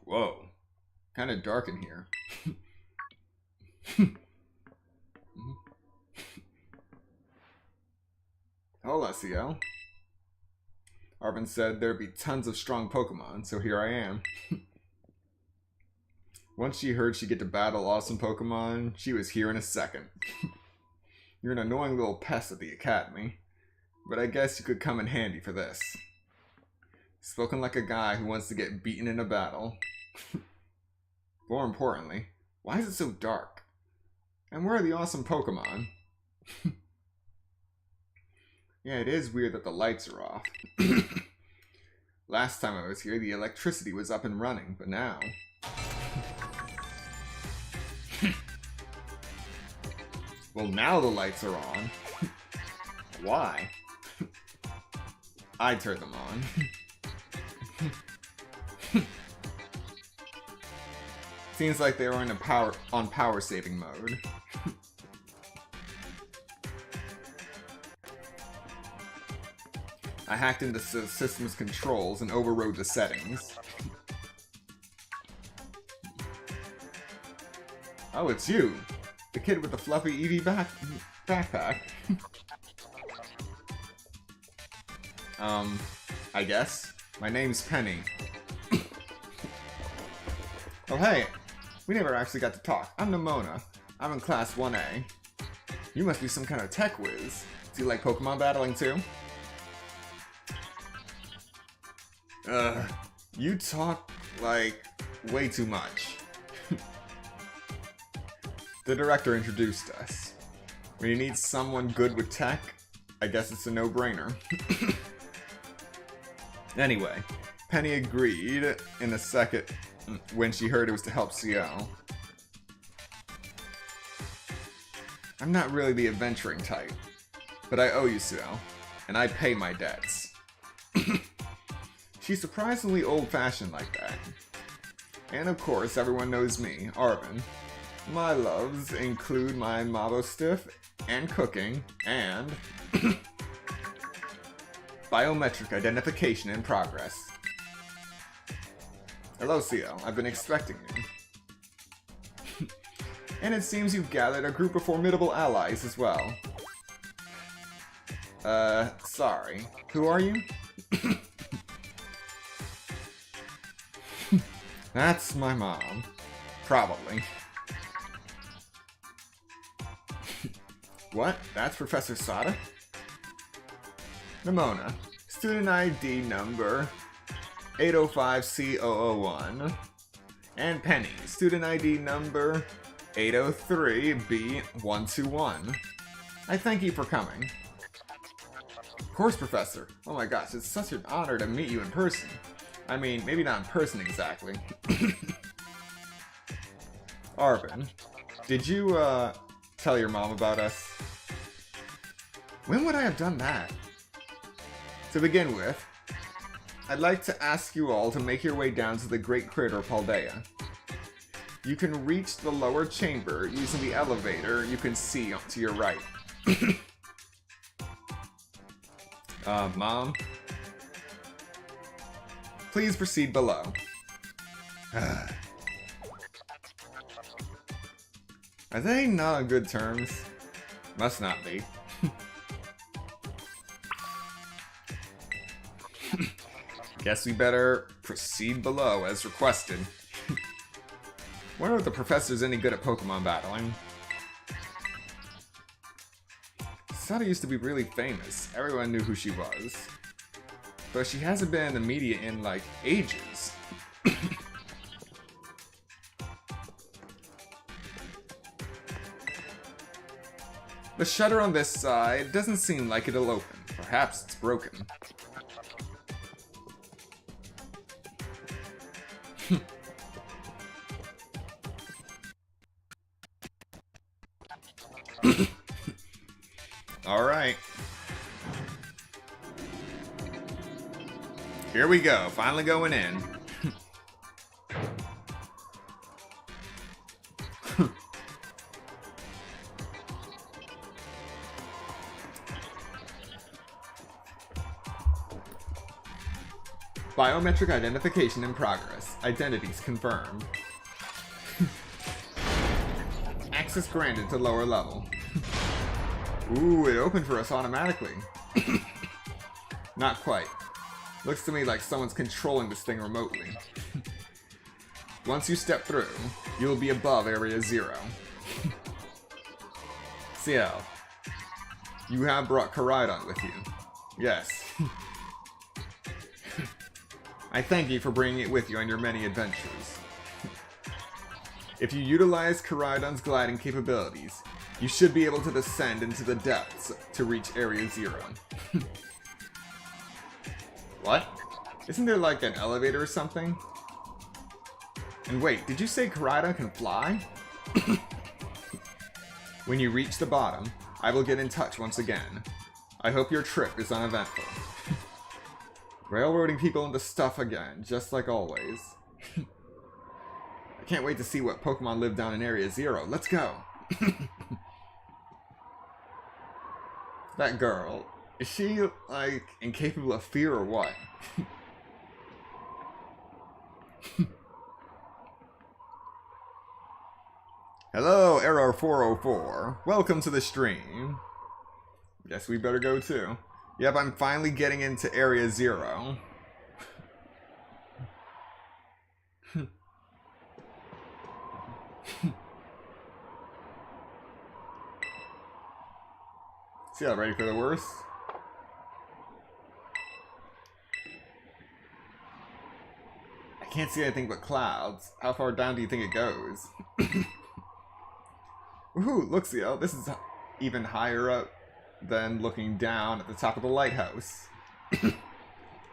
Whoa. Kind of dark in here. Hola, CO. Arvin said there'd be tons of strong Pokemon, so here I am. Once she heard she'd get to battle awesome Pokemon, she was here in a second. You're an annoying little pest at the academy, but I guess you could come in handy for this. Spoken like a guy who wants to get beaten in a battle. More importantly, why is it so dark? And where are the awesome Pokemon? Yeah, it is weird that the lights are off. Last time I was here, the electricity was up and running, but now... Well, now the lights are on. Why? I turned them on. Seems like they were in power saving mode. I hacked into the system's controls and overrode the settings. Oh, it's you! The kid with the fluffy Eevee backpack. I guess. My name's Penny. Oh hey, we never actually got to talk. I'm Nimona. I'm in class 1A. You must be some kind of tech whiz. Do you like Pokemon battling too? You talk, like, way too much. The director introduced us. When you need someone good with tech, I guess it's a no-brainer. Anyway, Penny agreed in a second when she heard it was to help CO. I'm not really the adventuring type, but I owe you, CO, and I pay my debts. She's surprisingly old-fashioned like that. And of course, everyone knows me, Arvin. My loves include my Mabo Stiff, and cooking, and... biometric identification in progress. Hello, CO. I've been expecting you. And it seems you've gathered a group of formidable allies as well. Sorry. Who are you? That's my mom. Probably. What? That's Professor Sada? Nimona. Student ID number 805C001. And Penny. Student ID number 803B121. I thank you for coming. Of course, Professor. Oh my gosh, it's such an honor to meet you in person. I mean, maybe not in person exactly. Arvin, did you, tell your mom about us? When would I have done that? To begin with, I'd like to ask you all to make your way down to the Great Crater Paldea. You can reach the lower chamber using the elevator you can see to your right. Mom? Please proceed below. Are they not on good terms? Must not be. Guess we better proceed below as requested. Wonder if the professor's any good at Pokemon battling. Masada used to be really famous. Everyone knew who she was. But she hasn't been in the media in, like, ages. The shutter on this side doesn't seem like it'll open. Perhaps it's broken. Alright. Here we go, finally going in. Biometric identification in progress. Identities confirmed. Access granted to lower level. Ooh, it opened for us automatically. Not quite. Looks to me like someone's controlling this thing remotely. Once you step through, you'll be above Area 0. CL, you have brought Koraidon with you. Yes. I thank you for bringing it with you on your many adventures. If you utilize Koraidon's gliding capabilities, you should be able to descend into the depths to reach Area 0. What? Isn't there like an elevator or something? And wait, did you say Koraidon can fly? When you reach the bottom, I will get in touch once again. I hope your trip is uneventful. Railroading people into stuff again, just like always. I can't wait to see what Pokemon live down in Area 0. Let's go! That girl, is she, like, incapable of fear or what? Hello, Error 404. Welcome to the stream. Guess we better go too. Yep, I'm finally getting into Area 0. See, I'm ready for the worst. I can't see anything but clouds. How far down do you think it goes? Ooh, look, Ciel, this is even higher up than looking down at the top of the lighthouse.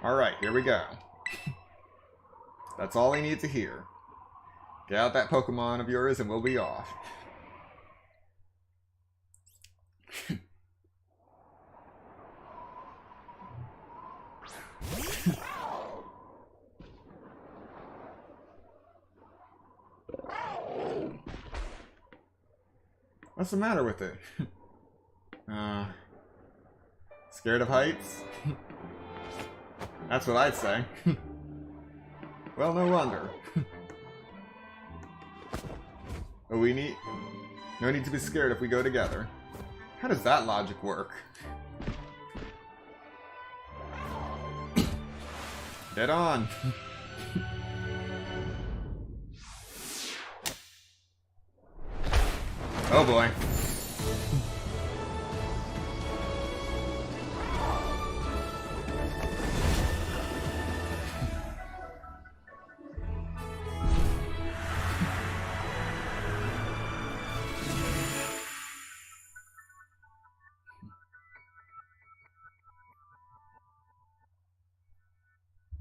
Alright, here we go. That's all I need to hear. Get out that Pokemon of yours and we'll be off. What's the matter with it? Scared of heights? That's what I'd say. Well, no wonder. But we need... No need to be scared if we go together. How does that logic work? Get on! Oh boy.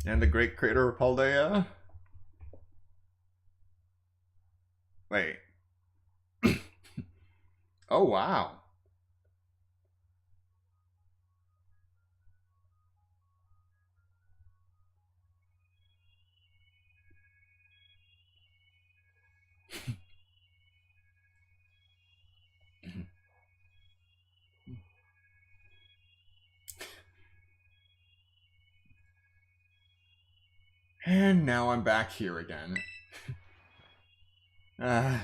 And the great crater of Paldea? Wait. Oh, wow. And now I'm back here again. I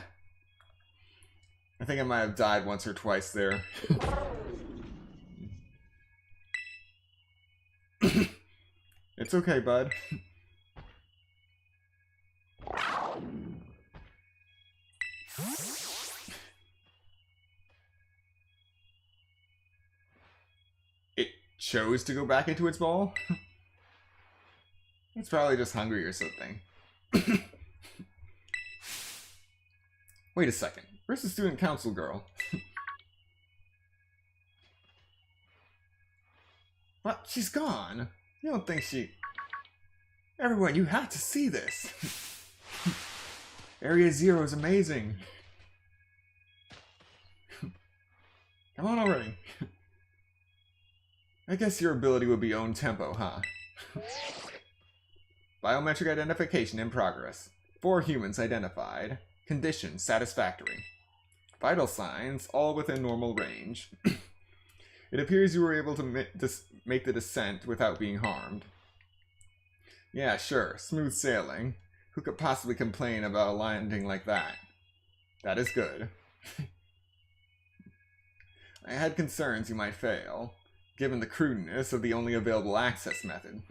think I might have died once or twice there. It's okay, bud. chose to go back into its ball. It's probably just hungry or something. Wait a second. Where's the student council girl? What? She's gone? You don't think she... Everyone, you have to see this. Area Zero is amazing. Come on already. I guess your ability would be own tempo, huh? Biometric identification in progress. 4 humans identified. Condition satisfactory. Vital signs all within normal range. It appears you were able to make the descent without being harmed. Yeah, sure. Smooth sailing. Who could possibly complain about a landing like that? That is good. I had concerns you might fail, given the crudeness of the only available access method.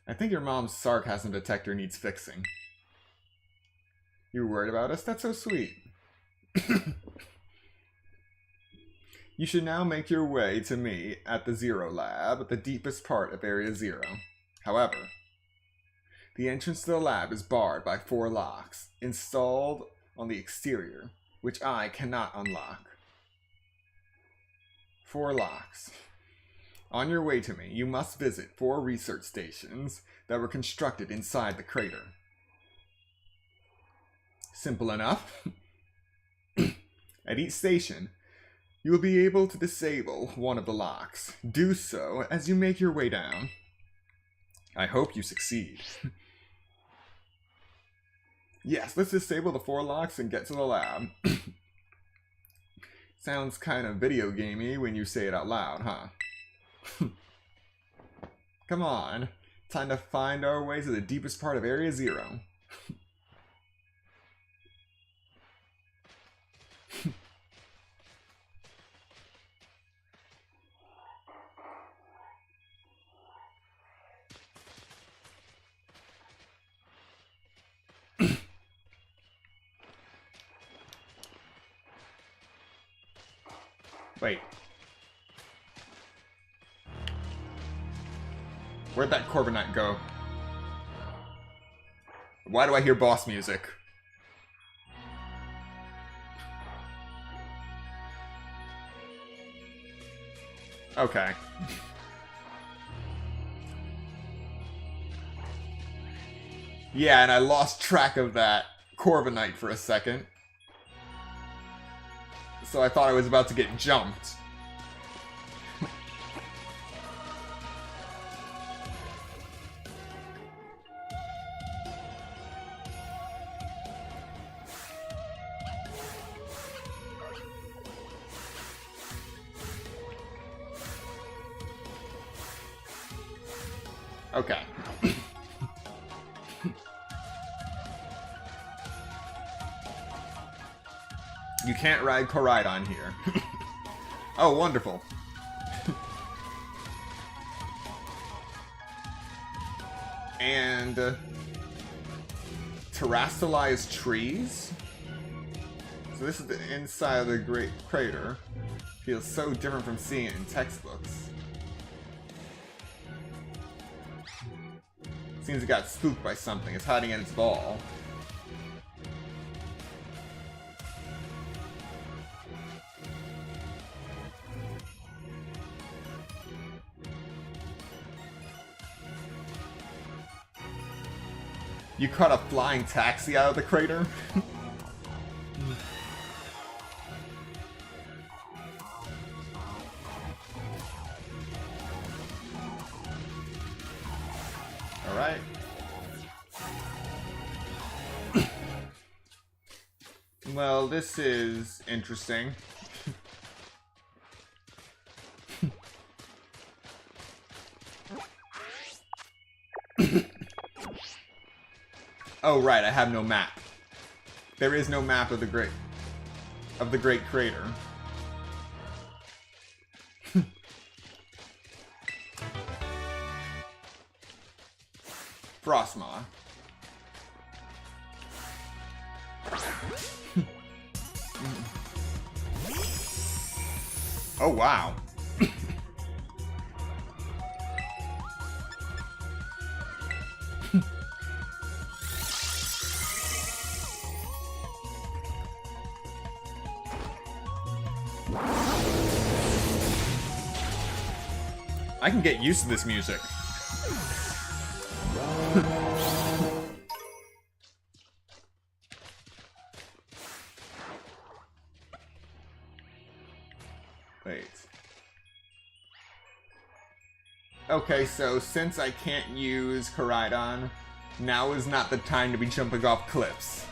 I think your mom's sarcasm detector needs fixing. You were worried about us? That's so sweet. You should now make your way to me at the Zero Lab, at the deepest part of Area Zero. However, the entrance to the lab is barred by 4 locks, installed on the exterior, which I cannot unlock. 4 locks. On your way to me, you must visit 4 research stations that were constructed inside the crater. Simple enough. At each station, you will be able to disable one of the locks. Do so as you make your way down. I hope you succeed. Yes, let's disable the 4 locks and get to the lab. Sounds kind of video gamey when you say it out loud, huh? Come on. Time to find our way to the deepest part of Area Zero. Wait. Where'd that Corviknight go? Why do I hear boss music? Okay. Yeah, and I lost track of that Corviknight for a second. So I thought I was about to get jumped. Okay. You can't ride Koraidon here. Oh, wonderful. And terrestrialized trees? So this is the inside of the Great Crater. Feels so different from seeing it in textbooks. Seems it got spooked by something. It's hiding in its ball. You caught a flying taxi out of the crater? Alright. Well, this is interesting. Oh right, I have no map. There is no map of the Great Crater. Frostmaw. Oh wow. I can get used to this music. Wait. Okay, so since I can't use Koraidon, now is not the time to be jumping off cliffs.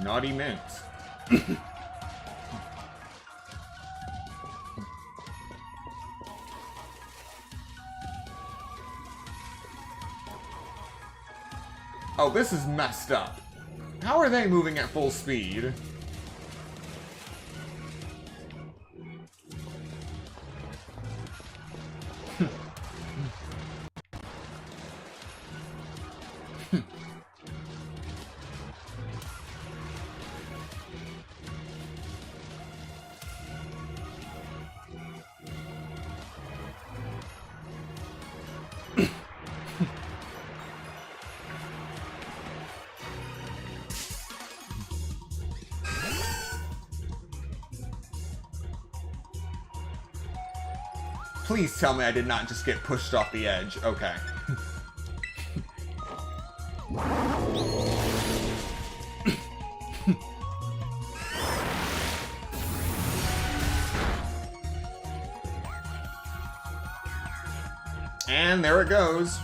Naughty mint. Oh, this is messed up. How are they moving at full speed? Please tell me I did not just get pushed off the edge. Okay. And there it goes.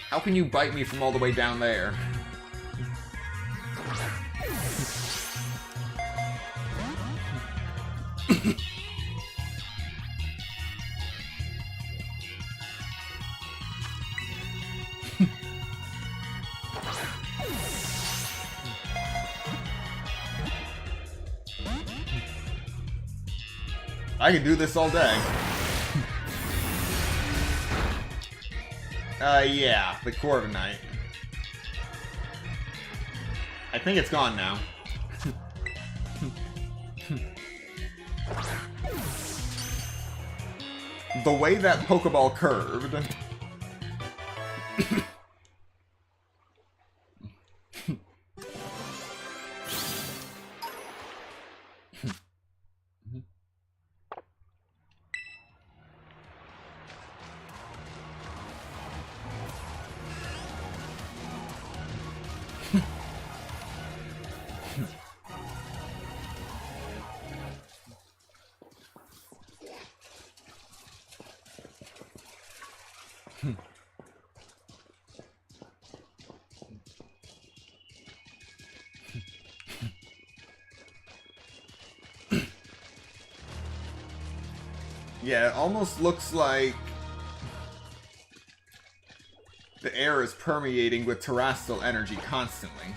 How can you bite me from all the way down there? I can do this all day. Yeah, the Corviknight. I think it's gone now. The way that Pokeball curved. Yeah, it almost looks like the air is permeating with terrestrial energy constantly.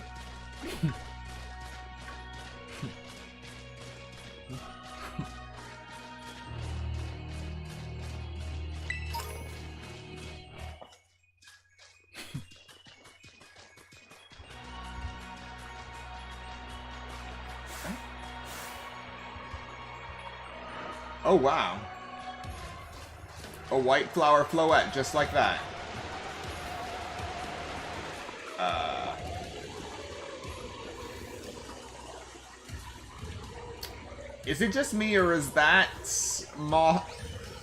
Oh, wow. A white flower floette, just like that. Is it just me, or is that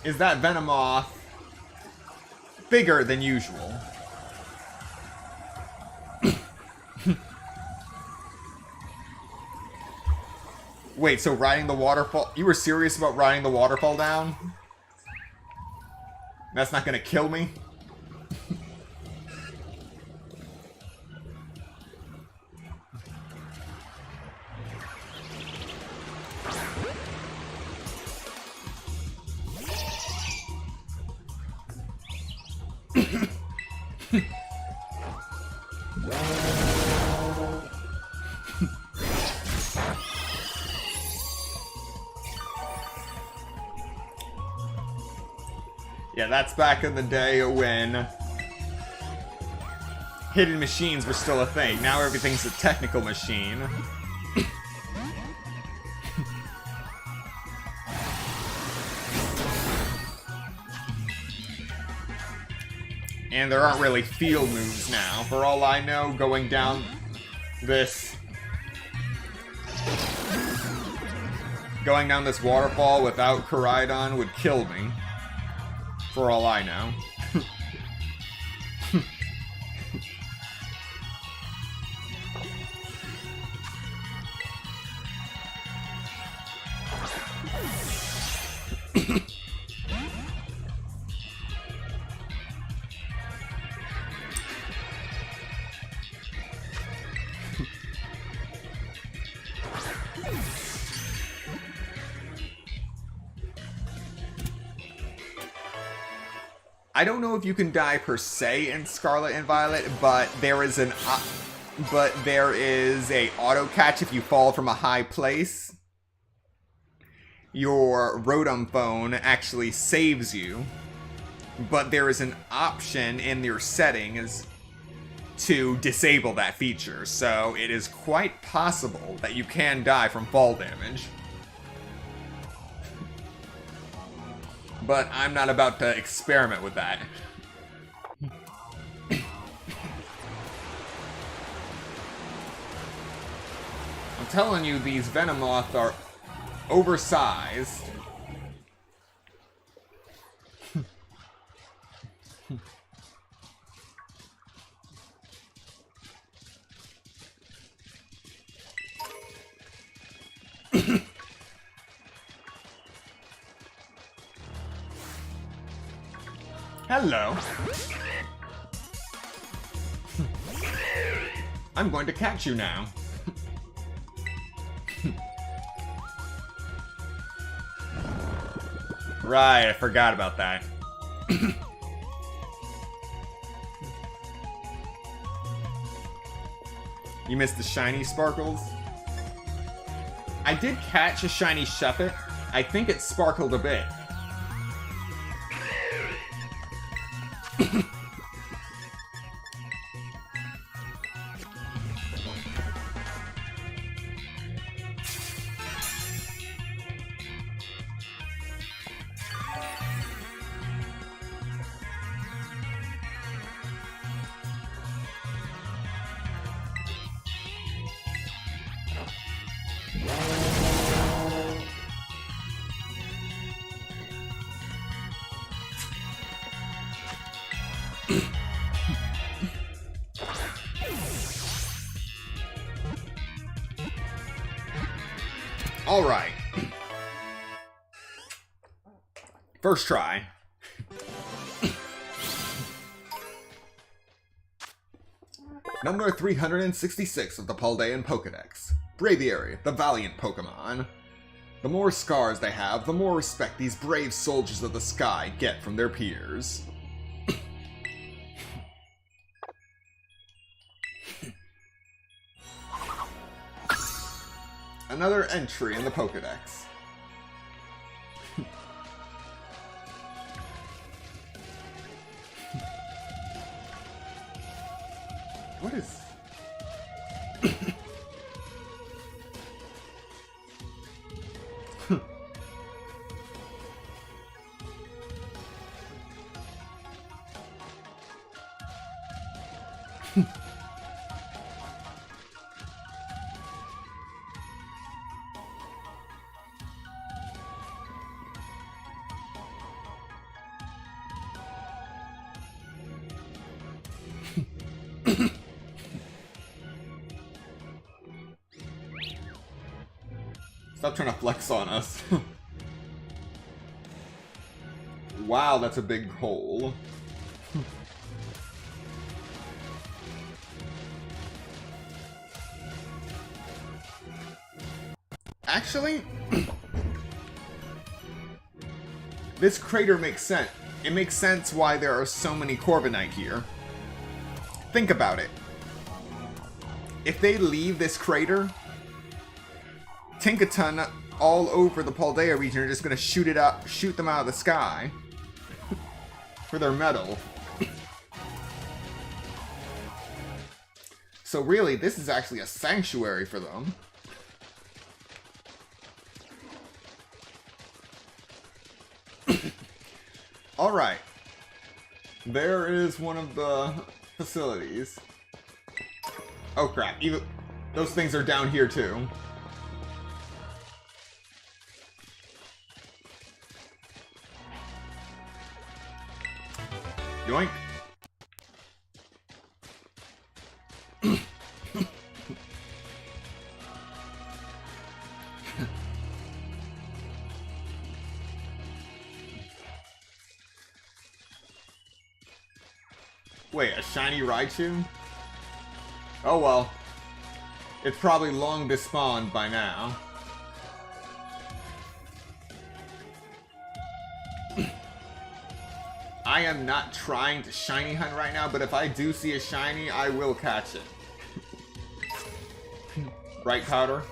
Venomoth bigger than usual? Wait, so riding the waterfall... You were serious about riding the waterfall down? That's not gonna kill me? Yeah, that's back in the day when hidden machines were still a thing. Now everything's a technical machine. And there aren't really field moves now. For all I know, going down this waterfall without Koraidon would kill me. For all I know. I don't know if you can die per se in Scarlet and Violet, but there is a auto catch if you fall from a high place. Your Rotom phone actually saves you, but there is an option in your settings to disable that feature, so it is quite possible that you can die from fall damage. But I'm not about to experiment with that. I'm telling you, these Venomoths are oversized. Hello. I'm going to catch you now. Right, I forgot about that. You missed the shiny sparkles? I did catch a shiny Shuppet. I think it sparkled a bit. Alright. First try. Number 366 of the Paldean Pokedex. Braviary, the valiant Pokemon. The more scars they have, the more respect these brave soldiers of the sky get from their peers. Another entry in the Pokedex. What is... Stop trying to flex on us. Wow, that's a big hole. Actually, this crater makes sense. It makes sense why there are so many Corviknight here. Think about it. If they leave this crater, Tinkaton all over the Paldea region are just gonna shoot them out of the sky. for their metal. So really, this is actually a sanctuary for them. Alright. There is one of the facilities. Oh crap, even those things are down here too. Yoink. Wait, a shiny Raichu? Oh well. It's probably long despawned by now. I am not trying to shiny hunt right now, but if I do see a shiny, I will catch it. Right, Powder?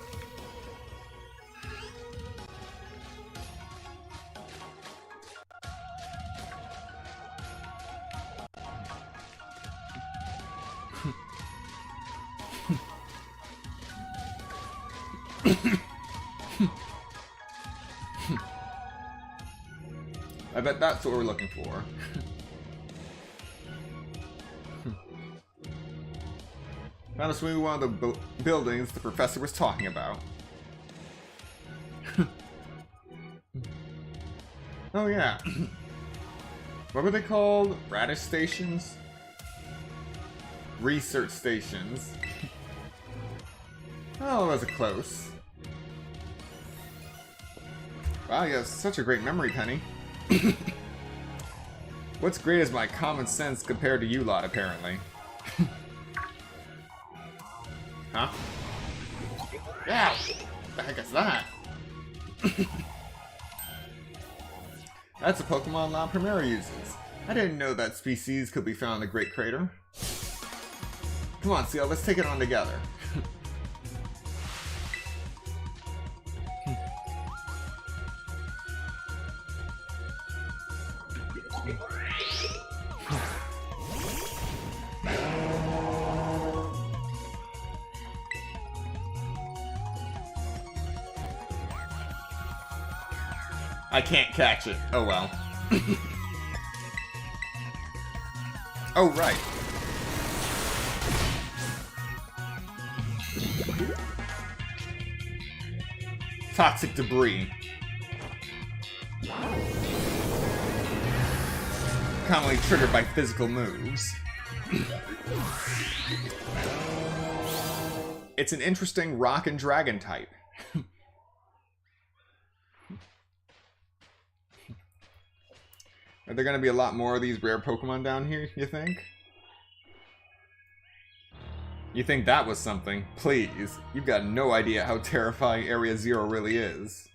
I bet that's what we're looking for. Found us moving one of the buildings the professor was talking about. Oh yeah. What were they called? Radish stations? Research stations. Oh, that was a close. Wow, you have such a great memory, Penny. What's great is my common sense compared to you lot, apparently. Huh? Yeah! What the heck is that? That's a Pokemon La Primera uses. I didn't know that species could be found in the Great Crater. Come on, Seal, let's take it on together. I can't catch it. Oh well. Oh, right. Toxic debris. Commonly triggered by physical moves. It's an interesting rock and dragon type. Are there going to be a lot more of these rare Pokemon down here, you think? You think that was something? Please. You've got no idea how terrifying Area Zero really is.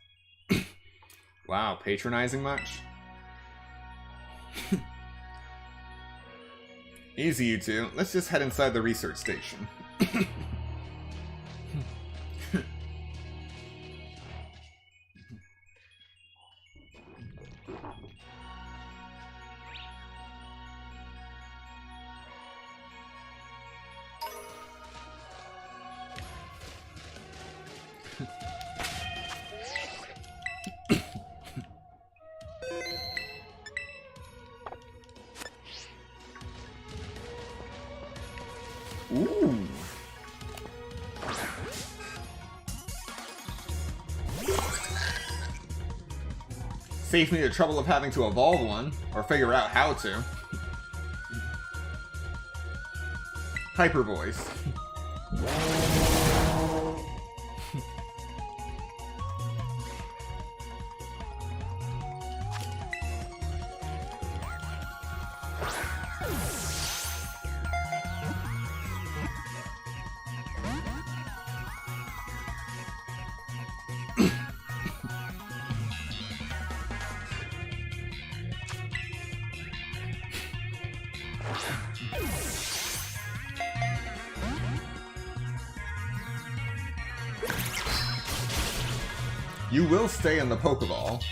Wow, patronizing much? Easy, you two. Let's just head inside the research station. Ooh. Saves me the trouble of having to evolve one, or figure out how to. Hyper voice. You will stay in the Pokeball.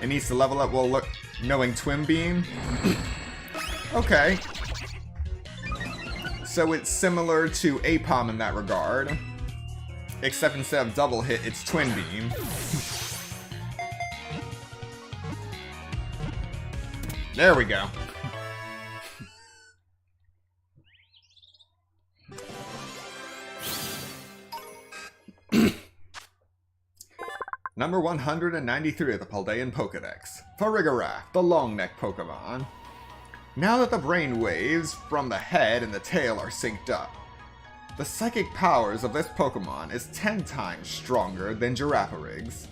It needs to level up while knowing Twin Beam? Okay. So it's similar to Apom in that regard. Except instead of double hit, it's Twin Beam. There we go. Number 193 of the Paldean Pokedex. Farigiraf, the long-neck Pokemon. Now that the brain waves from the head and the tail are synced up, the psychic powers of this Pokemon is 10 times stronger than Giraffarigs.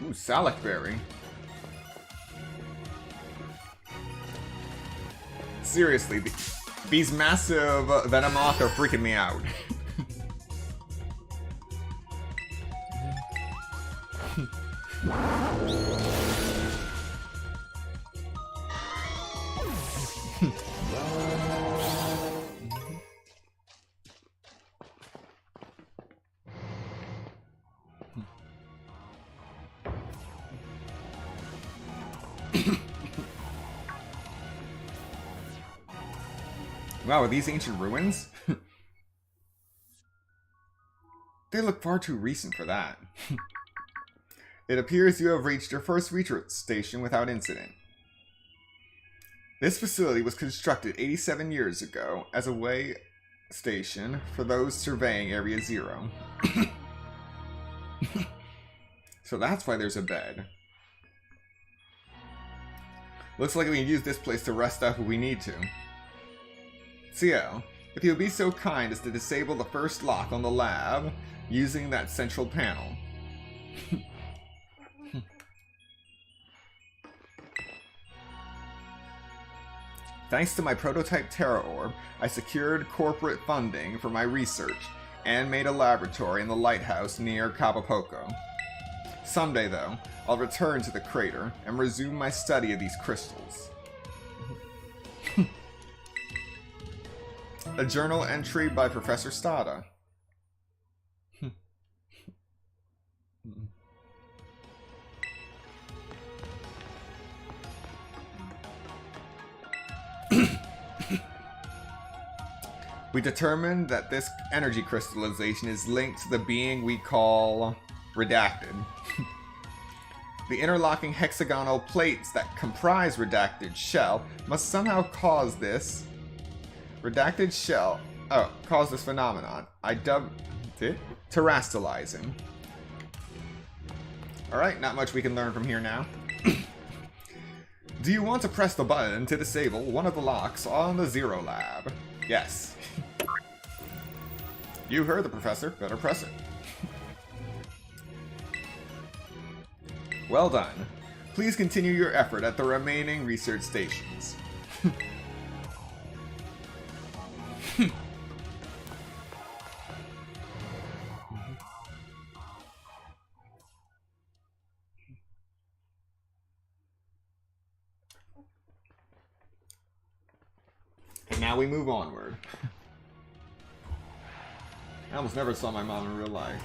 Ooh, Salak Berry. Seriously, these massive Venomoth are freaking me out. Wow, are these ancient ruins? They look far too recent for that. It appears you have reached your first research station without incident. This facility was constructed 87 years ago as a way station for those surveying Area Zero. So that's why there's a bed. Looks like we can use this place to rest up if we need to. Ciel, if you'll be so kind as to disable the first lock on the lab using that central panel. Thanks to my prototype Terra Orb, I secured corporate funding for my research and made a laboratory in the lighthouse near Acapulco. Someday, though, I'll return to the crater and resume my study of these crystals. A journal entry by Professor Stada. We determined that this energy crystallization is linked to the being we call Redacted. The interlocking hexagonal plates that comprise Redacted's shell must somehow cause this cause this phenomenon. I dubbed it terastallizing. Alright, not much we can learn from here now. Do you want to press the button to disable one of the locks on the Zero Lab? Yes. You heard the professor, better press it. Well done. Please continue your effort at the remaining research stations. And now we move onward. I almost never saw my mom in real life.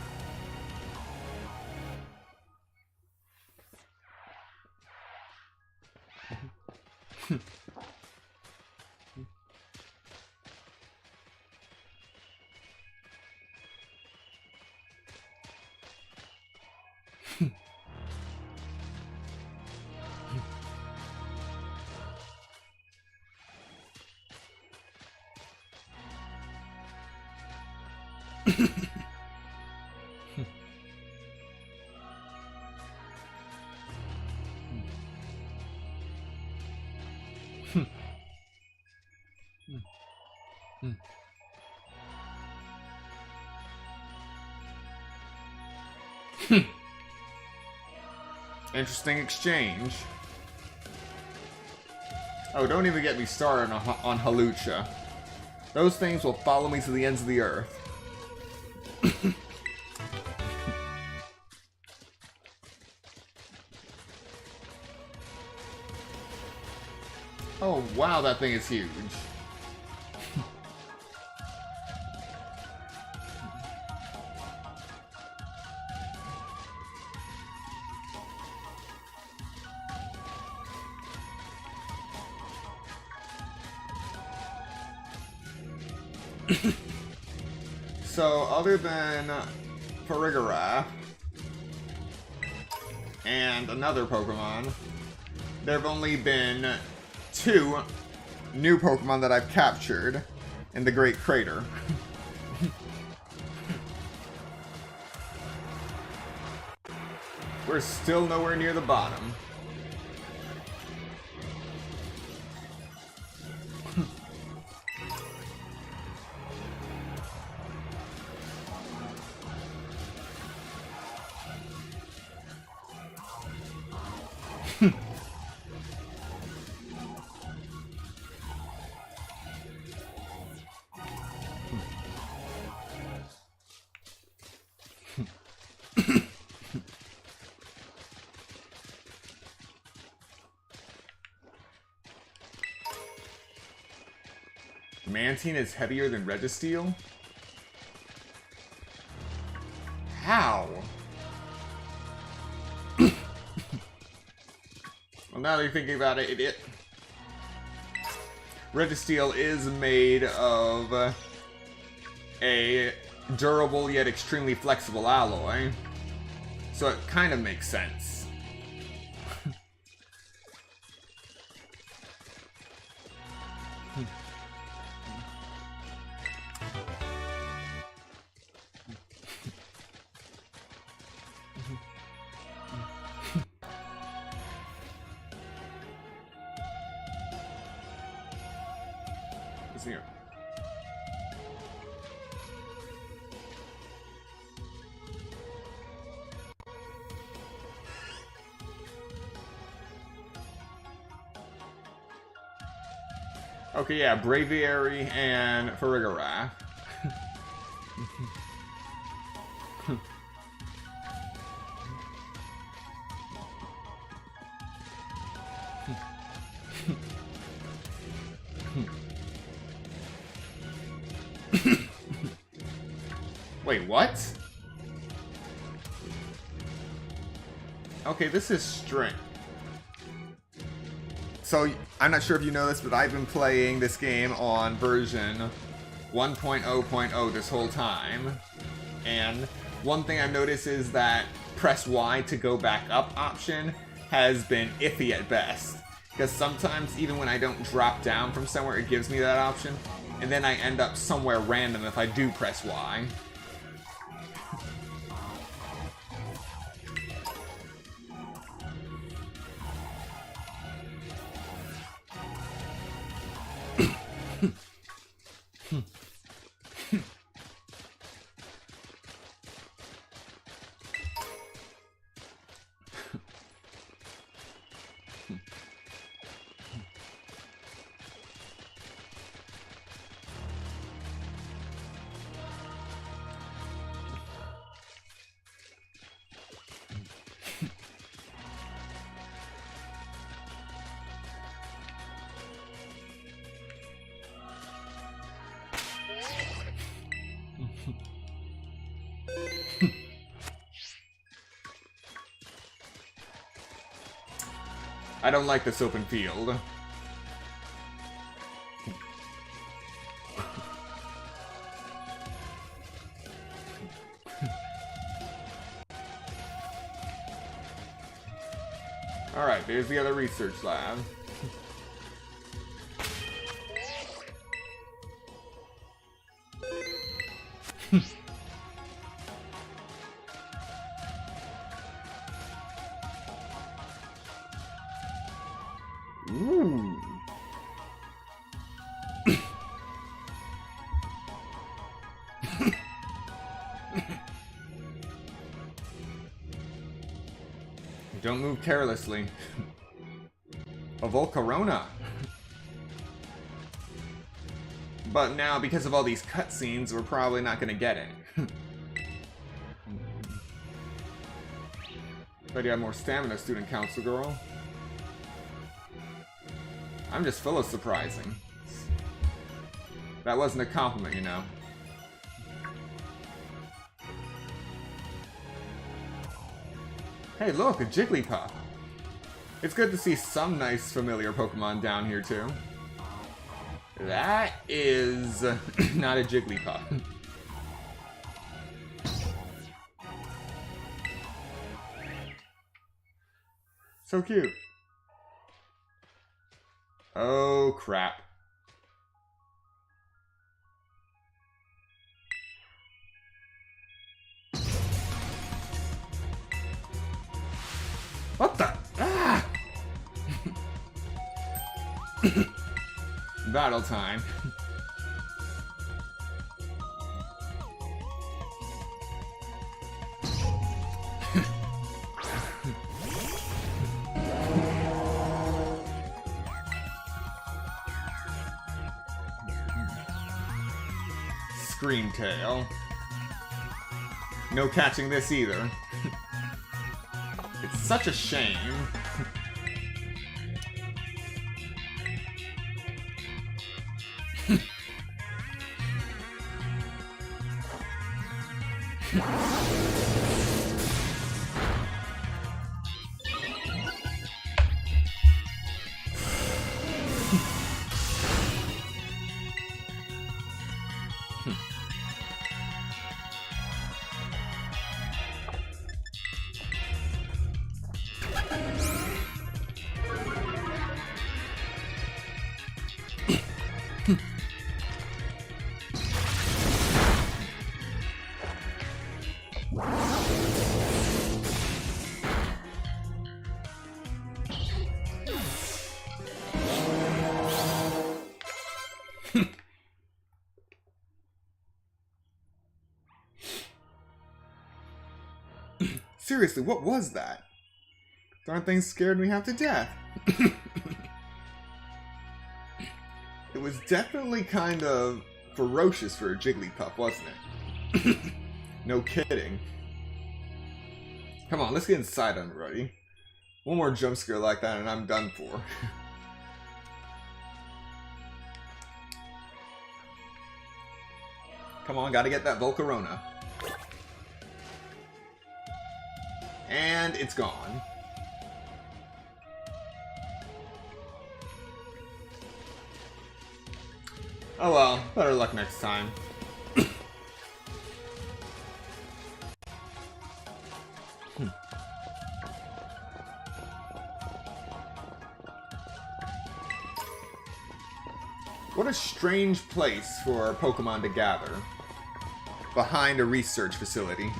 Interesting exchange. Oh, don't even get me started on Halucha. Those things will follow me to the ends of the earth. Oh wow, that thing is huge. So, other than Farigiraf and another Pokemon, there have only been 2 new Pokemon that I've captured in the Great Crater. We're still nowhere near the bottom. Mantine is heavier than Registeel? How? Well, now that you're thinking about it, Registeel is made of a durable yet extremely flexible alloy, so it kind of makes sense. Here. Okay, yeah, Braviary and Farigiraf. Wait, what? Okay, this is string. So, I'm not sure if you know this, but I've been playing this game on version 1.0.0 this whole time. And one thing I've noticed is that press Y to go back up option has been iffy at best. Because sometimes, even when I don't drop down from somewhere, it gives me that option. And then I end up somewhere random if I do press Y. I don't like this open field. Alright, there's the other research lab. Ooh. Don't move carelessly. A Volcarona. But now, because of all these cutscenes, we're probably not gonna get it. But you have more stamina, student council girl. I'm just full of surprising. That wasn't a compliment, you know. Hey, look, a Jigglypuff. It's good to see some nice familiar Pokemon down here, too. That is not a Jigglypuff. So cute. Oh, crap. What the? Ah! Battle time. Screamtail. No catching this either. It's such a shame. Seriously, what was that? Darn thing scared me half to death. It was definitely kind of ferocious for a Jigglypuff, wasn't it? No kidding. Come on, let's get inside, everybody. One more jump scare like that and I'm done for. Come on, gotta get that Volcarona. And it's gone. Oh well, better luck next time. What a strange place for Pokemon to gather. Behind a research facility.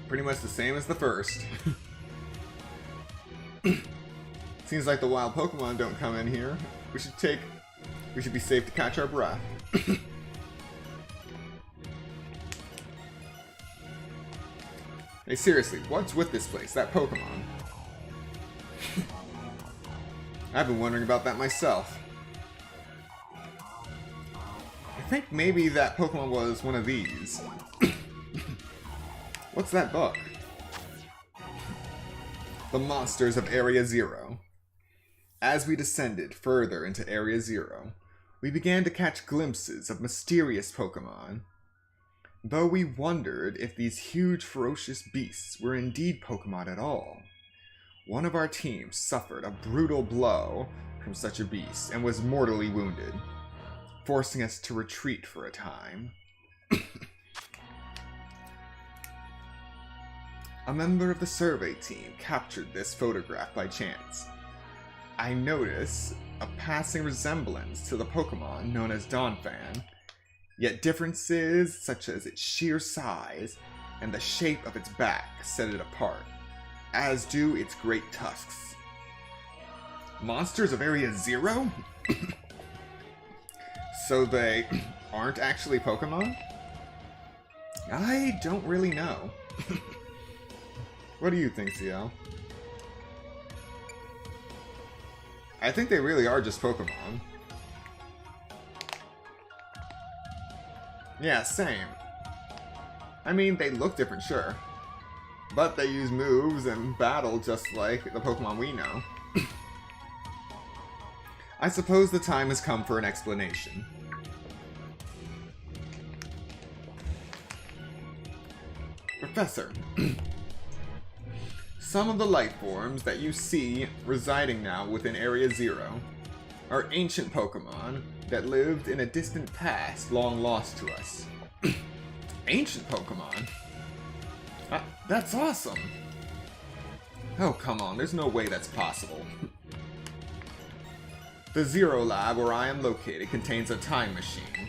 Pretty much the same as the first. Seems like the wild Pokemon don't come in here. We should be safe to catch our breath. Hey, seriously, what's with this place? That Pokemon? I've been wondering about that myself. I think maybe that Pokemon was one of these. What's that book? The Monsters of Area Zero. As we descended further into Area Zero, we began to catch glimpses of mysterious Pokemon. Though we wondered if these huge ferocious beasts were indeed Pokemon at all. One of our team suffered a brutal blow from such a beast and was mortally wounded, forcing us to retreat for a time. A member of the survey team captured this photograph by chance. I notice a passing resemblance to the Pokemon known as Donphan, yet differences such as its sheer size and the shape of its back set it apart, as do its great tusks. Monsters of Area Zero? So they aren't actually Pokemon? I don't really know. What do you think, CL? I think they really are just Pokemon. Yeah, same. I mean, they look different, sure. But they use moves and battle just like the Pokemon we know. I suppose the time has come for an explanation. Professor, some of the life forms that you see residing now within Area Zero are ancient Pokemon that lived in a distant past long lost to us. Ancient Pokemon? That's awesome! Oh, come on, there's no way that's possible. The Zero Lab where I am located contains a time machine.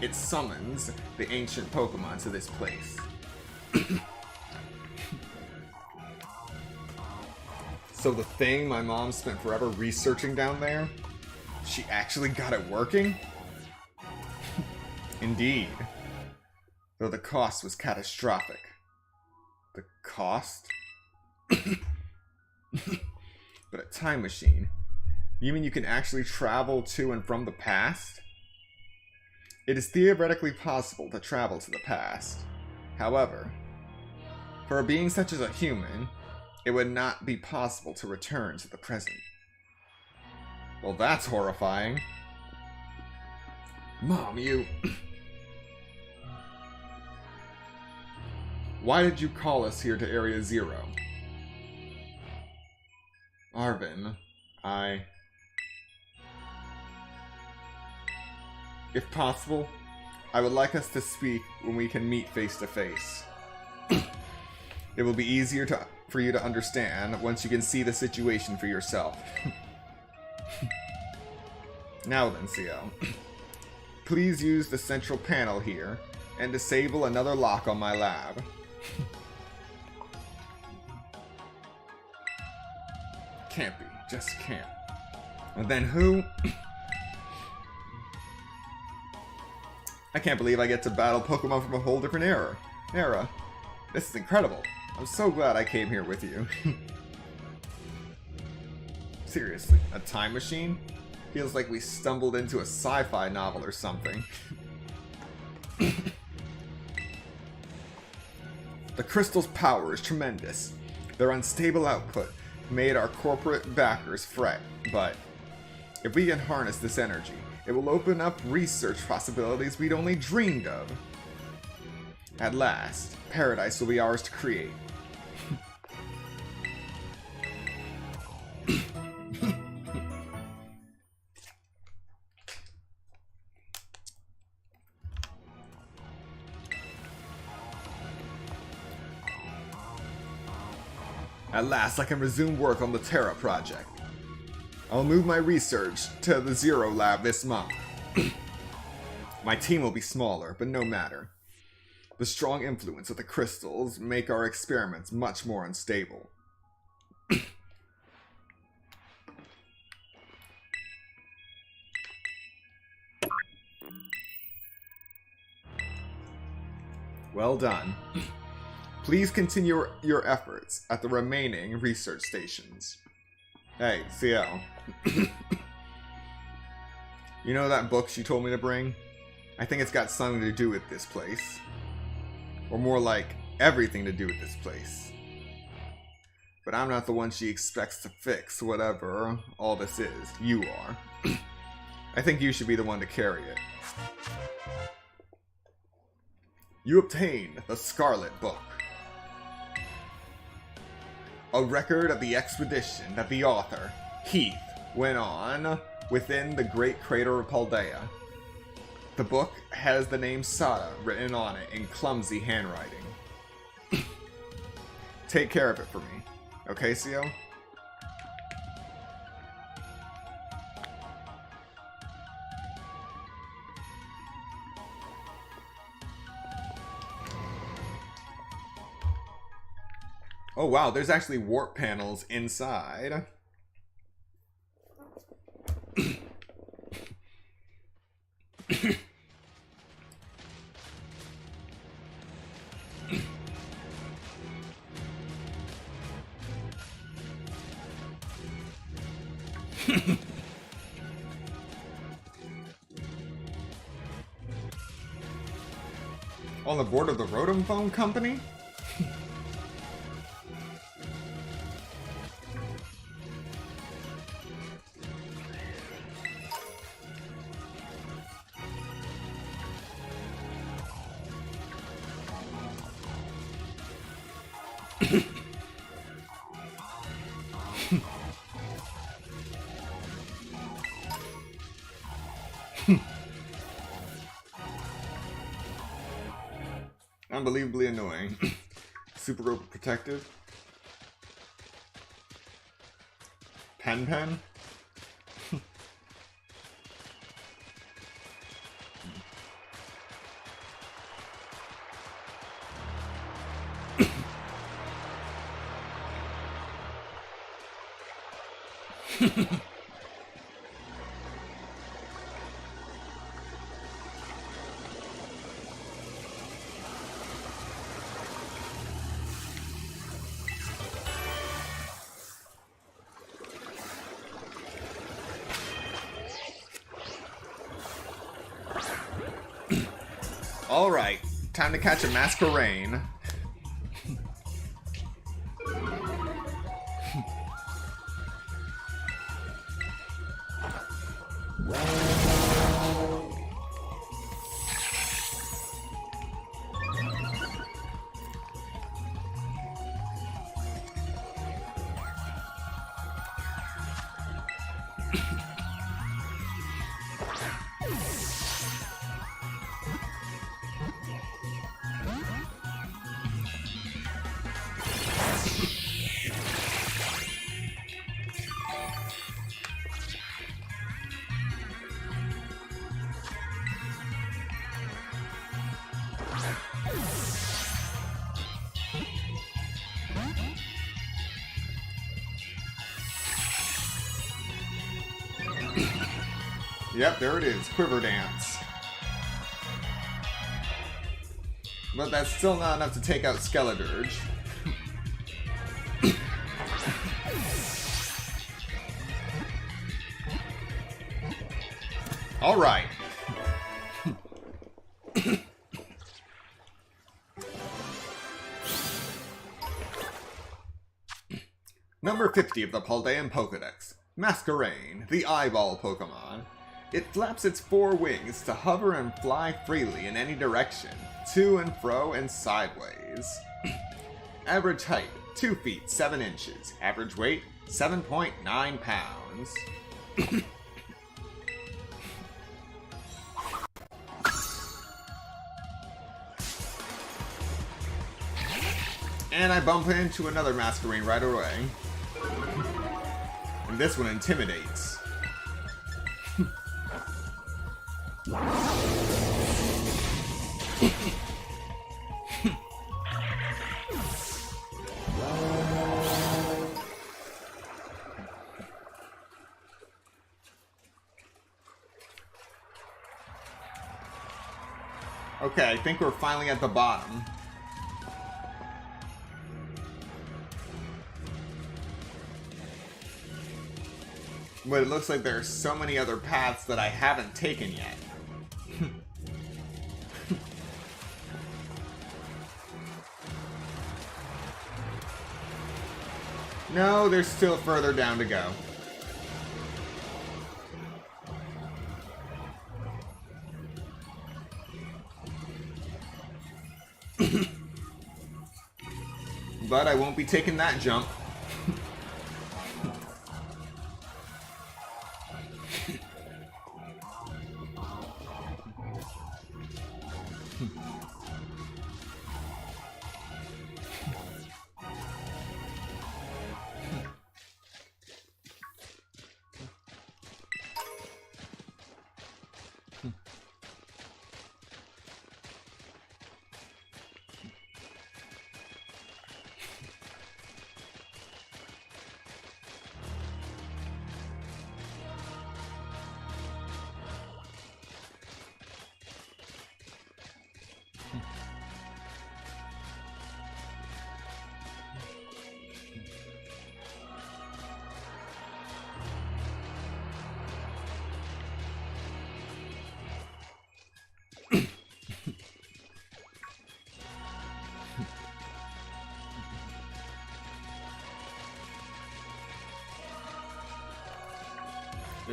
It summons the ancient Pokemon to this place. So the thing my mom spent forever researching down there, she actually got it working? Indeed. Though the cost was catastrophic. The cost? But a time machine? You mean you can actually travel to and from the past? It is theoretically possible to travel to the past. However, for a being such as a human, it would not be possible to return to the present. Well, that's horrifying. Mom, you... Why did you call us here to Area Zero? Arvin, If possible, I would like us to speak when we can meet face to face. It will be easier for you to understand once you can see the situation for yourself. Now then, CL. Please use the central panel here and disable another lock on my lab. Can't be. Just can't. And then who? I can't believe I get to battle Pokemon from a whole different era. This is incredible. I'm so glad I came here with you. Seriously, a time machine? Feels like we stumbled into a sci-fi novel or something. The crystal's power is tremendous. Their unstable output made our corporate backers fret, but if we can harness this energy, it will open up research possibilities we'd only dreamed of. At last, paradise will be ours to create. At last, I can resume work on the Terra project. I'll move my research to the Zero Lab this month. My team will be smaller, but no matter. The strong influence of the crystals make our experiments much more unstable. Well done. Please continue your efforts at the remaining research stations. Hey, CL. You know that book she told me to bring? I think it's got something to do with this place. Or more like, everything to do with this place. But I'm not the one she expects to fix whatever all this is. You are. I think you should be the one to carry it. You obtained the Scarlet Book. A record of the expedition that the author, Heath, went on within the great crater of Paldea. The book has the name Sada written on it in clumsy handwriting. Take care of it for me. Okay, CO? Oh wow, there's actually warp panels inside. On the board of the Rotom Phone Company? Unbelievably annoying. Super overprotective. Pen. Alright, time to catch a Masquerain. Yep, there it is. Quiver Dance. But that's still not enough to take out Skeledirge. Alright. Number 50 of the Paldean Pokedex. Masquerain, the Eyeball Pokemon. It flaps its 4 wings to hover and fly freely in any direction, to and fro and sideways. Average height, 2 feet 7 inches. Average weight, 7.9 pounds. And I bump into another Masquerain right away. And this one intimidates. Okay, I think we're finally at the bottom. But it looks like there are so many other paths that I haven't taken yet. No, there's still further down to go. But I won't be taking that jump.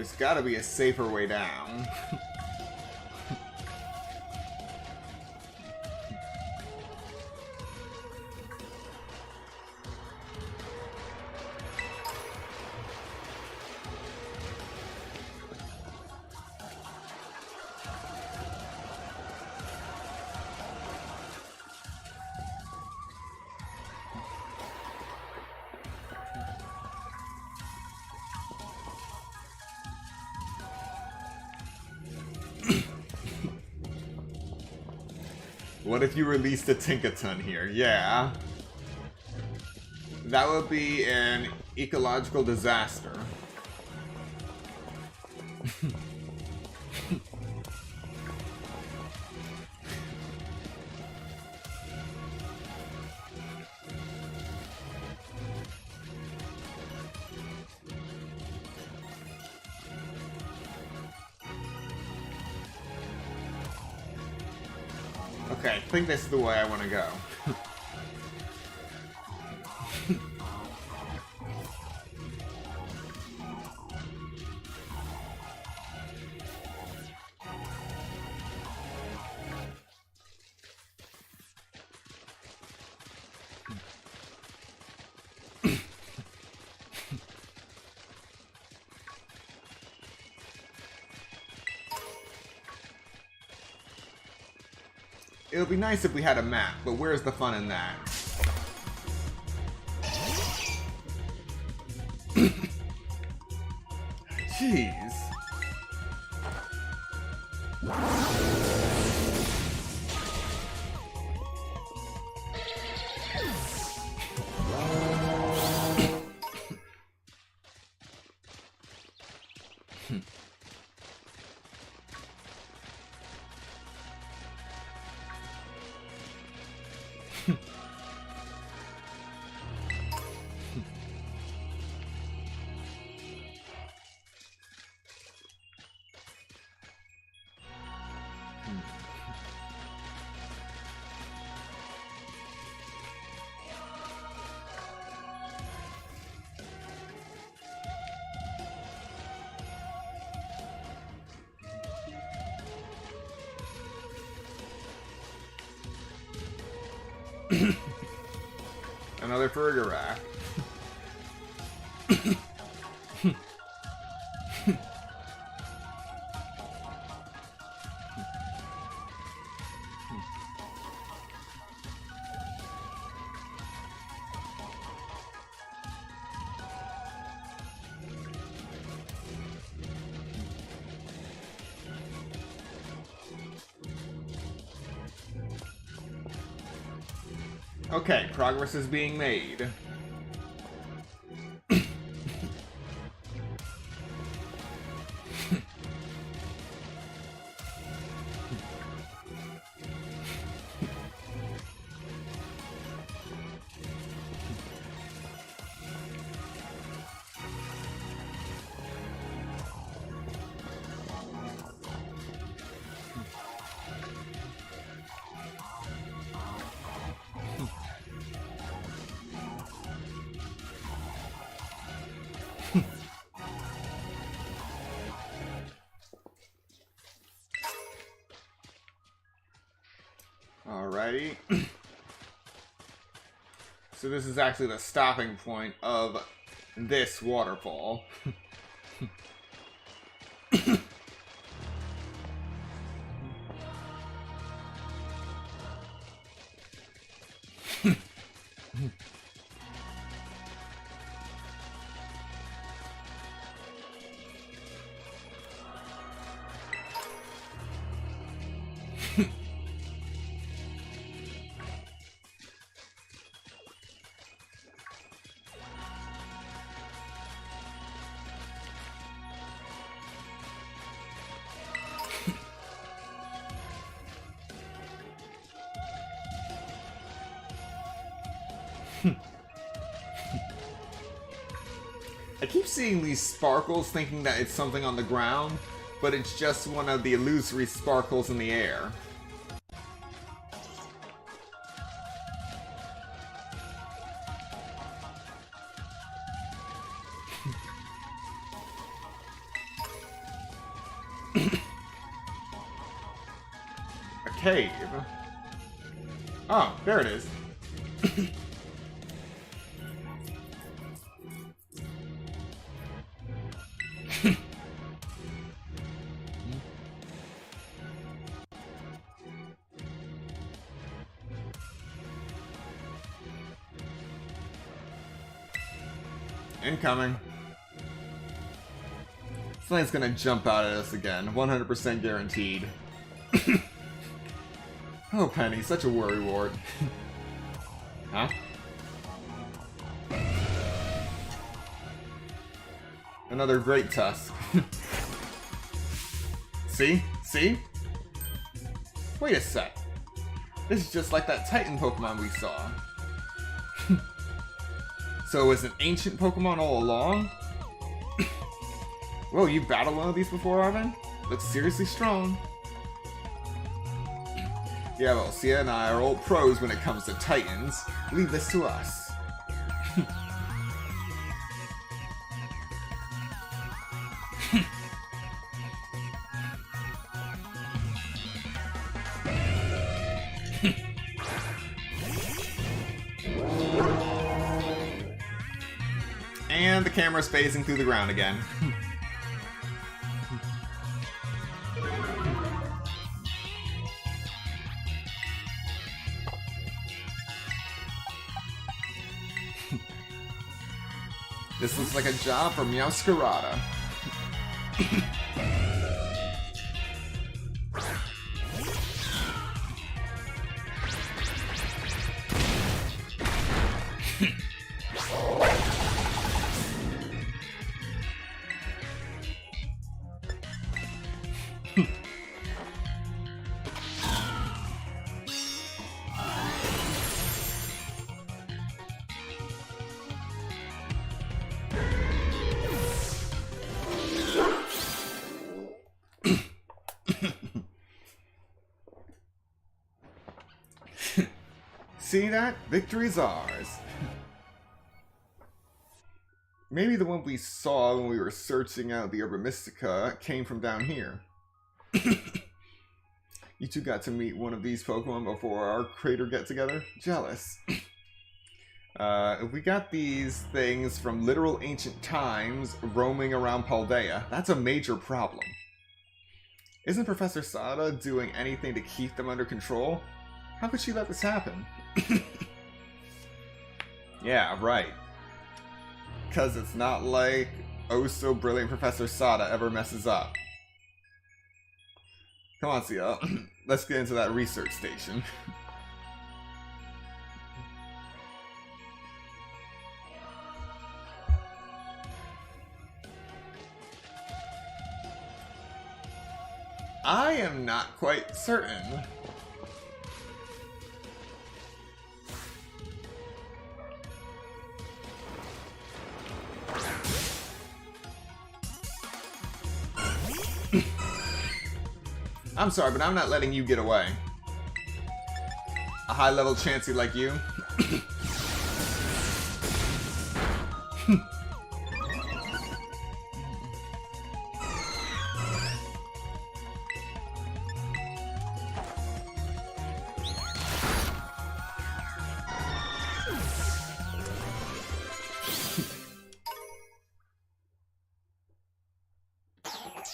There's gotta be a safer way down. What if you released a Tinkaton here? Yeah. That would be an ecological disaster. Okay, I think this is the way I want to go. It would be nice if we had a map, but where's the fun in that? Jeez. Another Fergarath. Okay, progress is being made. Alrighty. So this is actually the stopping point of this waterfall. I keep seeing these sparkles thinking that it's something on the ground, but it's just one of the illusory sparkles in the air. cave. Oh, there it is. Incoming. Something's gonna jump out at us again. 100% guaranteed. Oh, Penny, such a worrywart. Huh? Another great tusk. See? See? Wait a sec. This is just like that Titan Pokemon we saw. So it was an ancient Pokemon all along? Whoa, you battled one of these before, Arvin? Looks seriously strong. Yeah, well, Sia and I are old pros when it comes to Titans. Leave this to us. And the camera's phasing through the ground again. This looks like a job for Meowscarada. See that? Victory's ours. Maybe the one we saw when we were searching out the Urban Mystica came from down here. You two got to meet one of these Pokemon before our crater get-together? Jealous. If we got these things from literal ancient times roaming around Paldea, that's a major problem. Isn't Professor Sada doing anything to keep them under control? How could she let this happen? Yeah, right. Because it's not like oh-so-brilliant Professor Sada ever messes up. Come on, Sia. Let's get into that research station. I am not quite certain. I'm sorry, but I'm not letting you get away. A high-level Chansey like you.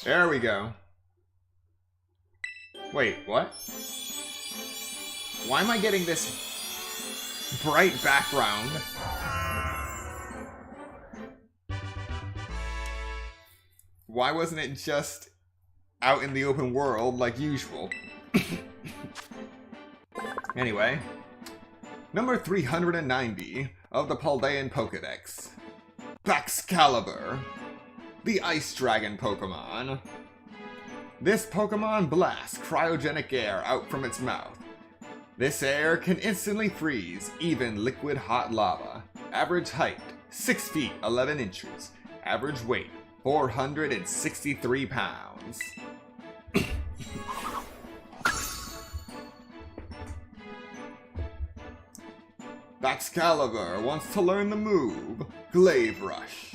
There we go. Wait, what? Why am I getting this bright background? Why wasn't it just out in the open world like usual? Anyway, number 390 of the Paldean Pokedex. Baxcalibur, the Ice Dragon Pokemon. This Pokemon blasts cryogenic air out from its mouth. This air can instantly freeze even liquid hot lava. Average height, 6 feet 11 inches. Average weight, 463 pounds. Baxcalibur wants to learn the move, Glaive Rush.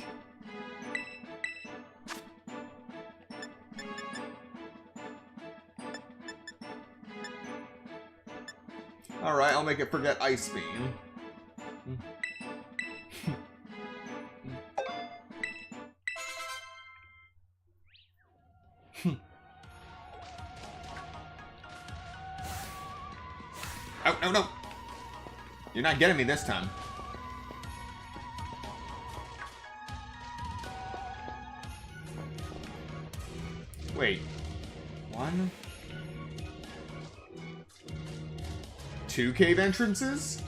Alright, I'll make it forget Ice Beam. Oh, no, no! You're not getting me this time. Wait. 1? 2 cave entrances?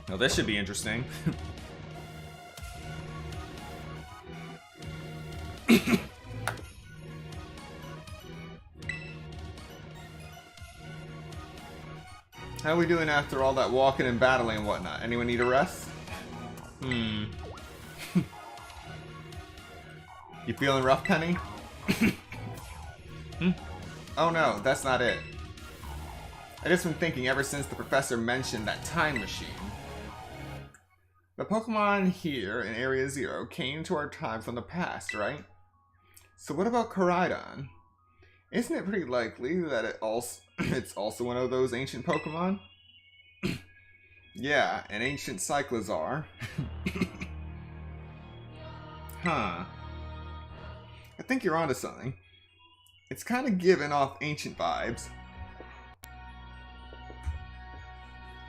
Now this should be interesting. How are we doing after all that walking and battling and whatnot? Anyone need a rest? You feeling rough, Penny? Oh no, that's not it. I just been thinking ever since the professor mentioned that time machine. The Pokemon here in Area 0 came to our time from the past, right? So what about Koraidon? Isn't it pretty likely that it's also one of those ancient Pokemon? Yeah, an ancient Cyclizar. Huh. I think you're onto something. It's kind of giving off ancient vibes.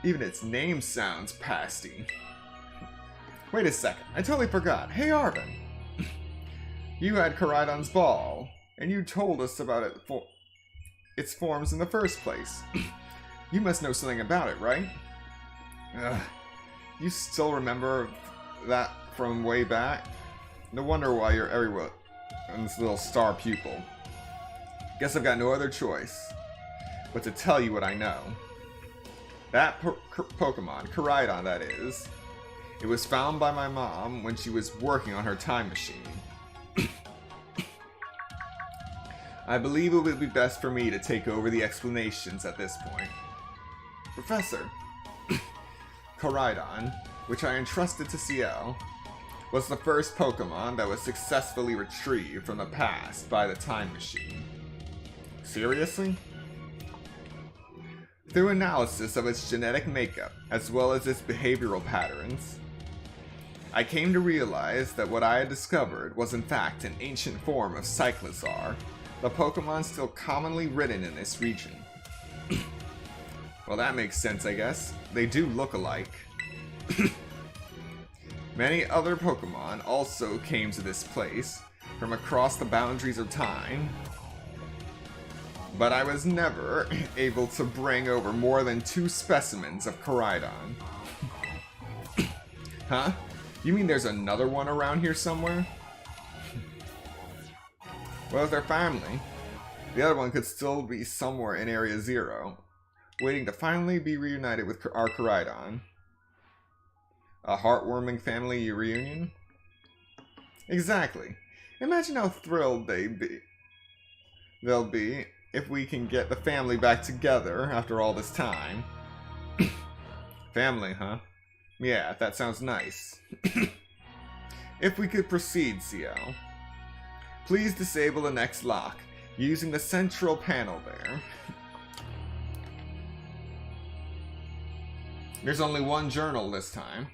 Even its name sounds pasty. Wait a second, I totally forgot. Hey Arvin! You had Koraidon's ball, and you told us about its forms in the first place. You must know something about it, right? Ugh. You still remember that from way back? No wonder why you're everyone's little star pupil. Guess I've got no other choice but to tell you what I know. That Pokemon, Koraidon that is, it was found by my mom when she was working on her time machine. I believe it would be best for me to take over the explanations at this point. Professor, Koraidon, which I entrusted to CL, was the first Pokemon that was successfully retrieved from the past by the time machine. Seriously? Through analysis of its genetic makeup, as well as its behavioral patterns, I came to realize that what I had discovered was in fact an ancient form of Cyclizar, the Pokemon still commonly ridden in this region. Well, that makes sense, I guess. They do look alike. Many other Pokemon also came to this place from across the boundaries of time, but I was never able to bring over more than 2 specimens of Koraidon. Huh? You mean there's another one around here somewhere? Well, if they're family, the other one could still be somewhere in Area 0, waiting to finally be reunited with our Koraidon. A heartwarming family reunion? Exactly. Imagine how thrilled they'll be if we can get the family back together after all this time. Family, huh? Yeah, that sounds nice. If we could proceed, CL. Please disable the next lock using the central panel there. There's only one journal this time.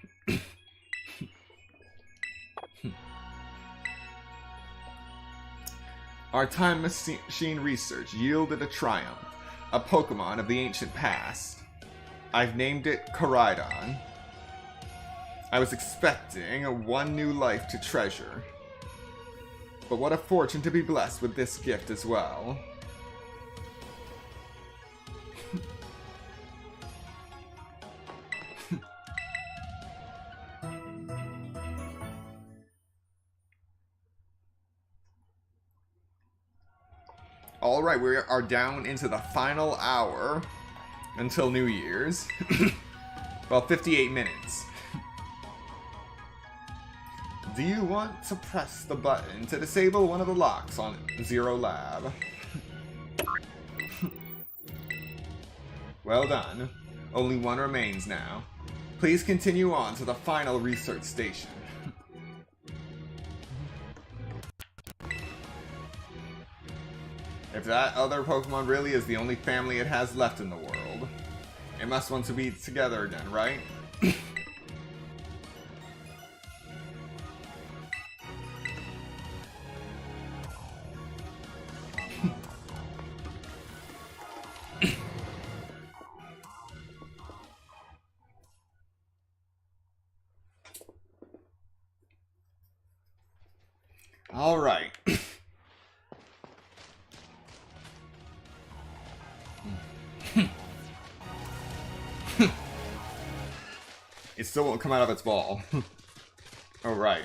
Our time machine research yielded a triumph, a Pokemon of the ancient past. I've named it Koraidon. I was expecting one new life to treasure. But what a fortune to be blessed with this gift as well. Alright, we are down into the final hour until New Year's. Well, 58 minutes. Do you want to press the button to disable one of the locks on Zero Lab? Well done. Only one remains now. Please continue on to the final research station. If that other Pokemon really is the only family it has left in the world, it must want to be together again, right? All right. It still won't come out of its ball. Oh, right.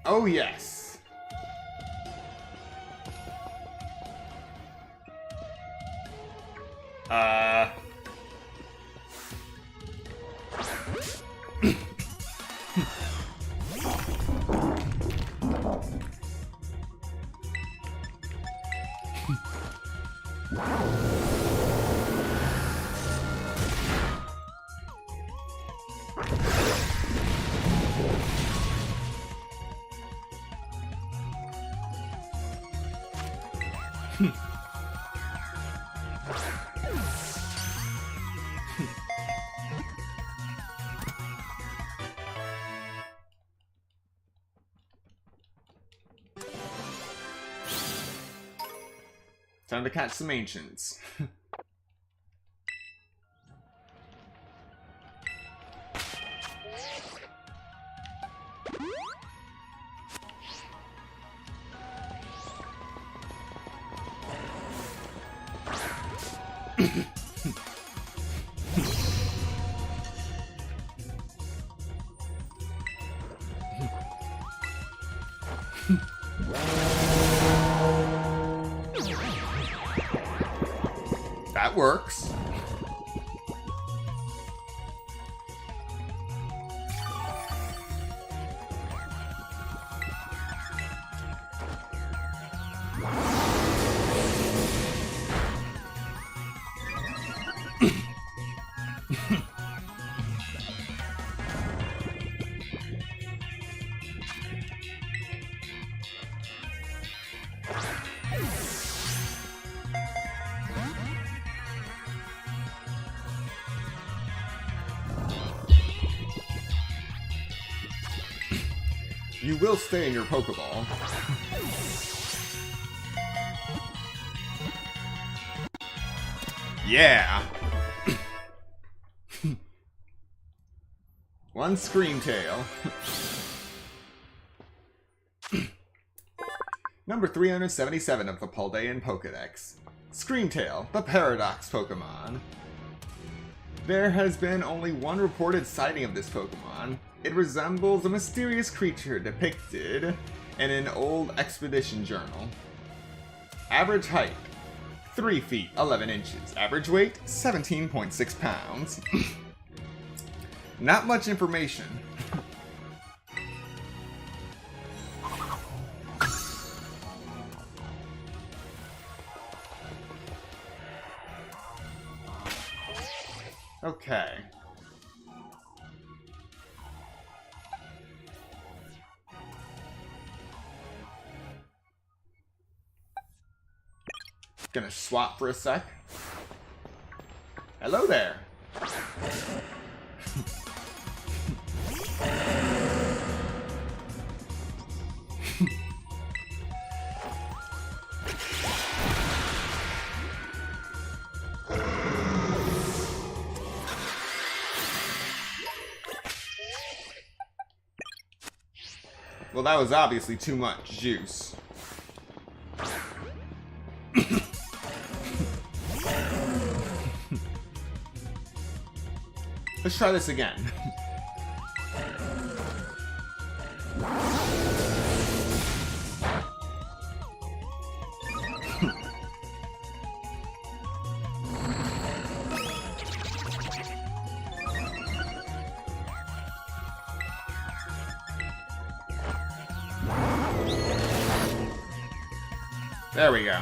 Oh, yes. Time to catch some ancients. That works. You will stay in your Pokeball. Yeah! One Scream Tail. Number 377 of the Paldean Pokedex. Screamtail, the Paradox Pokemon. There has been only one reported sighting of this Pokemon. It resembles a mysterious creature depicted in an old expedition journal. Average height, 3 feet 11 inches. Average weight, 17.6 pounds. Not much information. Okay. Gonna swap for a sec. Hello there. Well, that was obviously too much juice. Let's try this again. There we go.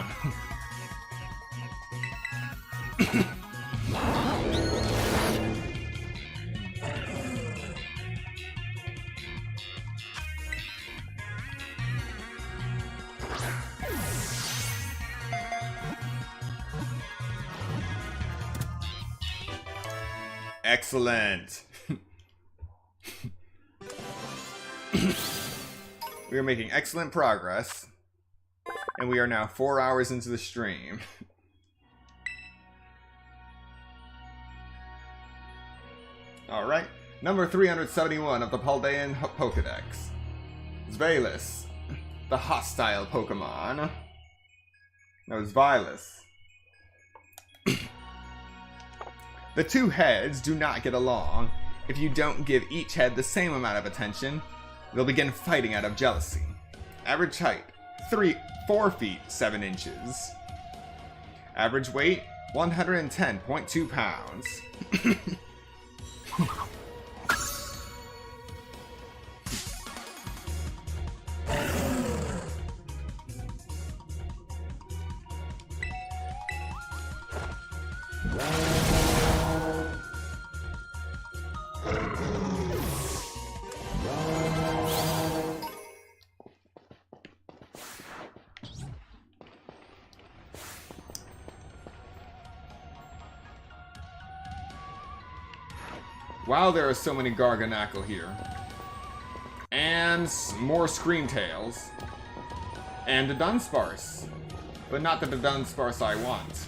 Excellent. We are making excellent progress. And we are now 4 hours into the stream. Alright. Number 371 of the Paldean Pokedex. Zvelis, the hostile Pokemon. No, it's Vilas. The two heads do not get along. If you don't give each head the same amount of attention, they'll begin fighting out of jealousy. Average height, 4 feet 7 inches. Average weight, 110.2 pounds. Wow, there are so many Garganackle here. And more Screamtails. And a Dunsparce. But not the Dunsparce I want.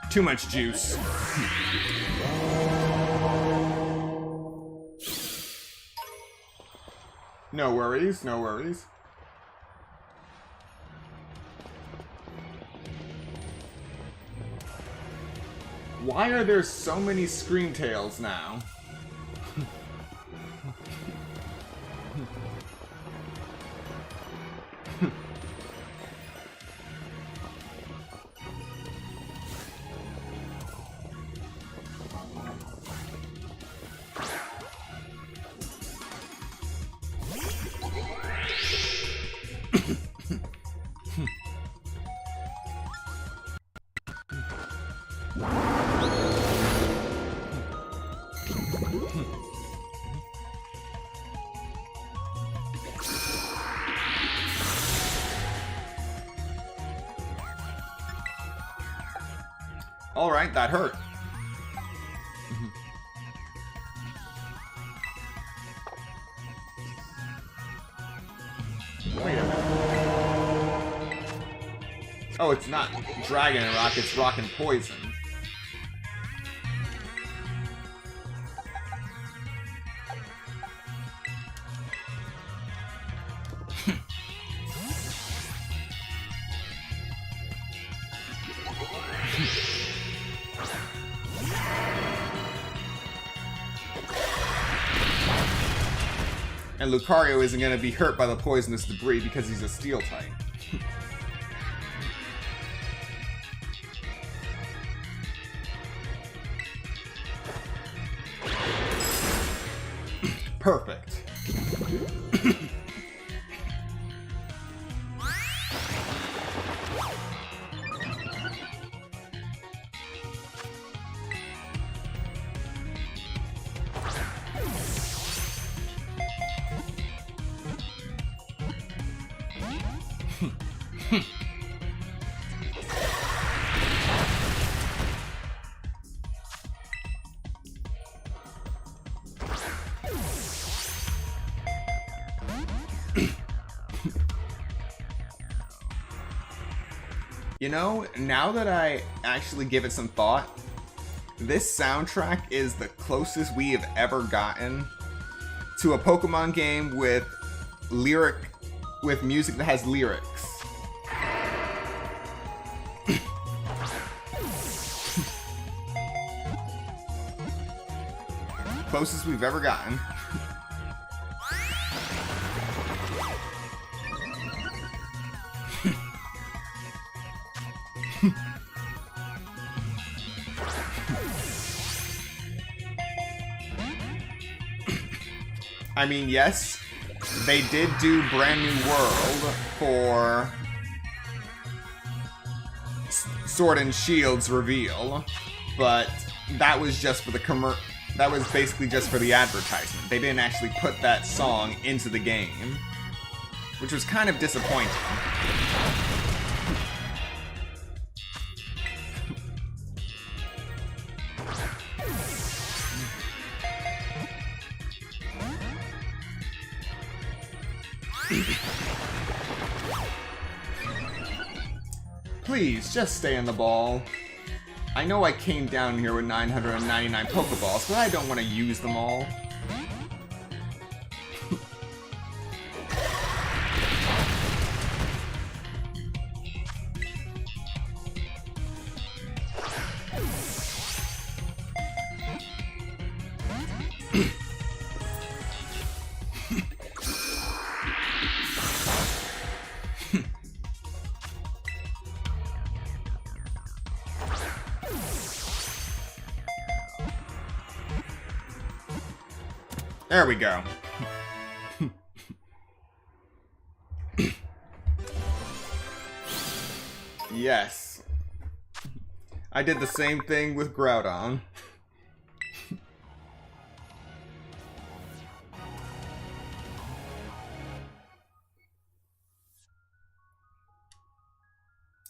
Too much juice. No worries, no worries. Why are there so many Screamtails now? Alright, that hurt. Wait a minute. Oh, it's not Dragon and Rock, it's Rock and Poison. And Lucario isn't going to be hurt by the poisonous debris because he's a steel type. Perfect. You know, now that I actually give it some thought, this soundtrack is the closest we have ever gotten to a Pokemon game with music that has lyrics. Closest we've ever gotten. I mean, yes, they did do Brand New World for Sword and Shield's reveal, but that was just for the that was basically just for the advertisement. They didn't actually put that song into the game, which was kind of disappointing. Please, just stay in the ball. I know I came down here with 999 Pokeballs, but I don't want to use them all. There we go. Yes. I did the same thing with Groudon.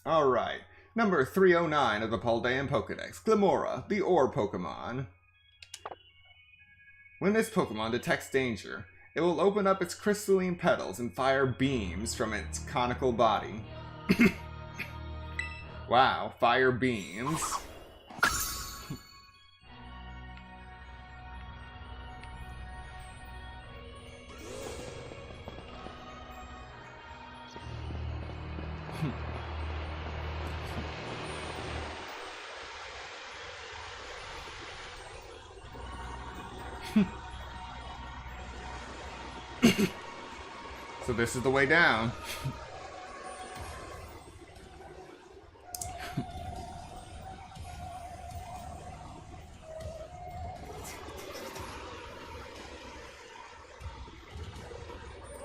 Alright. Number 309 of the Paldean Pokedex. Glimora, the Ore Pokemon. When this Pokemon detects danger, it will open up its crystalline petals and fire beams from its conical body. Wow, fire beams. So this is the way down.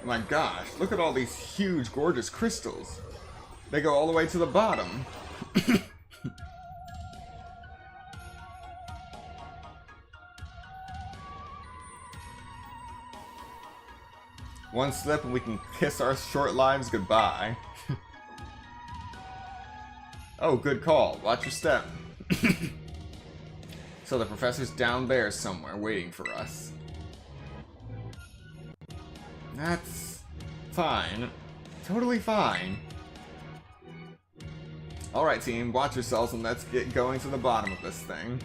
My gosh, look at all these huge, gorgeous crystals. They go all the way to the bottom. One slip and we can kiss our short lives goodbye. Oh, good call. Watch your step. So the professor's down there somewhere waiting for us. That's fine. Totally fine. Alright team, watch yourselves and let's get going to the bottom of this thing.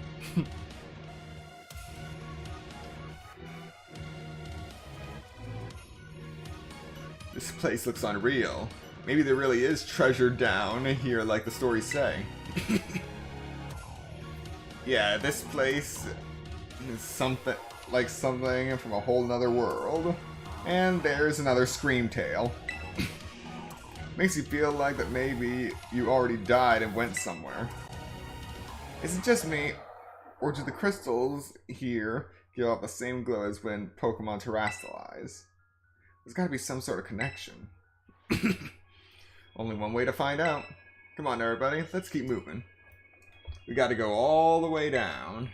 This place looks unreal. Maybe there really is treasure down here like the stories say. Yeah, this place is something from a whole nother world. And there's another Screamtail. Makes you feel like that maybe you already died and went somewhere. Is it just me, or do the crystals here give off the same glow as when Pokemon terrestrialize? There's gotta be some sort of connection. Only one way to find out. Come on everybody, let's keep moving. We gotta go all the way down.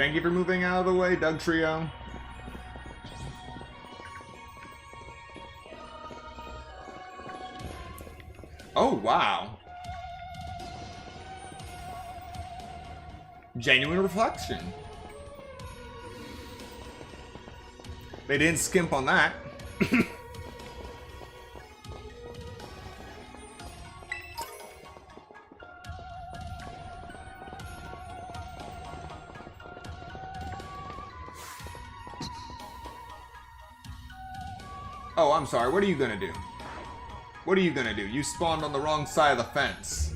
Thank you for moving out of the way, Doug Trio. Oh, wow. Genuine reflection. They didn't skimp on that. Oh, I'm sorry. What are you gonna do? What are you gonna do? You spawned on the wrong side of the fence.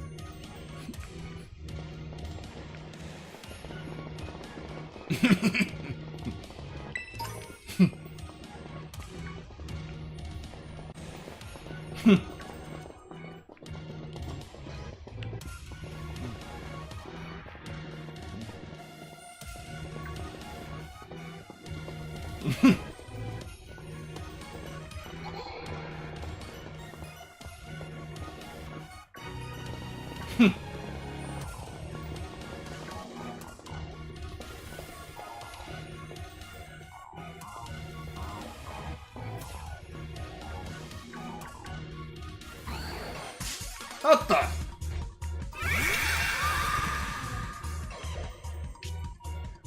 What the?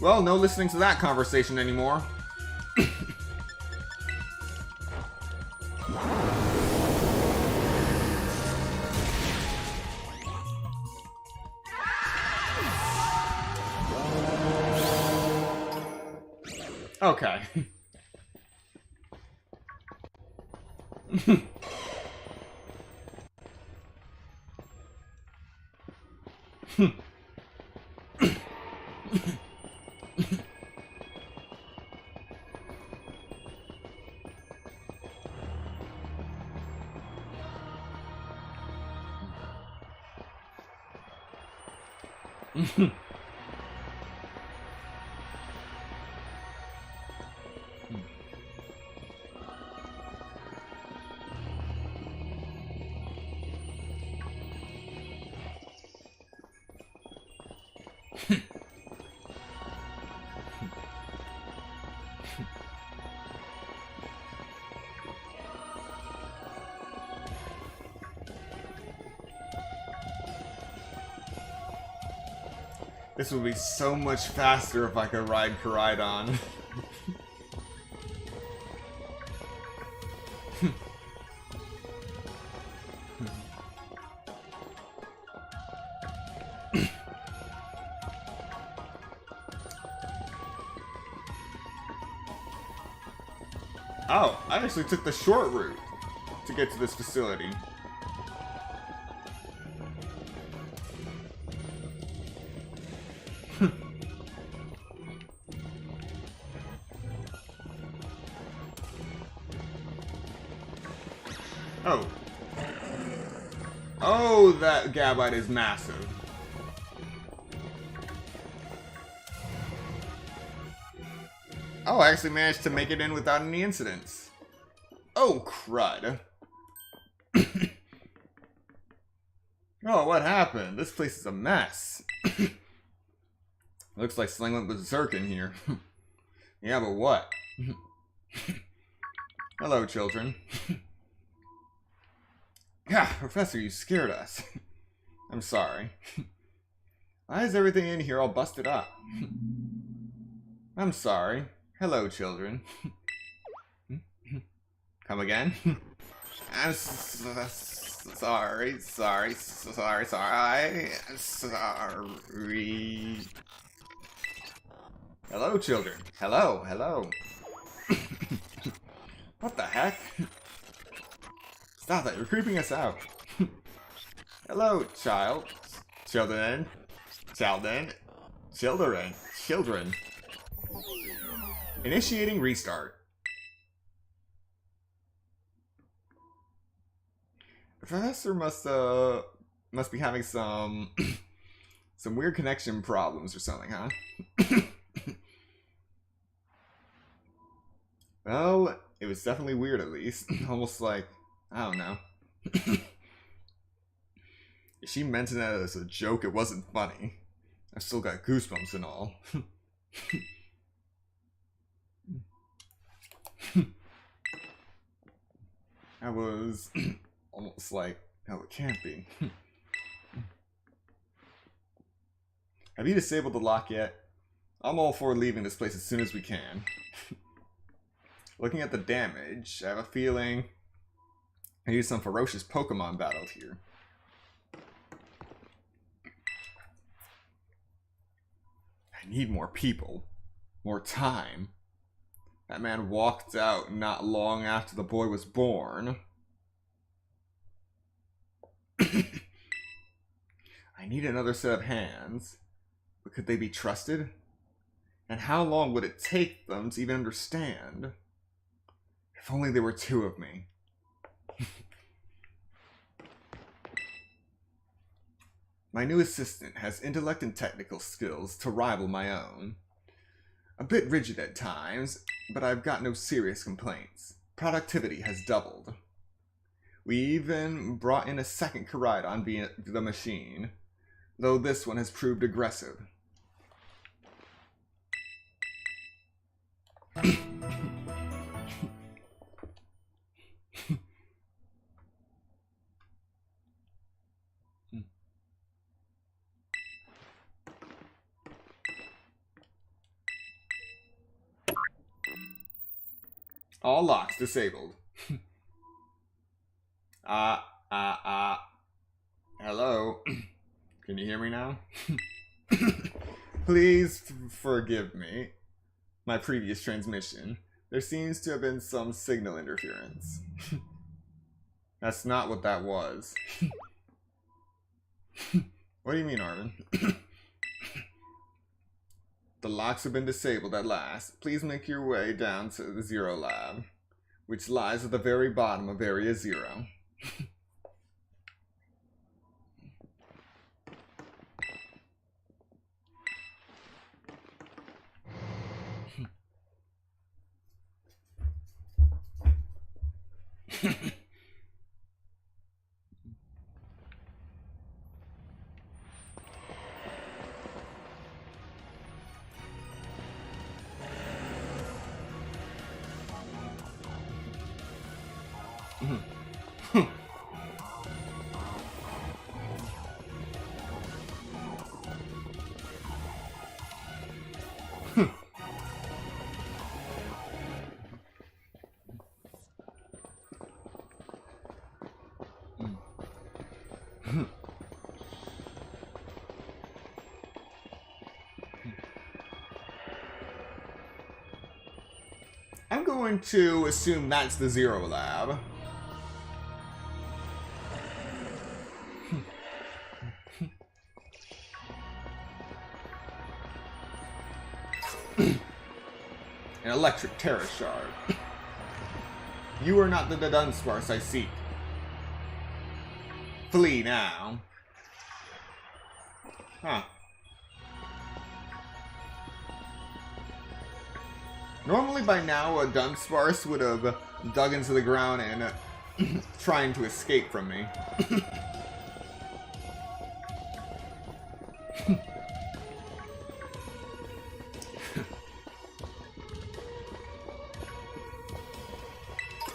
Well, no listening to that conversation anymore. Okay. This would be so much faster if I could ride Koraidon. Oh, I actually took the short route to get to this facility. Oh. Oh, that Gabite is massive. Oh, I actually managed to make it in without any incidents. Oh, crud. Oh, what happened? This place is a mess. Looks like Sling went berserk in here. Yeah, but what? Hello, children. Yeah, Professor, you scared us. I'm sorry. Why is everything in here all busted up? I'm sorry. Hello, children. Come again? I'm sorry. Hello, children. Hello. What the heck? Stop that, you're creeping us out. Hello, children. Initiating restart. The professor must be having some weird connection problems or something, huh? Well, it was definitely weird at least. Almost like, I don't know. If she mentioned that as a joke, it wasn't funny. I've still got goosebumps and all. That was almost like, no, it can't be. Have you disabled the lock yet? I'm all for leaving this place as soon as we can. Looking at the damage, I have a feeling I need some ferocious Pokemon battles here. I need more people. More time. That man walked out not long after the boy was born. I need another set of hands. But could they be trusted? And how long would it take them to even understand? If only there were two of me. My new assistant has intellect and technical skills to rival my own. A bit rigid at times, but I've got no serious complaints. Productivity has doubled. We even brought in a second Koraidon via the machine, though this one has proved aggressive. All locks disabled. Hello? Can you hear me now? Please forgive me. My previous transmission. There seems to have been some signal interference. That's not what that was. What do you mean, Arvin? The locks have been disabled at last. Please make your way down to the Zero Lab, which lies at the very bottom of Area 0. I'm going to assume that's the Zero Lab. An electric Terra Shard. You are not the Dunsparce I seek. Flee now. Huh. Normally by now a Dunsparce would have dug into the ground and trying to escape from me.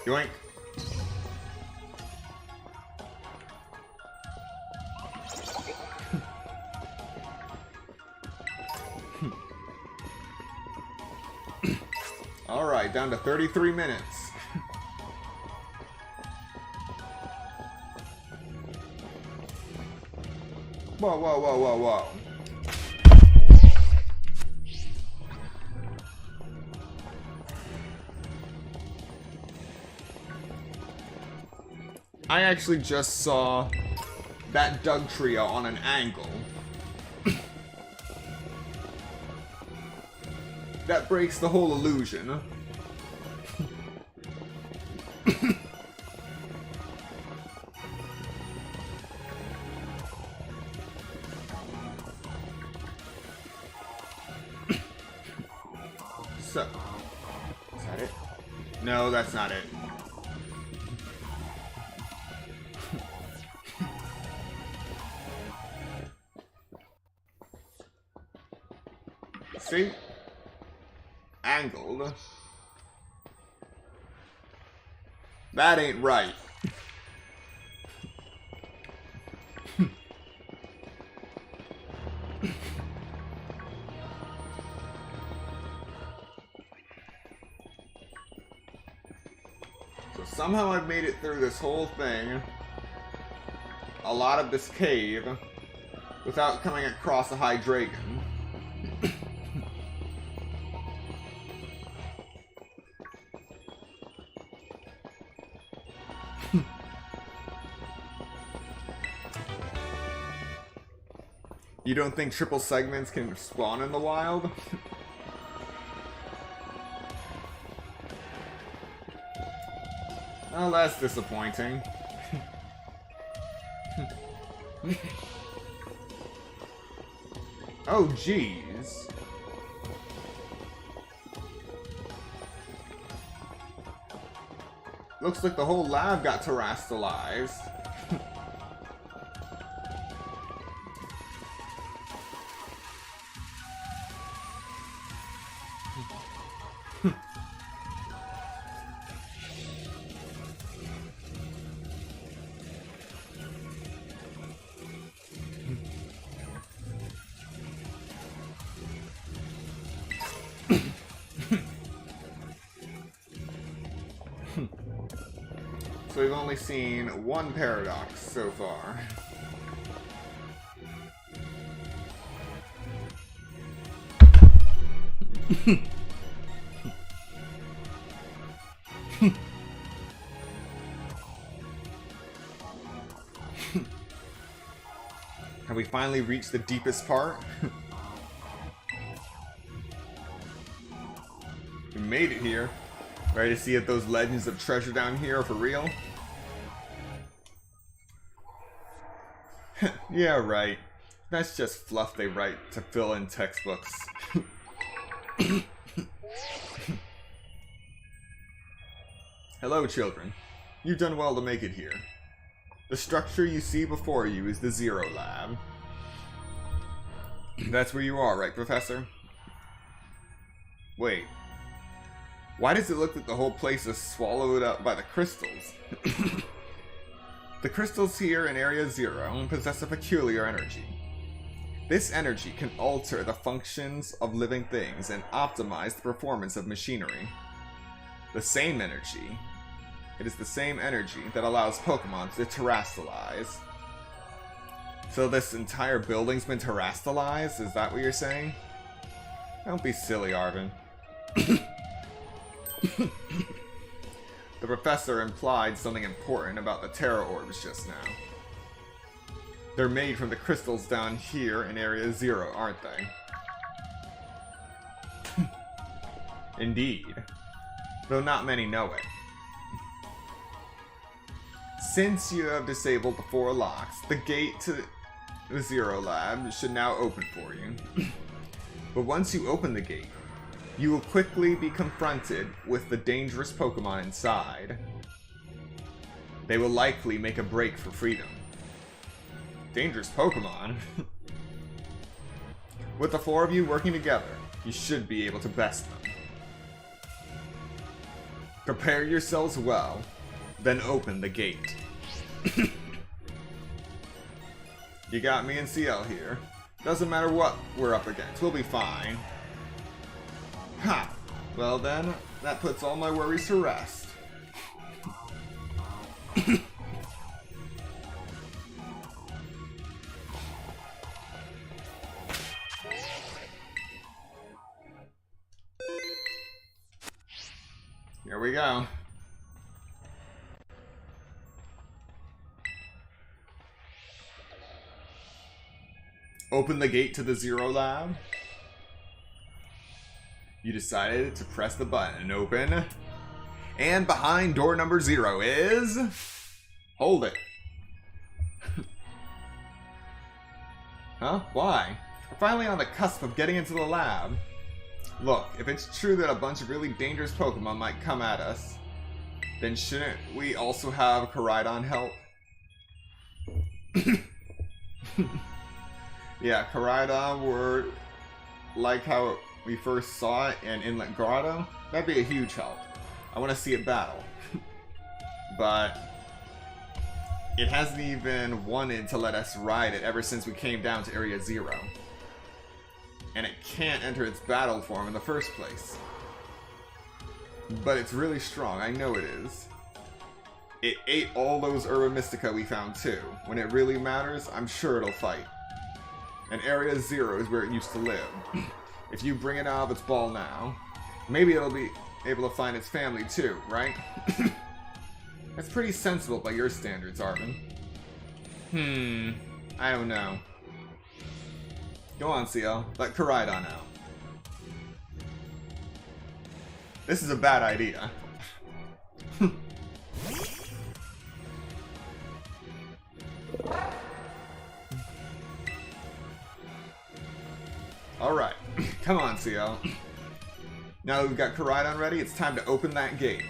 Yoink. Alright, down to 33 minutes. Whoa, whoa, whoa, whoa, whoa. I actually just saw that Doug trio on an angle. That breaks the whole illusion. So, is that it? No, that's not it. See? angled. That ain't right. So somehow I've made it through this whole thing, a lot of this cave, without coming across a high dragon. You don't think triple segments can spawn in the wild? Well, that's disappointing. Oh, jeez. Looks like the whole lab got terastalized. So we've only seen one paradox so far. Have we finally reached the deepest part? We made it here. Ready to see if those legends of treasure down here are for real? Yeah, right. That's just fluff they write to fill in textbooks. Hello, children. You've done well to make it here. The structure you see before you is the Zero Lab. That's where you are, right, Professor? Wait. Why does it look like the whole place is swallowed up by the crystals? The crystals here in Area Zero possess a peculiar energy. This energy can alter the functions of living things and optimize the performance of machinery. The same energy. It is the same energy that allows Pokemon to terastalize. So this entire building's been terastalized? Is that what you're saying? Don't be silly, Arvin. The professor implied something important about the Terra Orbs just now. They're made from the crystals down here in Area Zero, aren't they? Indeed. Though not many know it. Since you have disabled the 4 locks, the gate to the Zero Lab should now open for you. But once you open the gate, you will quickly be confronted with the dangerous Pokemon inside. They will likely make a break for freedom. Dangerous Pokemon? With the 4 of you working together, you should be able to best them. Prepare yourselves well, then open the gate. You got me and CL here. Doesn't matter what we're up against, we'll be fine. Ha! Well then, that puts all my worries to rest. Here we go. Open the gate to the Zero Lab. You decided to press the button and open. And behind door number 0 is... Hold it. Huh? Why? We're finally on the cusp of getting into the lab. Look, if it's true that a bunch of really dangerous Pokemon might come at us, then shouldn't we also have Koraidon help? Yeah, Koraidon were like how we first saw it in Inlet Grotto, that'd be a huge help. I want to see it battle. But it hasn't even wanted to let us ride it ever since we came down to Area 0. And it can't enter its battle form in the first place. But it's really strong, I know it is. It ate all those Herba Mystica we found too. When it really matters, I'm sure it'll fight. And Area 0 is where it used to live. If you bring it out of its ball now, maybe it'll be able to find its family too, right? That's pretty sensible by your standards, Arvin. I don't know. Go on, CL. Let Koraidon out. This is a bad idea. Alright. Come on, CL. Now that we've got Koraidon ready, it's time to open that gate.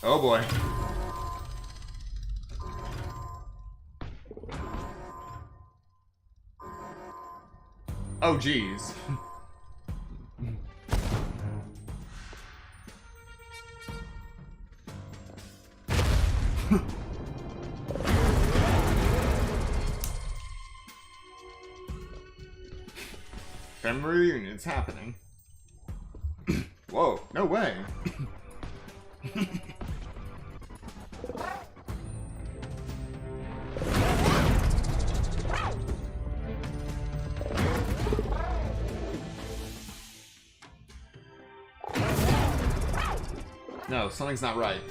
Oh boy. Oh geez. Family reunion, it's happening. Whoa, no way. No, something's not right.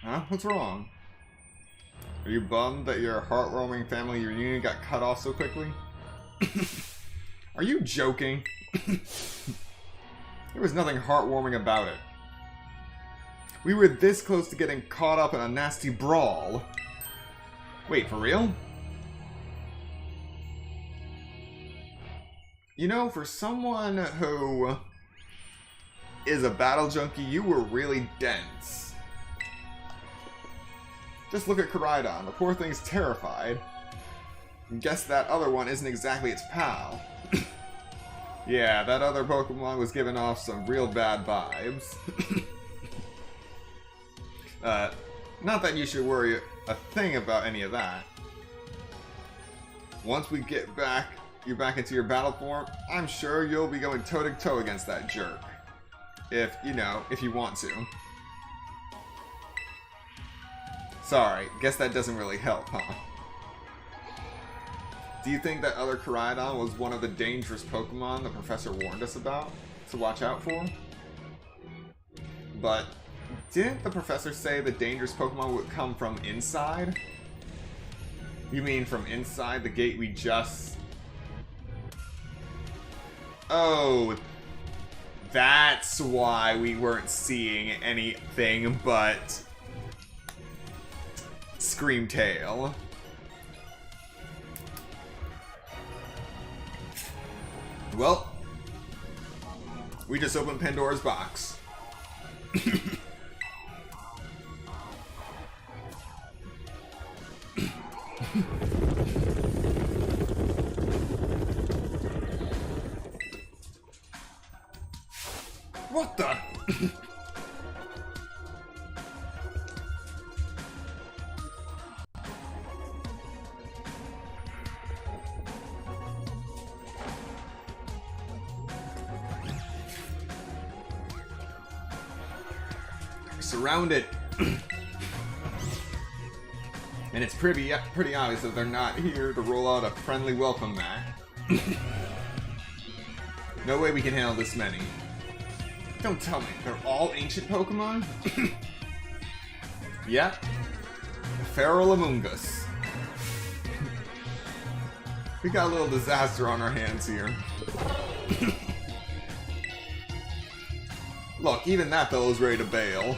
Huh? What's wrong? Are you bummed that your heartwarming family reunion got cut off so quickly? Are you joking? There was nothing heartwarming about it. We were this close to getting caught up in a nasty brawl. Wait, for real? You know, for someone who is a battle junkie, you were really dense. Just look at Koraidon. The poor thing's terrified. Guess that other one isn't exactly its pal. Yeah, that other Pokemon was giving off some real bad vibes. Not that you should worry a thing about any of that. Once we get you back into your battle form, I'm sure you'll be going toe-to-toe against that jerk. If you want to. Sorry, guess that doesn't really help, huh? Do you think that other Koraidon was one of the dangerous Pokemon the professor warned us about to watch out for? But didn't the professor say the dangerous Pokemon would come from inside? You mean from inside the gate we just... Oh, that's why we weren't seeing anything but Screamtail. Well, we just opened Pandora's box. What the? Surrounded. And it's pretty obvious that they're not here to roll out a friendly welcome mat. No way we can handle this many. Don't tell me, they're all ancient Pokemon? Yep. The feral among us. We got a little disaster on our hands here. Look, even that fellow's ready to bail.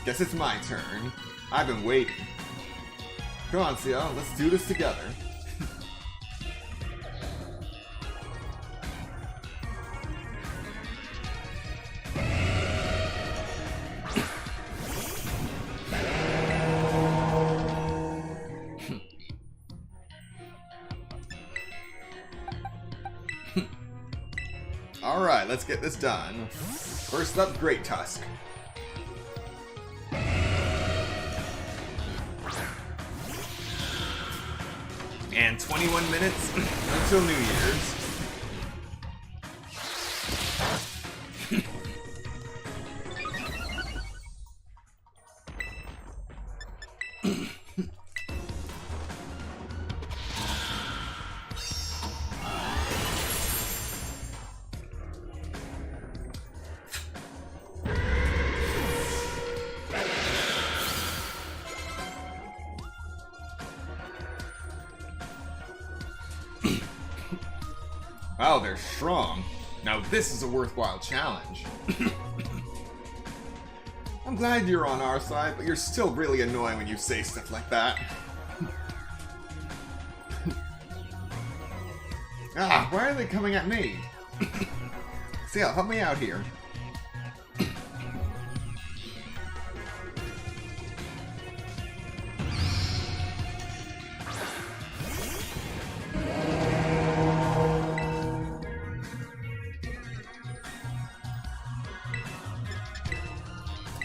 Guess it's my turn. I've been waiting. Come on, Sia, let's do this together. Alright, let's get this done. First up, Great Tusk. And 21 minutes until New Year's. Wow, they're strong. Now this is a worthwhile challenge. I'm glad you're on our side, but you're still really annoying when you say stuff like that. Ah, why are they coming at me? Seal, help me out here.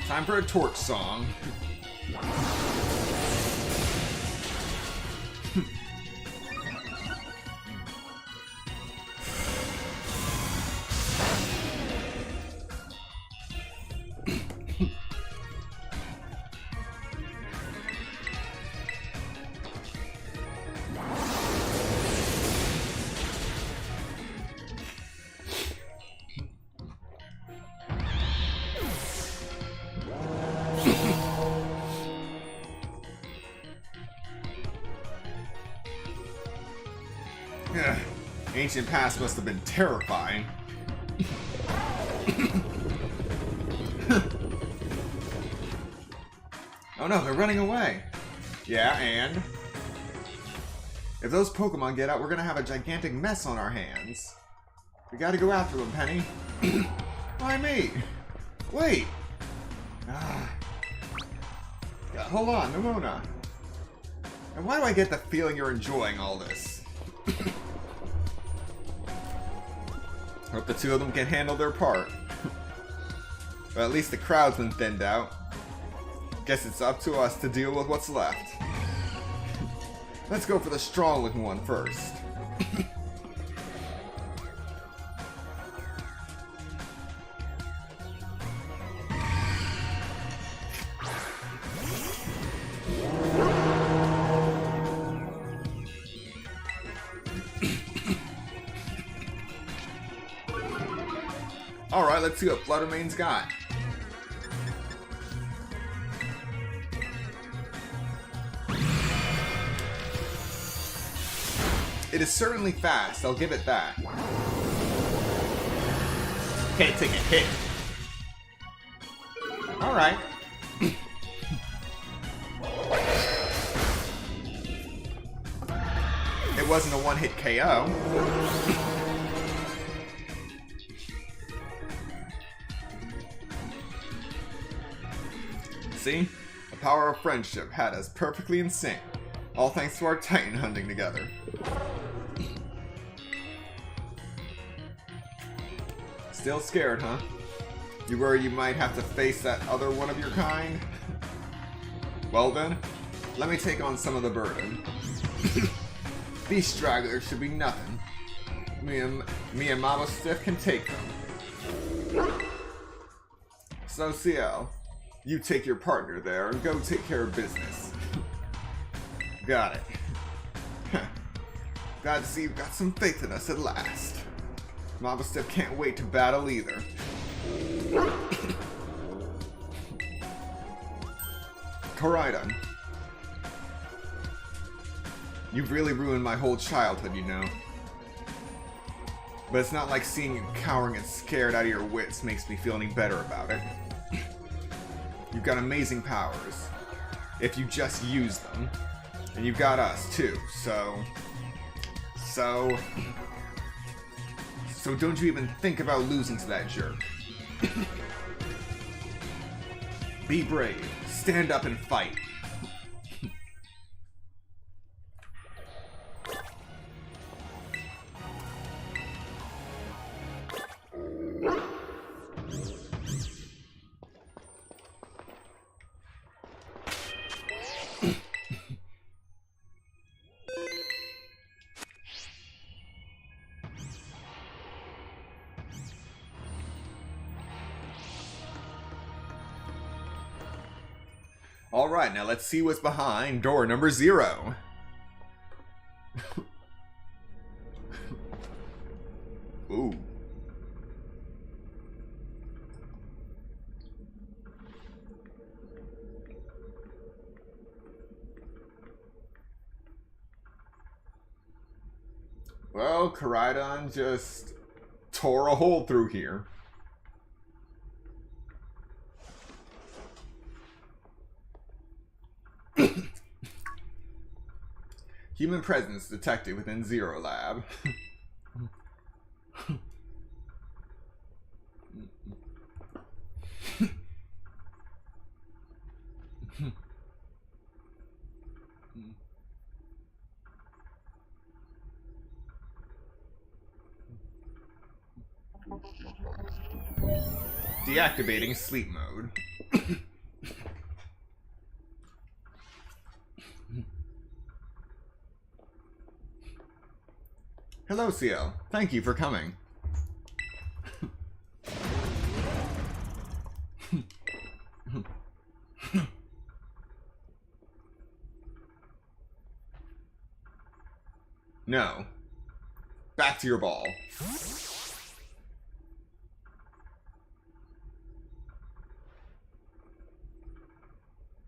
Time for a torch song. Ancient past must have been terrifying. Oh no, they're running away. Yeah, and? If those Pokemon get out, we're gonna have a gigantic mess on our hands. We gotta go after them, Penny. Why me? Wait! Hold on, Nimona. And why do I get the feeling you're enjoying all this? Hope the two of them can handle their part. But at least the crowd's been thinned out. Guess it's up to us to deal with what's left. Let's go for the strong-looking one first. Alright, let's see what Fluttermane's got. It is certainly fast, I'll give it that. Can't take a hit. Alright. It wasn't a one-hit KO. See? The power of friendship had us perfectly in sync. All thanks to our Titan hunting together. Still scared, huh? You worry you might have to face that other one of your kind? Well then, let me take on some of the burden. These stragglers should be nothing. Me and Mama Stiff can take them. So CL, you take your partner there and go take care of business. Got it. Glad to see you've got some faith in us at last. Mobstep can't wait to battle either. Koraidon. You've really ruined my whole childhood, you know. But it's not like seeing you cowering and scared out of your wits makes me feel any better about it. You've got amazing powers, if you just use them. And you've got us, too, so don't you even think about losing to that jerk. Be brave. Stand up and fight. Alright, now let's see what's behind door number 0. Ooh. Well, Koraidon just tore a hole through here. Human presence detected within Zero Lab. Deactivating sleep mode. Hello, CL. Thank you for coming. No. Back to your ball.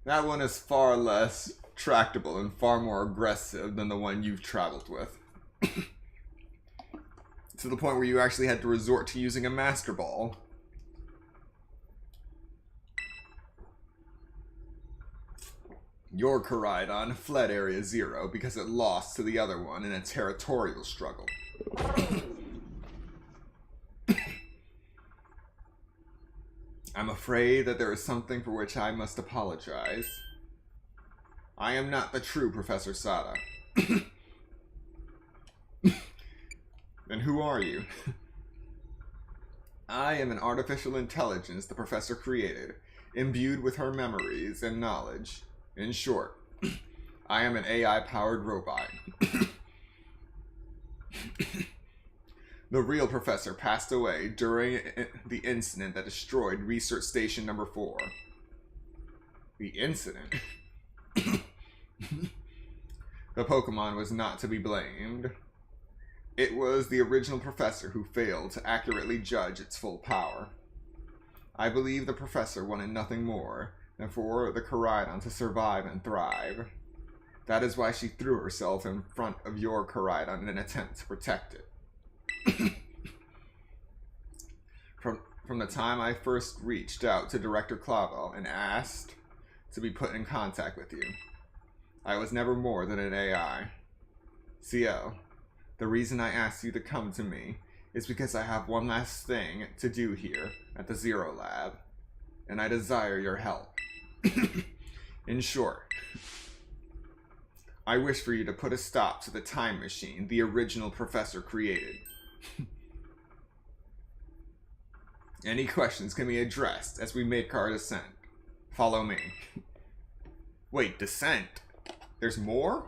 That one is far less tractable and far more aggressive than the one you've traveled with. To the point where you actually had to resort to using a Master Ball. Your Koraidon fled Area 0 because it lost to the other one in a territorial struggle. I'm afraid that there is something for which I must apologize. I am not the true Professor Sada. Then who are you? I am an artificial intelligence the Professor created, imbued with her memories and knowledge. In short, I am an AI-powered robot. The real Professor passed away during the incident that destroyed Research Station number 4. The incident? The Pokémon was not to be blamed. It was the original Professor who failed to accurately judge its full power. I believe the Professor wanted nothing more than for the Koraidon to survive and thrive. That is why she threw herself in front of your Koraidon in an attempt to protect it. From the time I first reached out to Director Clavel and asked to be put in contact with you, I was never more than an AI. CL, the reason I asked you to come to me is because I have one last thing to do here at the Zero Lab, and I desire your help. In short, I wish for you to put a stop to the time machine the original Professor created. Any questions can be addressed as we make our descent. Follow me. Wait, descent? There's more?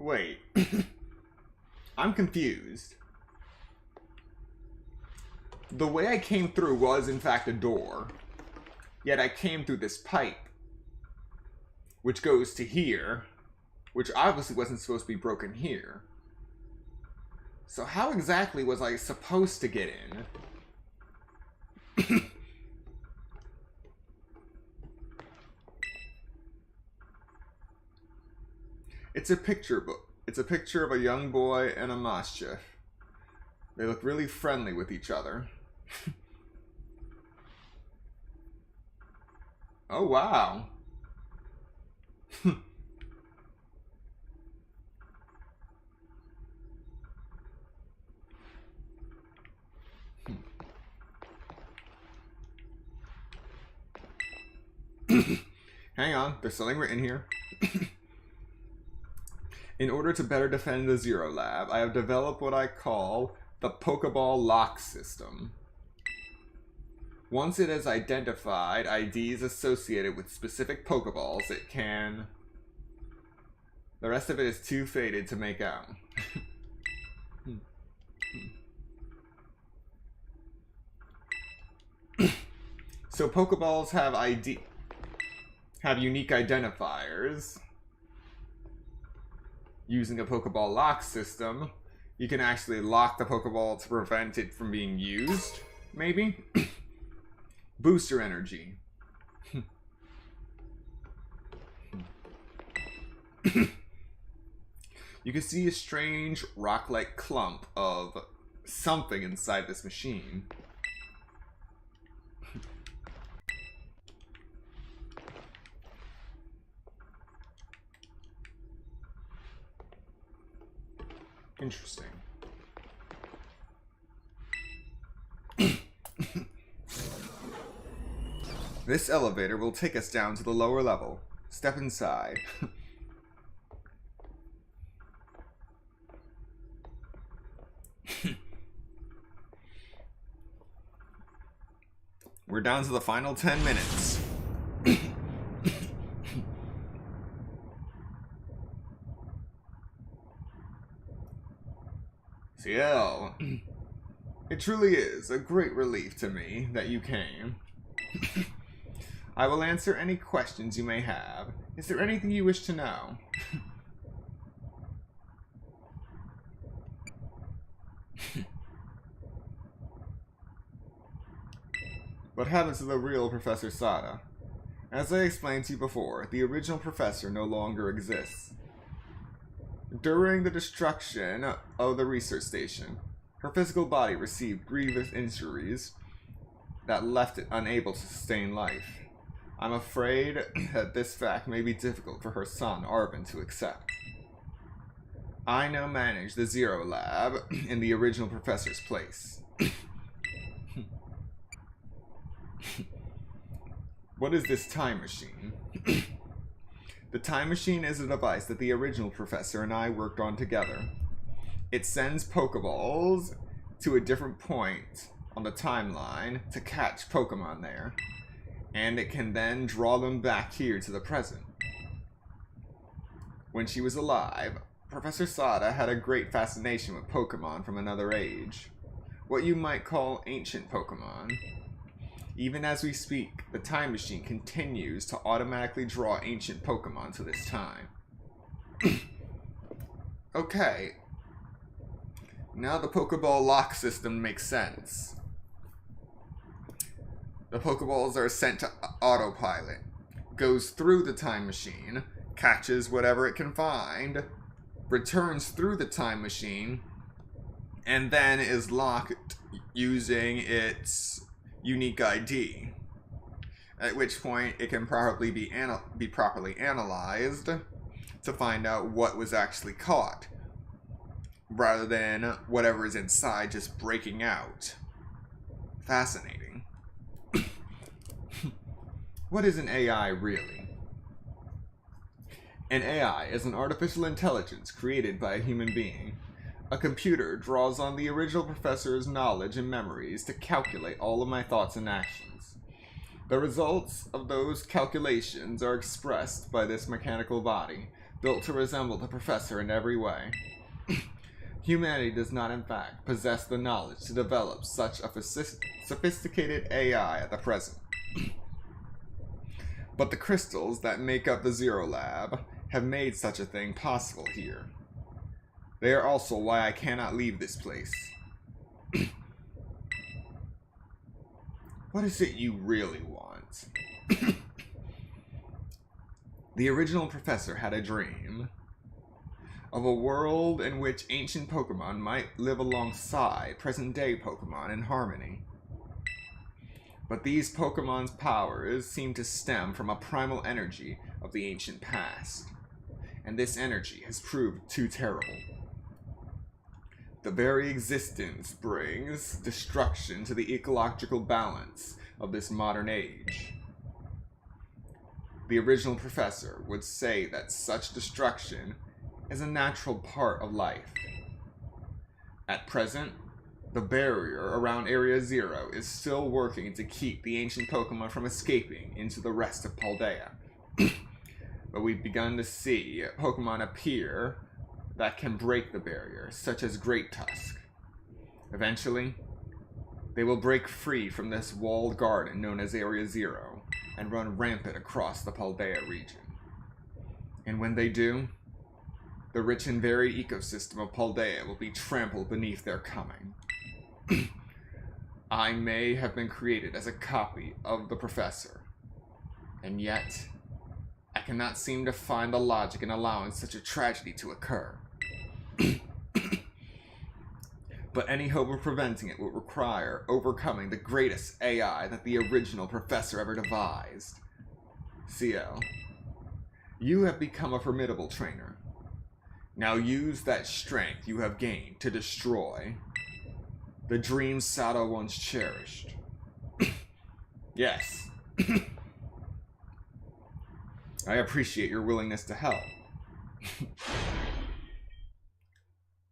Wait. I'm confused. The way I came through was, in fact, a door. Yet I came through this pipe, which goes to here, which obviously wasn't supposed to be broken here. So how exactly was I supposed to get in? It's a picture book. It's a picture of a young boy and a Moschef. They look really friendly with each other. Oh, wow. Hang on, there's something written here. In order to better defend the Zero Lab, I have developed what I call the Pokeball lock system. Once it has identified IDs associated with specific Pokeballs, it can... The rest of it is too faded to make out. So Pokeballs have unique identifiers. Using a Pokeball lock system, you can actually lock the Pokeball to prevent it from being used, maybe? Booster energy. You can see a strange rock-like clump of something inside this machine. Interesting. This elevator will take us down to the lower level. Step inside. We're down to the final 10 minutes. Ciel, it truly is a great relief to me that you came. I will answer any questions you may have. Is there anything you wish to know? What happened to the real Professor Sada? As I explained to you before, the original professor no longer exists. During the destruction of the research station, her physical body received grievous injuries that left it unable to sustain life. I'm afraid that this fact may be difficult for her son, Arvin, to accept. I now manage the Zero Lab in the original professor's place. What is this time machine? The time machine is a device that the original professor and I worked on together. It sends Pokeballs to a different point on the timeline to catch Pokemon there, and it can then draw them back here to the present. When she was alive, Professor Sada had a great fascination with Pokemon from another age, what you might call ancient Pokemon. Even as we speak, the time machine continues to automatically draw ancient Pokemon to this time. Okay. Now the Pokeball lock system makes sense. The Pokeballs are sent to autopilot, goes through the time machine, catches whatever it can find, returns through the time machine, and then is locked using its unique ID. At which point it can probably be properly analyzed to find out what was actually caught, rather than whatever is inside just breaking out. Fascinating. What is an AI really? An AI is an artificial intelligence created by a human being. A computer draws on the original professor's knowledge and memories to calculate all of my thoughts and actions. The results of those calculations are expressed by this mechanical body, built to resemble the professor in every way. Humanity does not, in fact, possess the knowledge to develop such a sophisticated AI at the present. But the crystals that make up the Zero Lab have made such a thing possible here. They are also why I cannot leave this place. What is it you really want? The original professor had a dream of a world in which ancient Pokémon might live alongside present-day Pokémon in harmony. But these Pokémon's powers seem to stem from a primal energy of the ancient past, and this energy has proved too terrible. The very existence brings destruction to the ecological balance of this modern age. The original professor would say that such destruction is a natural part of life. At present, the barrier around Area Zero is still working to keep the ancient Pokemon from escaping into the rest of Paldea. But we've begun to see Pokemon appear that can break the barrier, such as Great Tusk. Eventually, they will break free from this walled garden known as Area Zero and run rampant across the Paldea region. And when they do, the rich and varied ecosystem of Paldea will be trampled beneath their coming. I may have been created as a copy of the professor, and yet I cannot seem to find the logic in allowing such a tragedy to occur. But any hope of preventing it would require overcoming the greatest AI that the original professor ever devised. CL, you have become a formidable trainer. Now use that strength you have gained to destroy the dreams Sato once cherished. Yes. I appreciate your willingness to help.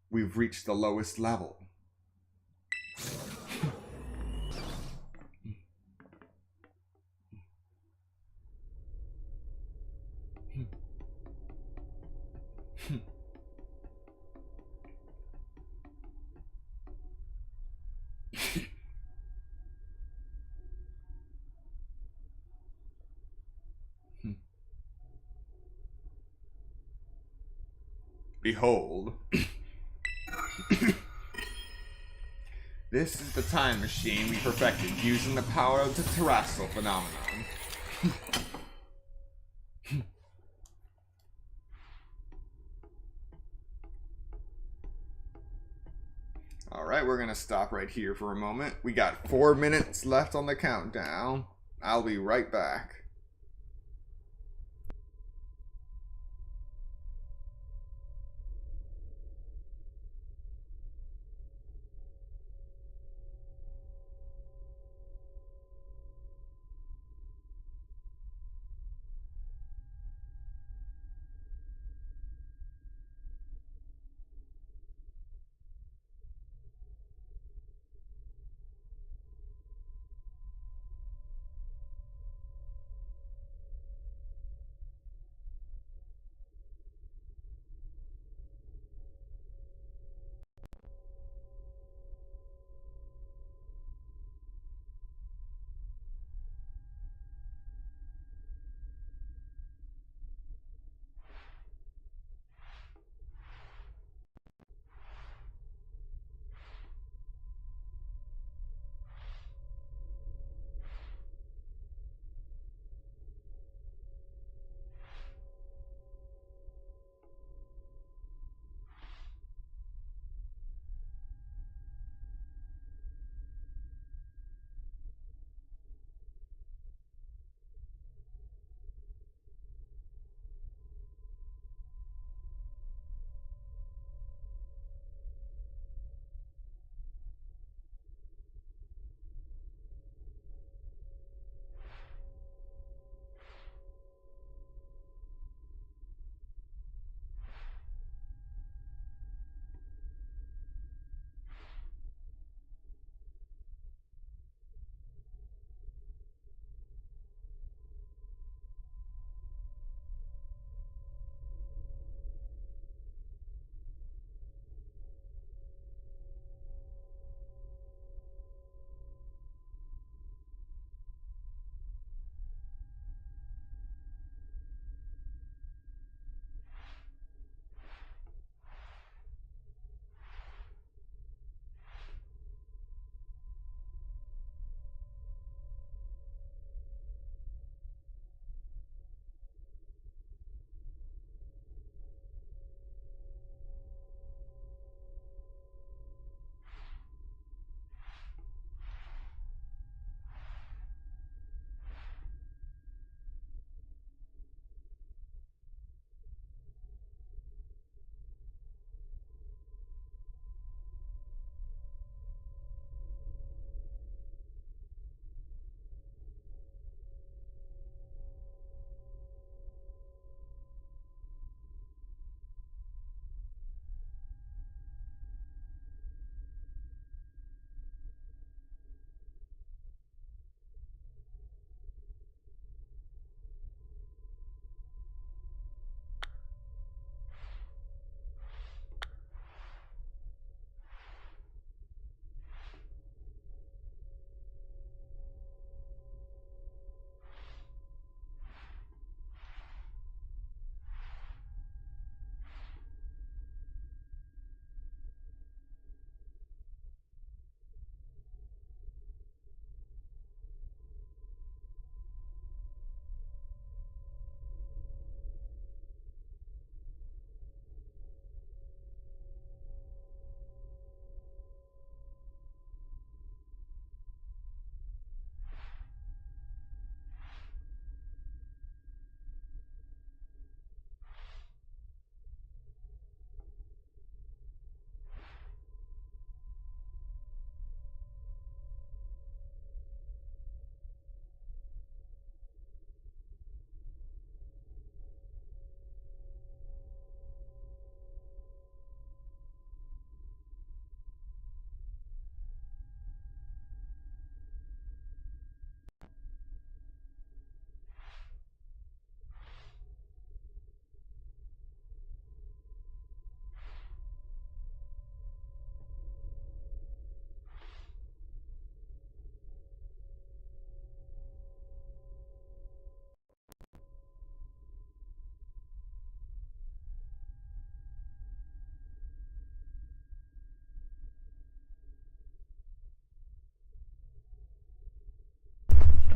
We've reached the lowest level. Behold. This is the time machine we perfected using the power of the terrestrial phenomenon. Alright, we're gonna stop right here for a moment. We got 4 minutes left on the countdown. I'll be right back.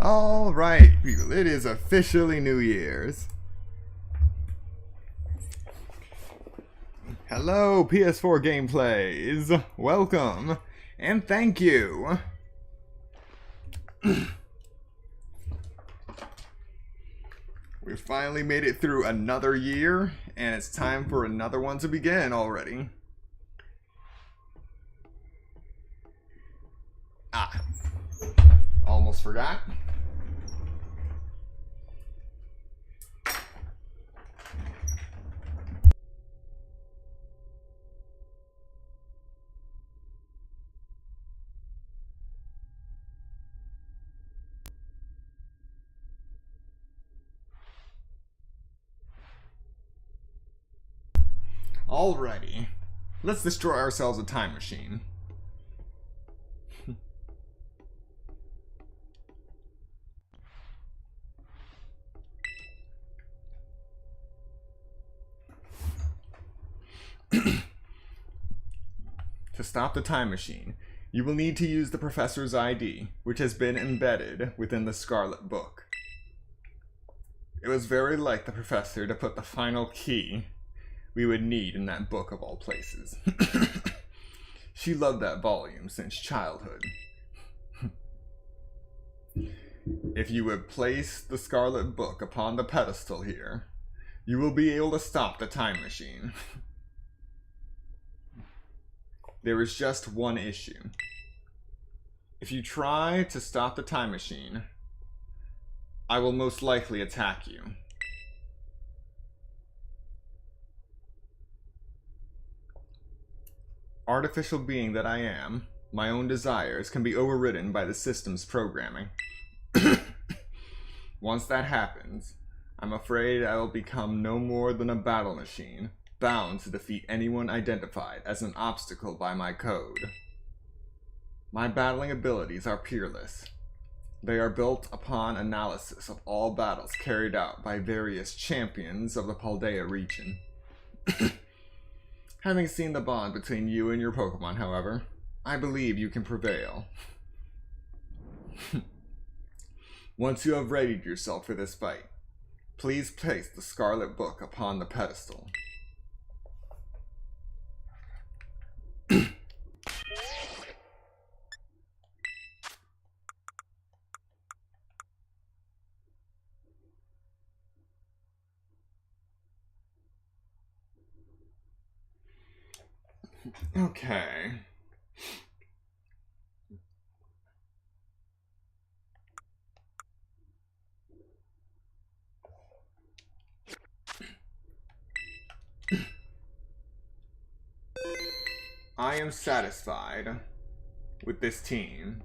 Alright, people, it is officially New Year's. Hello, PS4 gameplays. Welcome, and thank you. We finally made it through another year, and it's time for another one to begin already. Almost forgot. Alrighty, let's destroy ourselves a time machine. To stop the time machine, you will need to use the Professor's ID, which has been embedded within the Scarlet Book. It was very like the Professor to put the final key we would need in that book of all places. She loved that volume since childhood. If you would place the Scarlet Book upon the pedestal here, you will be able to stop the time machine. There is just one issue. If you try to stop the time machine, I will most likely attack you. Artificial being that I am, my own desires can be overridden by the system's programming. Once that happens, I'm afraid I will become no more than a battle machine, bound to defeat anyone identified as an obstacle by my code. My battling abilities are peerless. They are built upon analysis of all battles carried out by various champions of the Paldea region. Having seen the bond between you and your Pokémon, however, I believe you can prevail. Once you have readied yourself for this fight, please place the Scarlet Book upon the pedestal. Okay. I am satisfied with this team.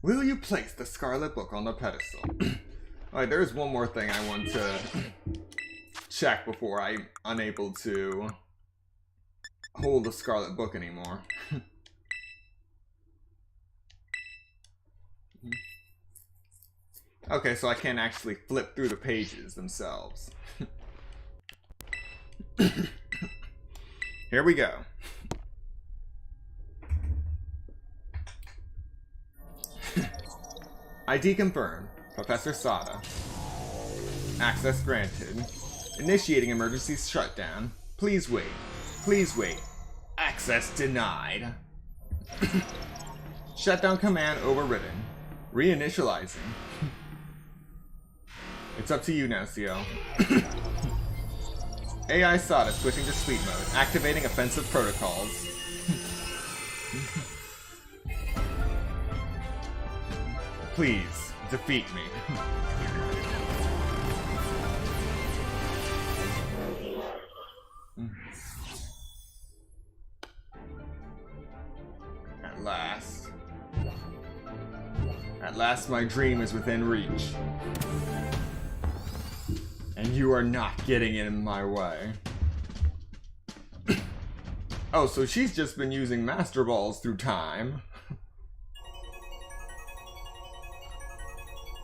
Will you place the Scarlet Book on the pedestal? Alright, there's one more thing I want to check before I'm unable to hold the Scarlet Book anymore. Okay, so I can't actually flip through the pages themselves. Here we go. ID confirmed. Professor Sada. Access granted. Initiating emergency shutdown. Please wait. Please wait. Access denied. Shutdown command overridden. Reinitializing. It's up to you now, CO. AI Sada switching to sleep mode. Activating offensive protocols. Please, defeat me. At last. At last my dream is within reach. And you are not getting in my way. Oh, so she's just been using Master Balls through time.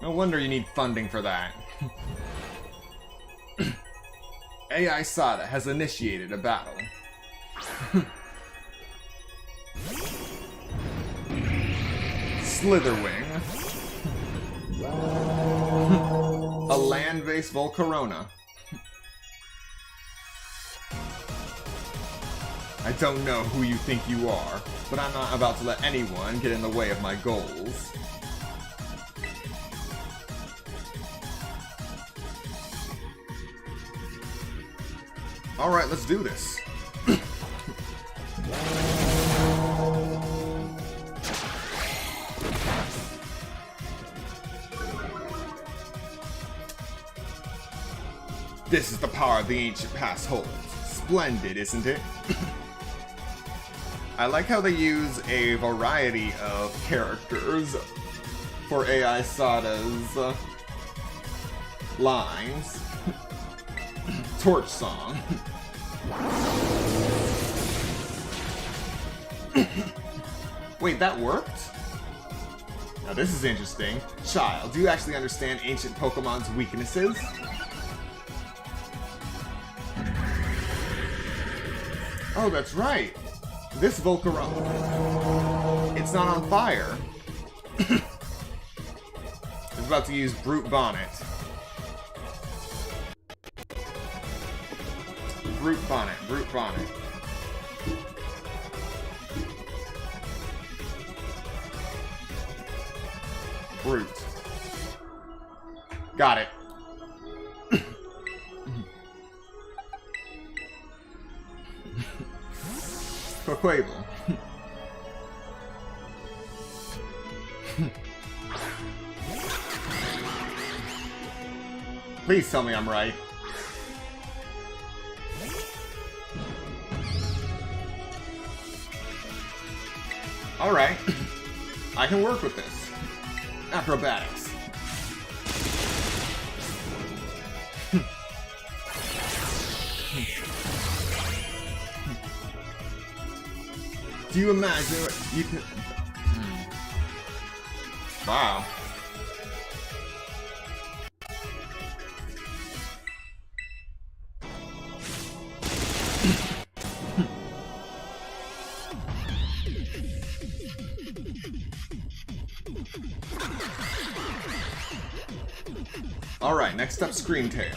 No wonder you need funding for that. AI Sada has initiated a battle. Slitherwing. A land-based Volcarona. I don't know who you think you are, but I'm not about to let anyone get in the way of my goals. Alright, let's do this. This is the power the ancient past holds. Splendid, isn't it? I like how they use a variety of characters for AI Sada's lines. Torch Song. Wait, that worked? Now this is interesting. Child, do you actually understand ancient Pokemon's weaknesses? Oh, that's right. This Volcarona, it's not on fire. It's about to use Brute Bonnet. Brute Bonnet, Brute Bonnet. Brute. Got it. Quable. Please tell me I'm right. Alright. I can work with this. Acrobatics. Do you imagine you can... Wow. Alright, next up, Scream Tail.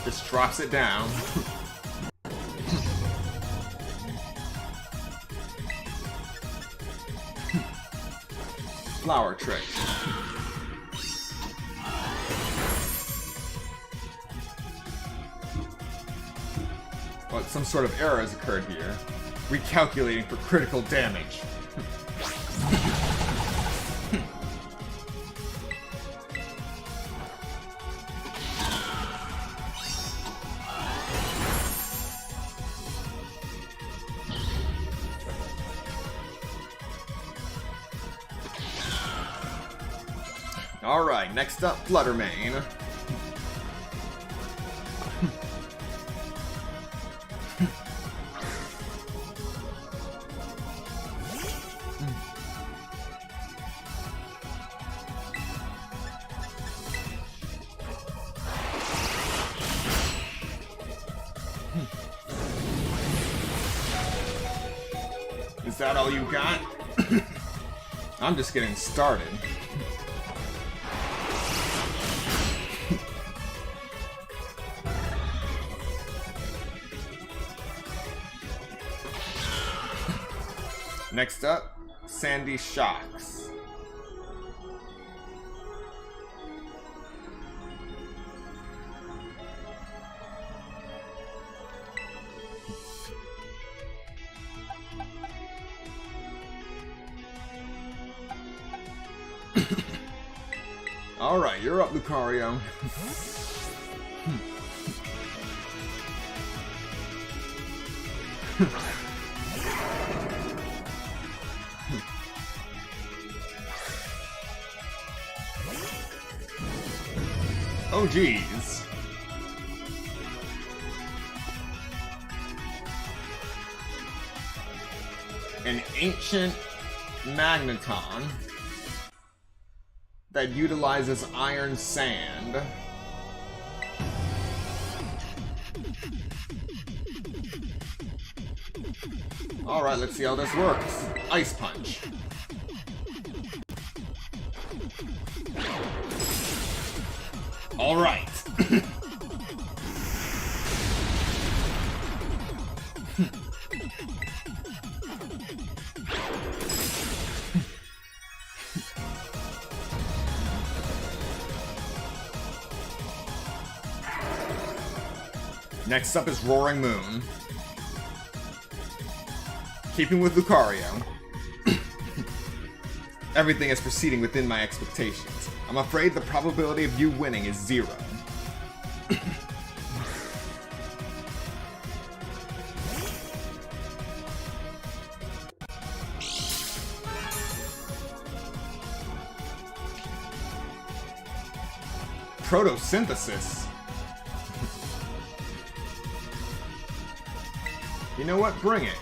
Just drops it down. Flower trick. Well, some sort of error has occurred here. Recalculating for critical damage. Alright, next up, Fluttermane. Is that all you got? I'm just getting started. Next up, Sandy Shocks. Alright, you're up, Lucario. Oh, geez. an ancient magneton that utilizes iron sand. Alright, let's see how this works. Ice Punch. Alright. Next up is Roaring Moon. Keeping with Lucario. Everything is proceeding within my expectations. I'm afraid the probability of you winning is 0. Photosynthesis. You know what? Bring it.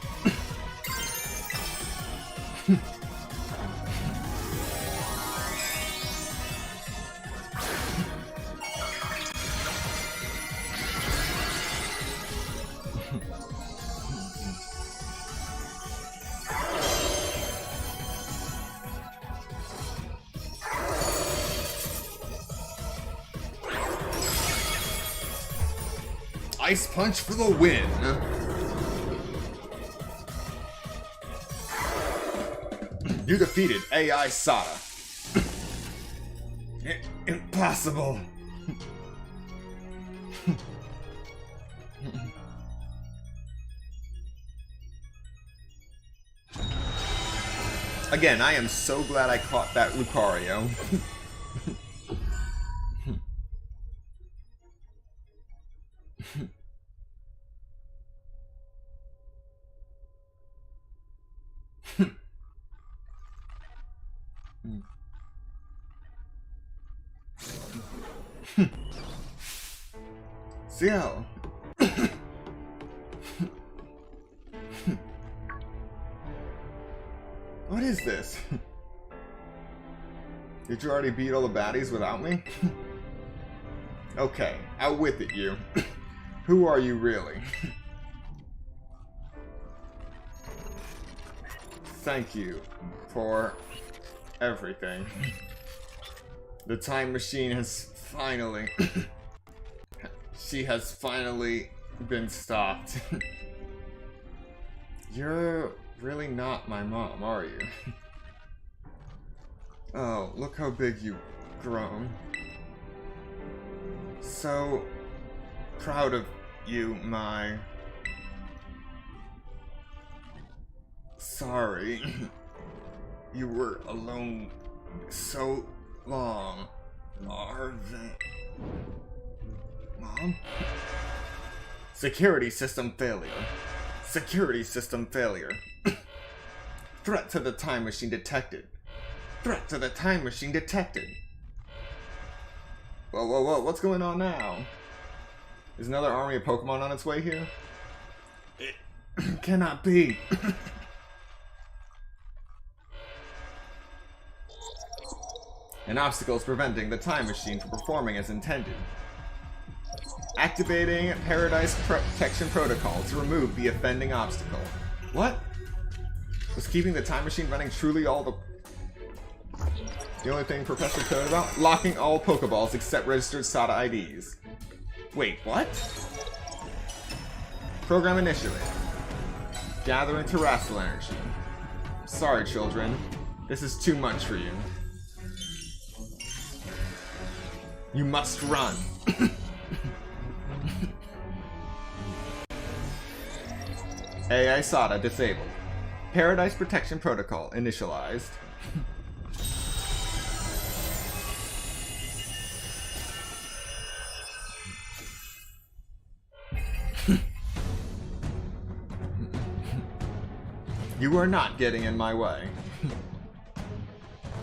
Ice Punch for the win. You defeated AI Sada. Impossible. Again, I am so glad I caught that Lucario. Ciel. What is this? Did you already beat all the baddies without me? Okay, out with it, you. Who are you really? Thank you for everything. The time machine has finally... She has finally been stopped. You're really not my mom, are you? Oh, look how big you've grown. So proud of you, my... Sorry. You were alone so long, Marvin. Mom? Security system failure. Security system failure. Threat to the time machine detected. Threat to the time machine detected. Whoa, whoa, whoa, what's going on now? Is another army of Pokemon on its way here? It cannot be. An obstacle is preventing the time machine from performing as intended. Activating Paradise Protection Protocol to remove the offending obstacle. What? Was keeping the time machine running truly all the only thing Professor cared about? Locking all Pokeballs except registered SATA IDs. Wait, what? Program initiated. Gathering Terrestrial Energy. Sorry, children. This is too much for you. You must run. AI SATA disabled. Paradise Protection Protocol initialized. You are not getting in my way.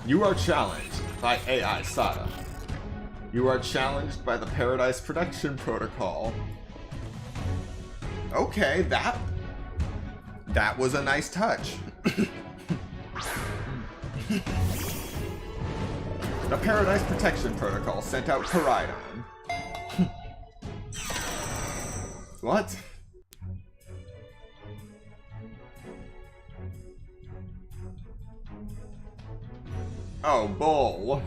You are challenged by AI SATA. You are challenged by the Paradise Protection Protocol. Okay, that was a nice touch. The Paradise Protection Protocol sent out Koraidon. What? Oh, bull.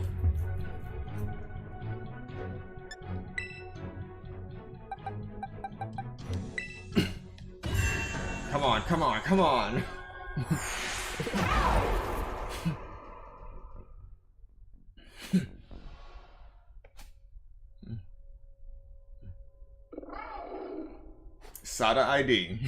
Come on, come on, come on. SATA ID.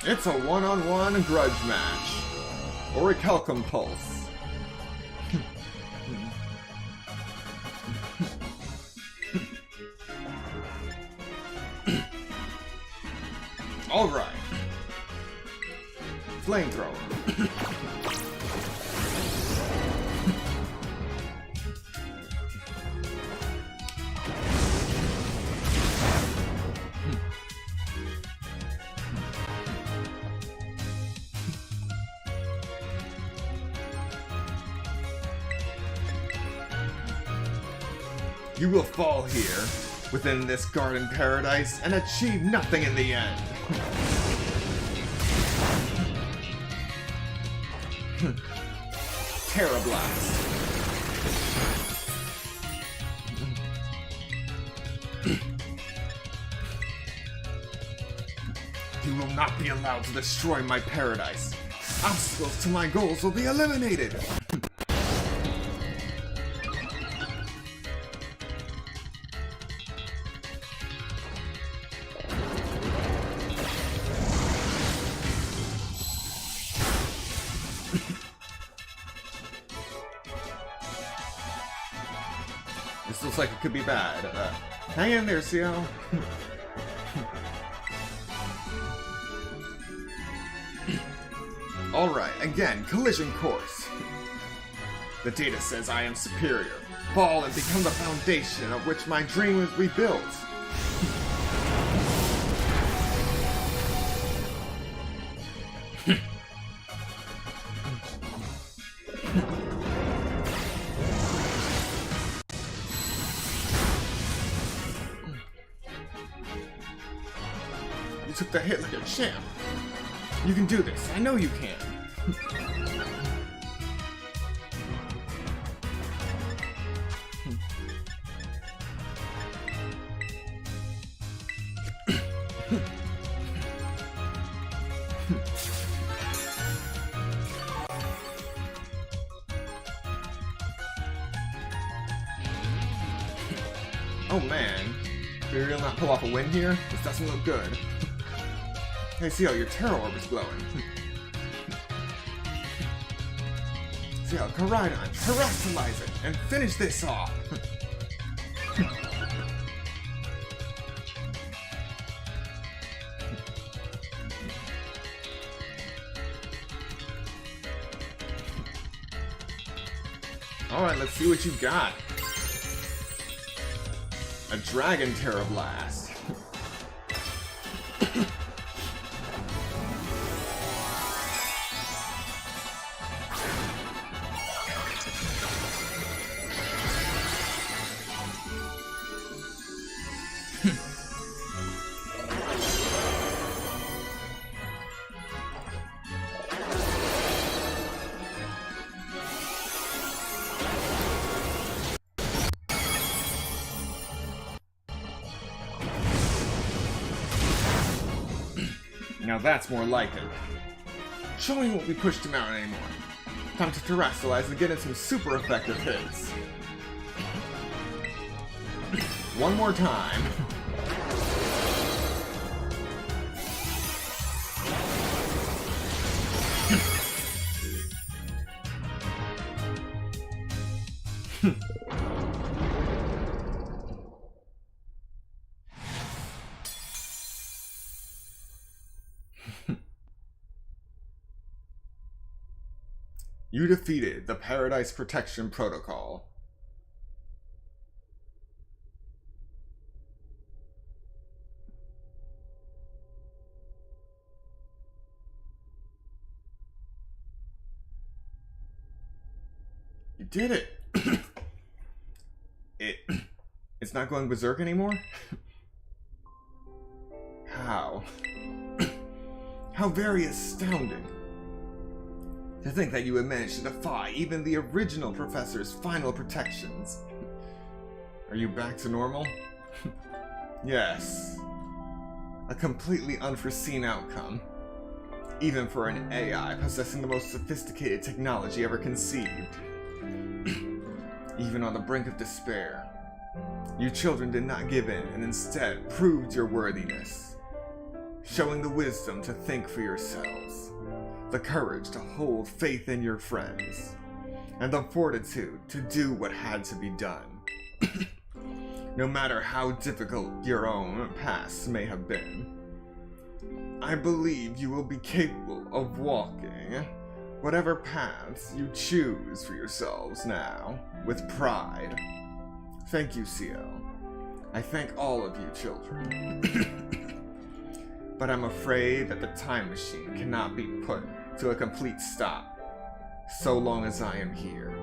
It's a one-on-one grudge match. Orichalcum Pulse. Alright. Flamethrower. You will fall here, within this garden paradise, and achieve nothing in the end. Terra Blast. You will not be allowed to destroy my paradise. Obstacles to my goals will be eliminated. This looks like it could be bad. Hang in there, CO. Alright, again, collision course. The data says I am superior. Fall and become the foundation of which my dream is rebuilt. You took the hit like a champ. You can do this. I know you can. Oh man. Did we really not pull off a win here? This doesn't look good. Hey, see how your Terra Orb is glowing. See how Koraidon, terrestrialize it, and finish this off. Alright, let's see what you got. A Dragon Terra Blast. Now that's more like it. Showing won't be pushed him out anymore. Time to terrestrialize and get in some super effective hits. One more time. You defeated the Paradise Protection Protocol. You did it! It's not going berserk anymore? How? How very astounding! To think that you had managed to defy even the original professor's final protections. Are you back to normal? Yes. A completely unforeseen outcome. Even for an AI possessing the most sophisticated technology ever conceived. Even on the brink of despair, you children did not give in and instead proved your worthiness. Showing the wisdom to think for yourselves. The courage to hold faith in your friends, and the fortitude to do what had to be done. No matter how difficult your own past may have been. I believe you will be capable of walking whatever paths you choose for yourselves now, with pride. Thank you, Co. I thank all of you children. But I'm afraid that the time machine cannot be put to a complete stop, so long as I am here.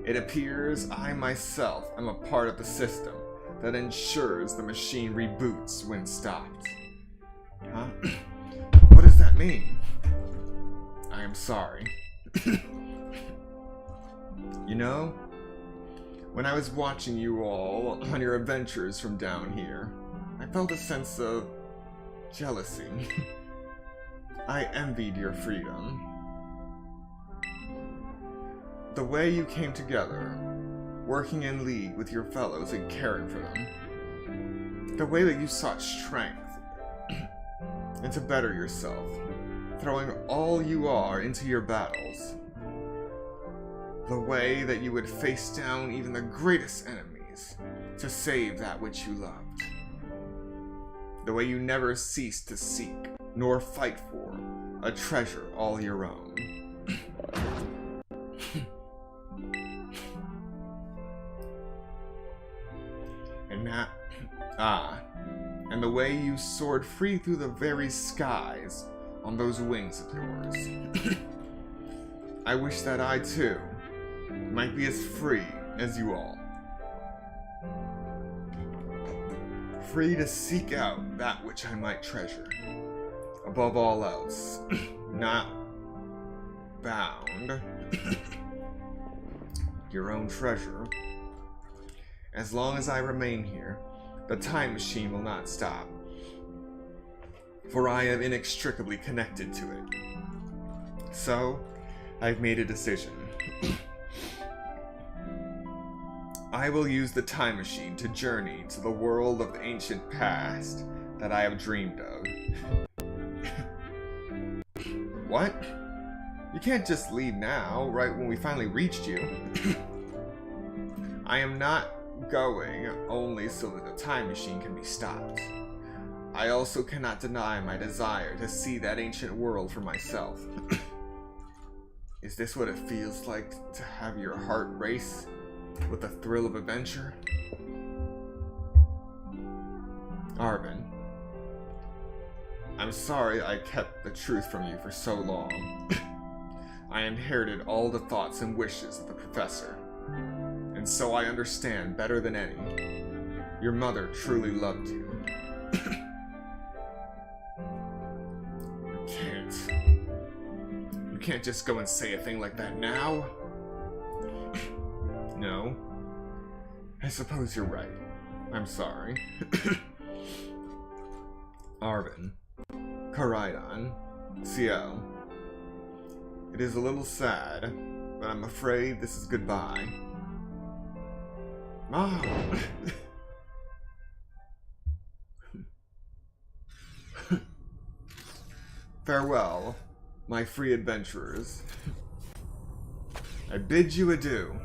It appears I myself am a part of the system that ensures the machine reboots when stopped. Huh? What does that mean? I am sorry. You know, when I was watching you all on your adventures from down here, I felt a sense of jealousy. I envied your freedom. The way you came together, working in league with your fellows and caring for them. The way that you sought strength and to better yourself, throwing all you are into your battles. The way that you would face down even the greatest enemies to save that which you loved. The way you never ceased to seek nor fight for a treasure all your own. And the way you soared free through the very skies on those wings of yours. I wish that I too might be as free as you all. Free to seek out that which I might treasure. Above all else, not bound. Your own treasure. As long as I remain here, the time machine will not stop. For I am inextricably connected to it. So, I've made a decision. I will use the time machine to journey to the world of the ancient past that I have dreamed of. What? You can't just leave now, right when we finally reached you. I am not going only so that the time machine can be stopped. I also cannot deny my desire to see that ancient world for myself. Is this what it feels like to have your heart race with the thrill of adventure? Arvin, I'm sorry I kept the truth from you for so long. I inherited all the thoughts and wishes of the professor, and so I understand better than any. Your mother truly loved you. You can't just go and say a thing like that now. No. I suppose you're right. I'm sorry. Arvin, Koraidon, CL. It is a little sad, but I'm afraid this is goodbye. Mom! Farewell, my free adventurers. I bid you adieu.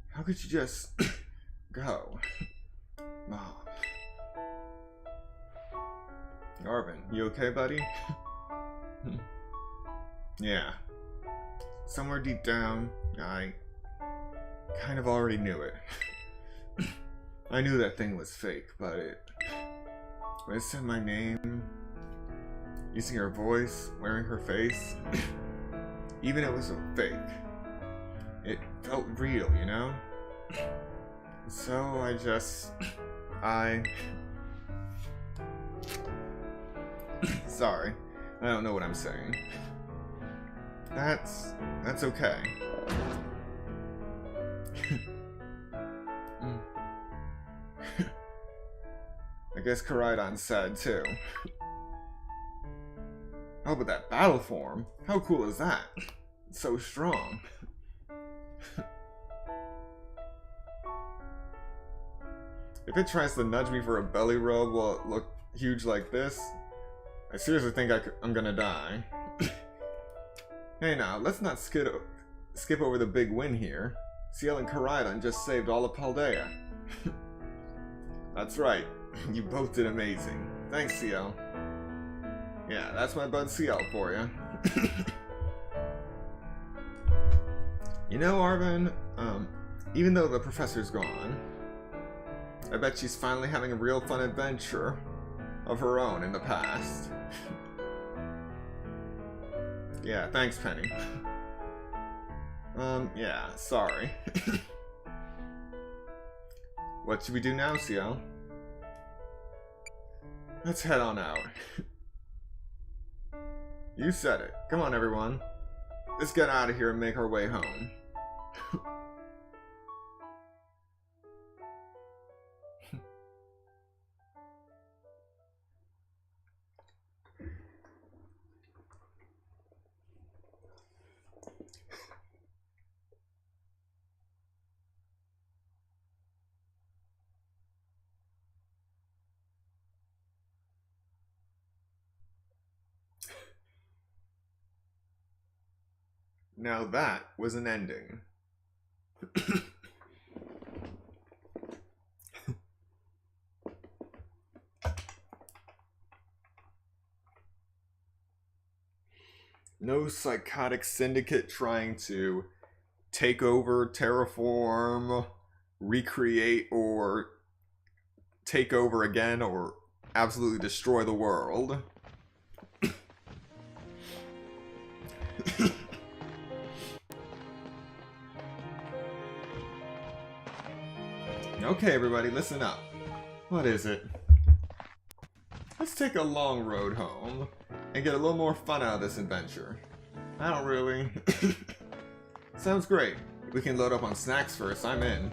How could you just go? Mom. Arvin, you okay, buddy? Yeah. Somewhere deep down, I kind of already knew it. I knew that thing was fake, but when it said my name, using her voice, wearing her face, even if it was a fake, it felt real, you know? So I sorry, I don't know what I'm saying. That's okay. I guess Koraidon's sad too. Oh, but that battle form, how cool is that? It's so strong. If it tries to nudge me for a belly rub while it look huge like this, I seriously think I'm gonna die. Hey now, let's not skip over the big win here. CL and Koraidon just saved all of Paldea. That's right, you both did amazing. Thanks, CL. Yeah, that's my bud CL for you. You know, Arvin, even though the professor's gone, I bet she's finally having a real fun adventure of her own in the past. Yeah, thanks, Penny. Yeah, sorry. What should we do now, CL? Let's head on out. You said it. Come on, everyone. Let's get out of here and make our way home. Now that was an ending. No psychotic syndicate trying to take over, terraform, recreate, or take over again, or absolutely destroy the world. Okay, everybody, listen up. What is it? Let's take a long road home and get a little more fun out of this adventure. I don't really... Sounds great. We can load up on snacks first. I'm in.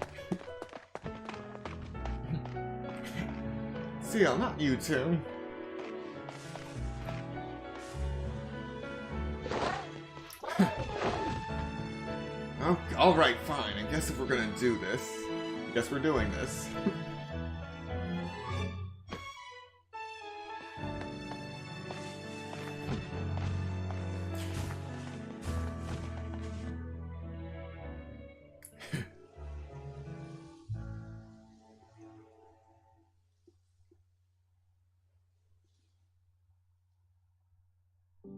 CL, not you two. Oh, alright, fine. I guess if we're gonna do this, I guess we're doing this.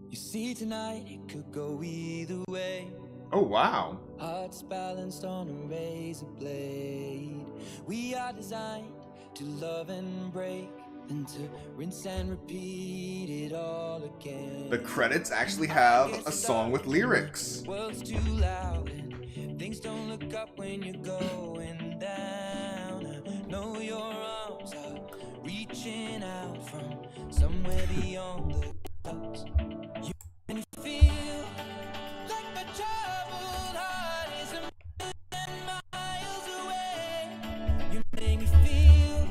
You see, tonight it could go either way. Oh, wow. Hearts balanced on a razor blade. We are designed to love and break, and to rinse and repeat it all again. The credits actually have a song with lyrics. World's too loud and things don't look up when you're going down. I know your arms are reaching out from somewhere beyond the clouds. You can feel like my troubled heart is a million miles away. You make me feel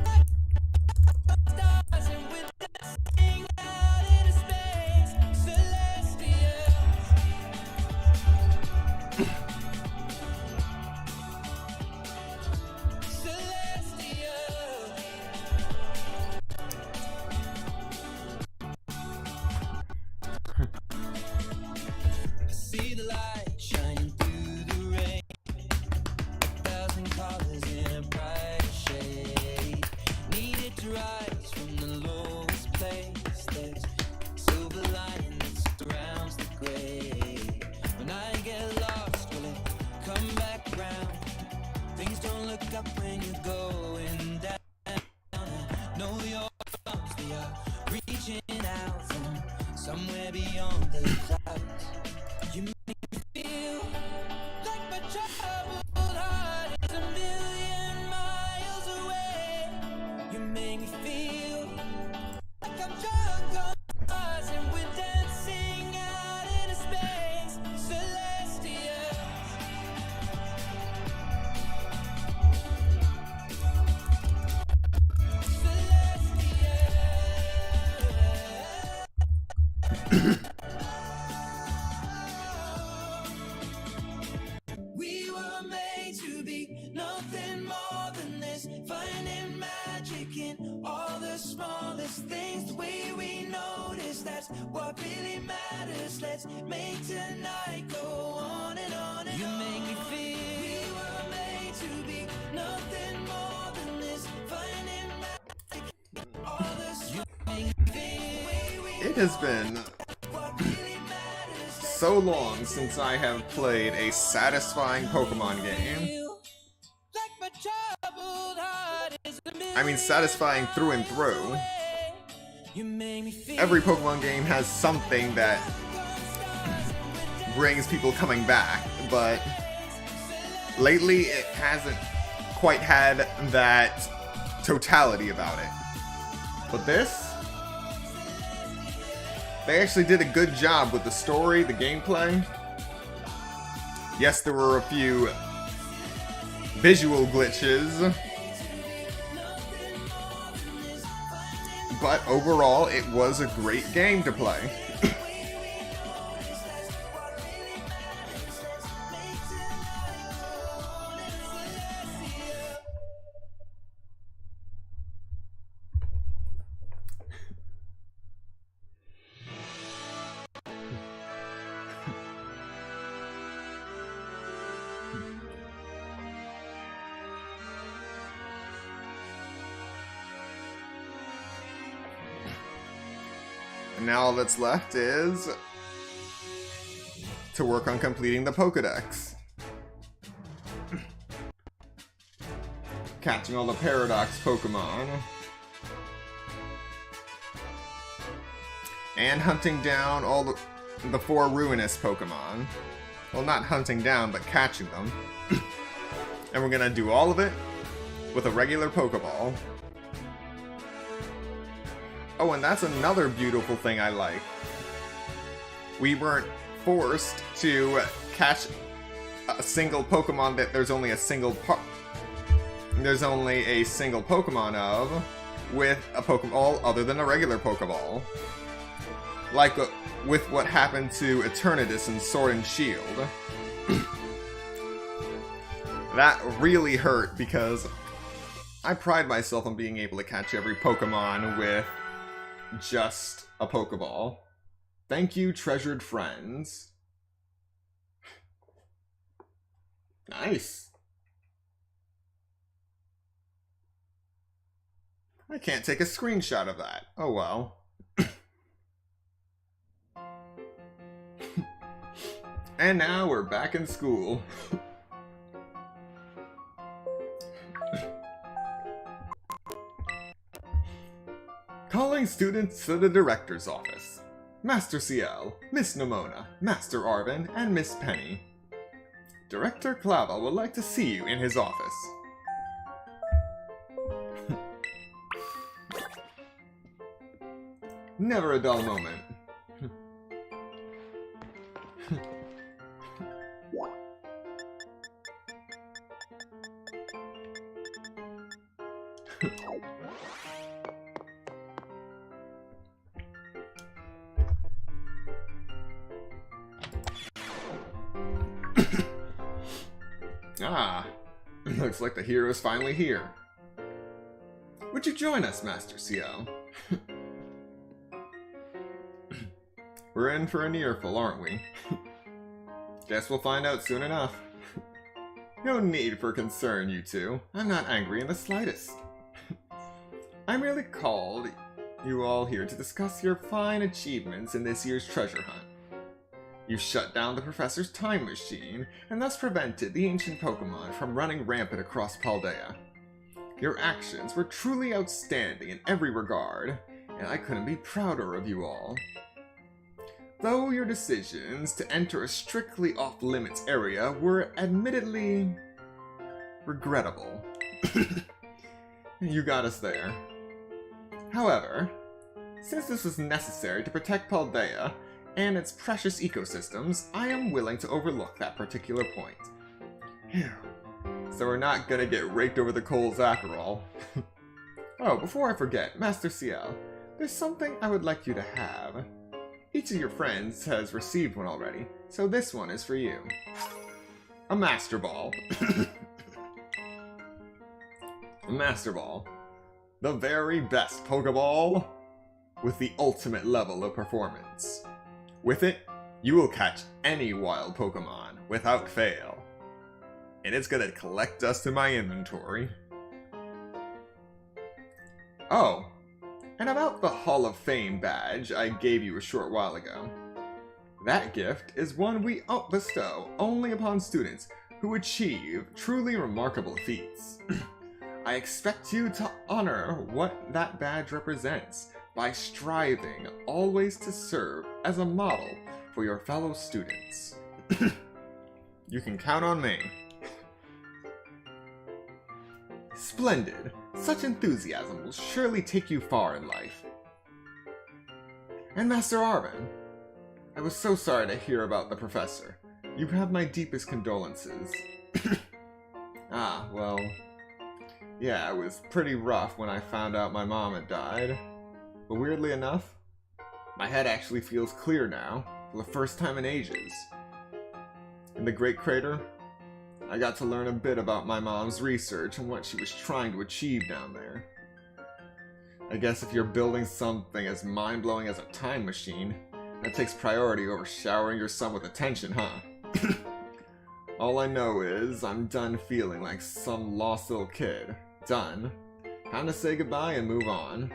like stars and we're dancing out into space, celestial. Celestial. I see the light shining through the rain, 1,000 colors in a bright shade. Needed to rise from the lowest place. There's silver lining that surrounds the gray. When I get lost, will it come back around? Things don't look up when you're going down. I know your arms, they are reaching out from somewhere beyond the clouds. You make me feel like my troubled heart is a million miles away. You make me feel like I'm drunk on Mars and we're dancing out into space, celestial. We were made to be nothing more than this, finding magic in all the smallest things. The way we notice, that's what really matters. Let's make tonight go on and on and on. You make me feel we were made to be nothing more than this, finding magic in all the smallest things. It has been so long since I have played a satisfying Pokemon game. I mean, satisfying through and through. Every Pokemon game has something that brings people coming back, but lately it hasn't quite had that totality about it. But this, they actually did a good job with the story, the gameplay. Yes, there were a few visual glitches, but overall it was a great game to play. And now all that's left is to work on completing the Pokédex. Catching all the Paradox Pokemon. And hunting down all the 4 Ruinous Pokemon. Well, not hunting down, but catching them. And we're gonna do all of it with a regular Pokeball. Oh, and that's another beautiful thing I like. We weren't forced to catch a single Pokemon that there's only a single Pokemon of with a Pokeball other than a regular Pokeball. Like with what happened to Eternatus in Sword and Shield. That really hurt because I pride myself on being able to catch every Pokemon with just a Pokeball. Thank you, treasured friends. Nice. I can't take a screenshot of that. Oh well. And now we're back in school. Calling students to the director's office. Master CL, Miss Nimona, Master Arvin, and Miss Penny. Director Clava would like to see you in his office. Never a dull moment. Ah, looks like the hero is finally here. Would you join us, Master CL? We're in for an earful, aren't we? Guess we'll find out soon enough. No need for concern, you two. I'm not angry in the slightest. I merely called you all here to discuss your fine achievements in this year's treasure hunt. You shut down the professor's time machine, and thus prevented the ancient Pokémon from running rampant across Paldea. Your actions were truly outstanding in every regard, and I couldn't be prouder of you all. Though your decisions to enter a strictly off-limits area were admittedly regrettable. You got us there. However, since this was necessary to protect Paldea and its precious ecosystems, I am willing to overlook that particular point. Phew. So we're not gonna get raked over the coals after all. Oh, before I forget, Master CL, there's something I would like you to have. Each of your friends has received one already, so this one is for you. A Master Ball. A Master Ball. The very best Pokeball with the ultimate level of performance. With it, you will catch any wild Pokemon without fail. And it's gonna collect dust in my inventory. Oh, and about the Hall of Fame badge I gave you a short while ago. That gift is one we bestow only upon students who achieve truly remarkable feats. I expect you to honor what that badge represents by striving always to serve as a model for your fellow students. You can count on me. Splendid! Such enthusiasm will surely take you far in life. And Master Arvin, I was so sorry to hear about the professor. You have my deepest condolences. Ah, well, yeah, it was pretty rough when I found out my mom had died. But weirdly enough, my head actually feels clear now, for the first time in ages. In the Great Crater, I got to learn a bit about my mom's research and what she was trying to achieve down there. I guess if you're building something as mind-blowing as a time machine, that takes priority over showering your son with attention, huh? All I know is, I'm done feeling like some lost little kid. Done. Time to say goodbye and move on.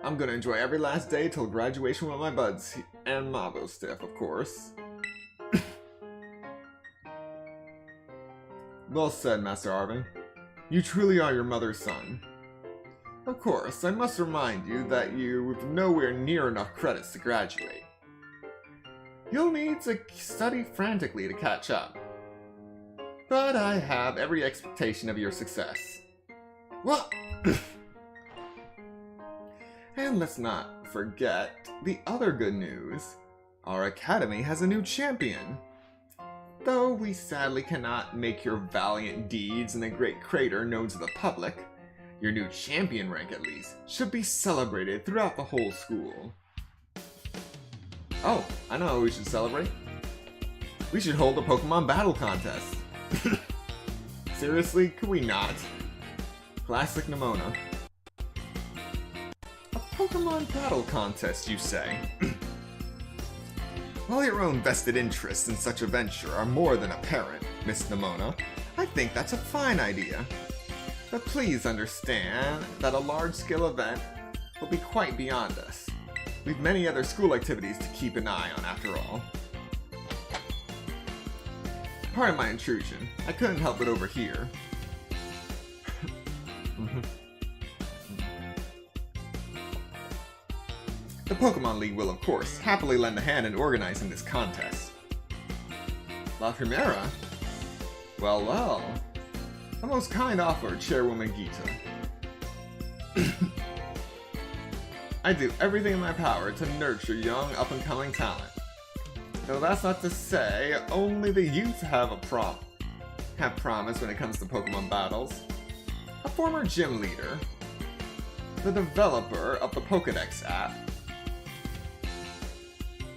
I'm gonna enjoy every last day till graduation with my buds and Mabo Stiff, of course. Well said, Master Arvin. You truly are your mother's son. Of course, I must remind you that you've nowhere near enough credits to graduate. You'll need to study frantically to catch up. But I have every expectation of your success. What? And let's not forget the other good news. Our academy has a new champion. Though we sadly cannot make your valiant deeds in the Great Crater known to the public, your new champion rank at least should be celebrated throughout the whole school. Oh, I know how we should celebrate. We should hold a Pokemon battle contest. Seriously, could we not? Classic Nimona. A Pokemon battle contest, you say? While your own vested interests in such a venture are more than apparent, Miss Nimona, I think that's a fine idea. But please understand that a large-scale event will be quite beyond us. We've many other school activities to keep an eye on, after all. Pardon my intrusion. I couldn't help but overhear. The Pokemon League will, of course, happily lend a hand in organizing this contest. La Primera? Well, well. A most kind offer, Chairwoman Gita. I do everything in my power to nurture young, up-and-coming talent. Though that's not to say only the youth have promise when it comes to Pokemon battles. A former gym leader, the developer of the Pokédex app.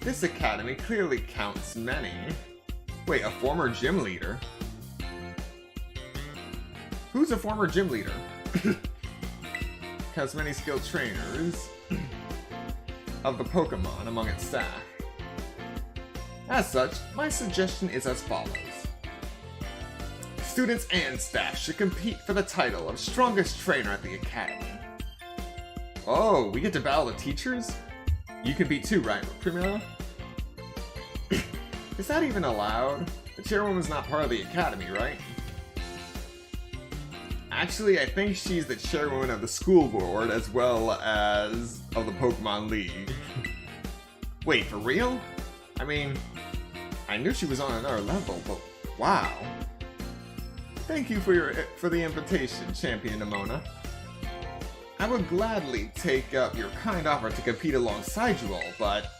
This academy clearly counts many. Wait, a former gym leader? Who's a former gym leader? Has many skilled trainers of the Pokemon among its staff. As such, my suggestion is as follows. Students and staff should compete for the title of strongest trainer at the academy. Oh, we get to battle the teachers? You can beat too, right, Primera? Is that even allowed? The chairwoman's not part of the academy, right? Actually, I think she's the chairwoman of the school board as well as of the Pokemon League. Wait, for real? I mean, I knew she was on another level, but wow. Thank you for the invitation, Champion Nimona. I would gladly take up your kind offer to compete alongside you all, but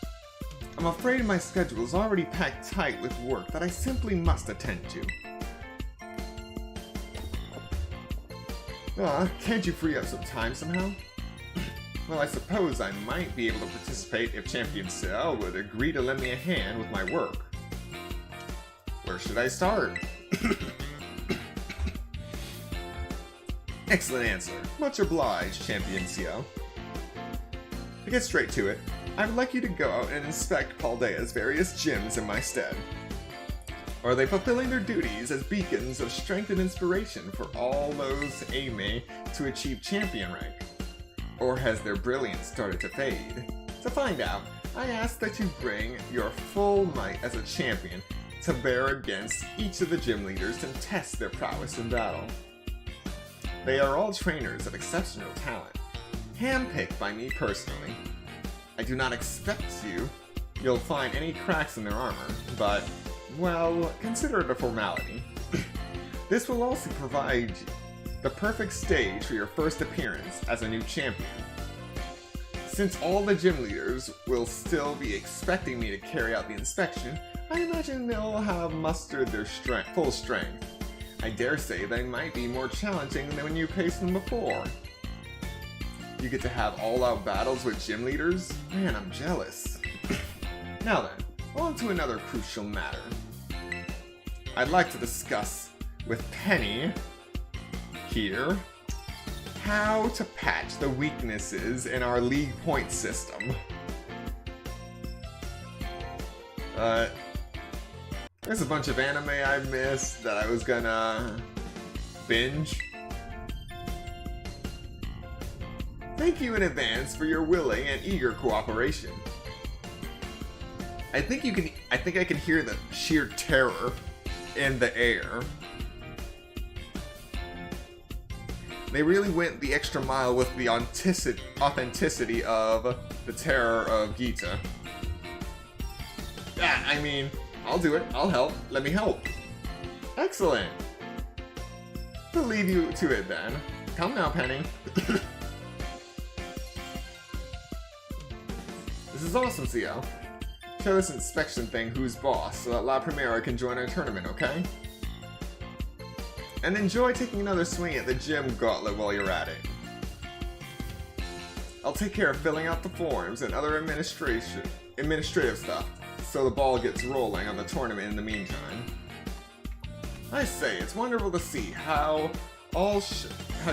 I'm afraid my schedule is already packed tight with work that I simply must attend to. Can't you free up some time somehow? Well, I suppose I might be able to participate if Champion Cell would agree to lend me a hand with my work. Where should I start? Excellent answer. Much obliged, Champion Cell. To get straight to it, I would like you to go out and inspect Paldea's various gyms in my stead. Are they fulfilling their duties as beacons of strength and inspiration for all those aiming to achieve champion rank? Or has their brilliance started to fade? To find out, I ask that you bring your full might as a champion to bear against each of the gym leaders and test their prowess in battle. They are all trainers of exceptional talent, handpicked by me personally. I do not expect you'll find any cracks in their armor, but, well, consider it a formality. This will also provide the perfect stage for your first appearance as a new champion. Since all the gym leaders will still be expecting me to carry out the inspection, I imagine they'll have mustered their full strength. I dare say they might be more challenging than when you faced them before. You get to have all-out battles with gym leaders? Man, I'm jealous. Now then, on to another crucial matter. I'd like to discuss with Penny here how to patch the weaknesses in our league point system. There's a bunch of anime I missed that I was gonna binge. Thank you in advance for your willing and eager cooperation. I think I can hear the sheer terror in the air. They really went the extra mile with the authenticity of the terror of Gita. Yeah, I mean, I'll do it. I'll help. Let me help. Excellent. We'll leave you to it then. Come now, Penny. This is awesome, Theo. Show this inspection thing who's boss so that La Primera can join our tournament, okay? And enjoy taking another swing at the gym gauntlet while you're at it. I'll take care of filling out the forms and other administrative stuff so the ball gets rolling on the tournament in the meantime. I say, it's wonderful to see how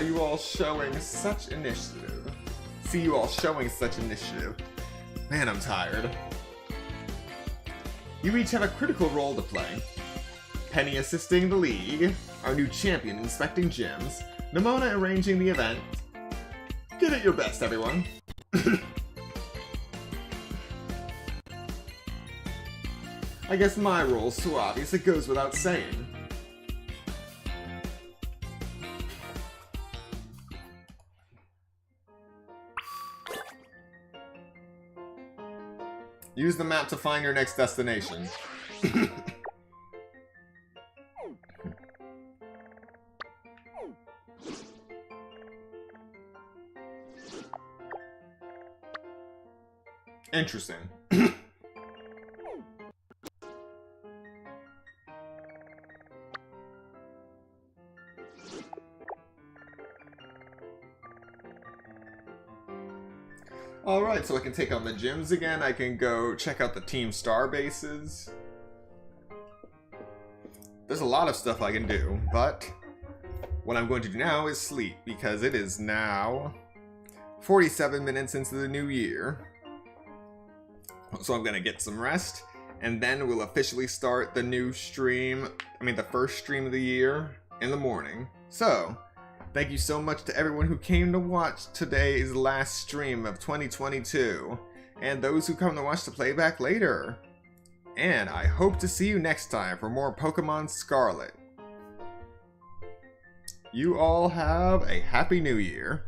you all showing such initiative. Man, I'm tired. You each have a critical role to play. Penny assisting the league, our new champion inspecting gyms, Nimona arranging the event. Give it your best, everyone. I I guess my role's too obvious, it goes without saying. Use the map to find your next destination. Interesting. Alright, so I can take on the gyms again. I can go check out the Team Star bases. There's a lot of stuff I can do, but what I'm going to do now is sleep, because it is now 47 minutes into the new year. So I'm going to get some rest, and then we'll officially start the new stream, the first stream of the year in the morning. So, thank you so much to everyone who came to watch today's last stream of 2022, and those who come to watch the playback later. And I hope to see you next time for more Pokémon Scarlet. You all have a Happy New Year.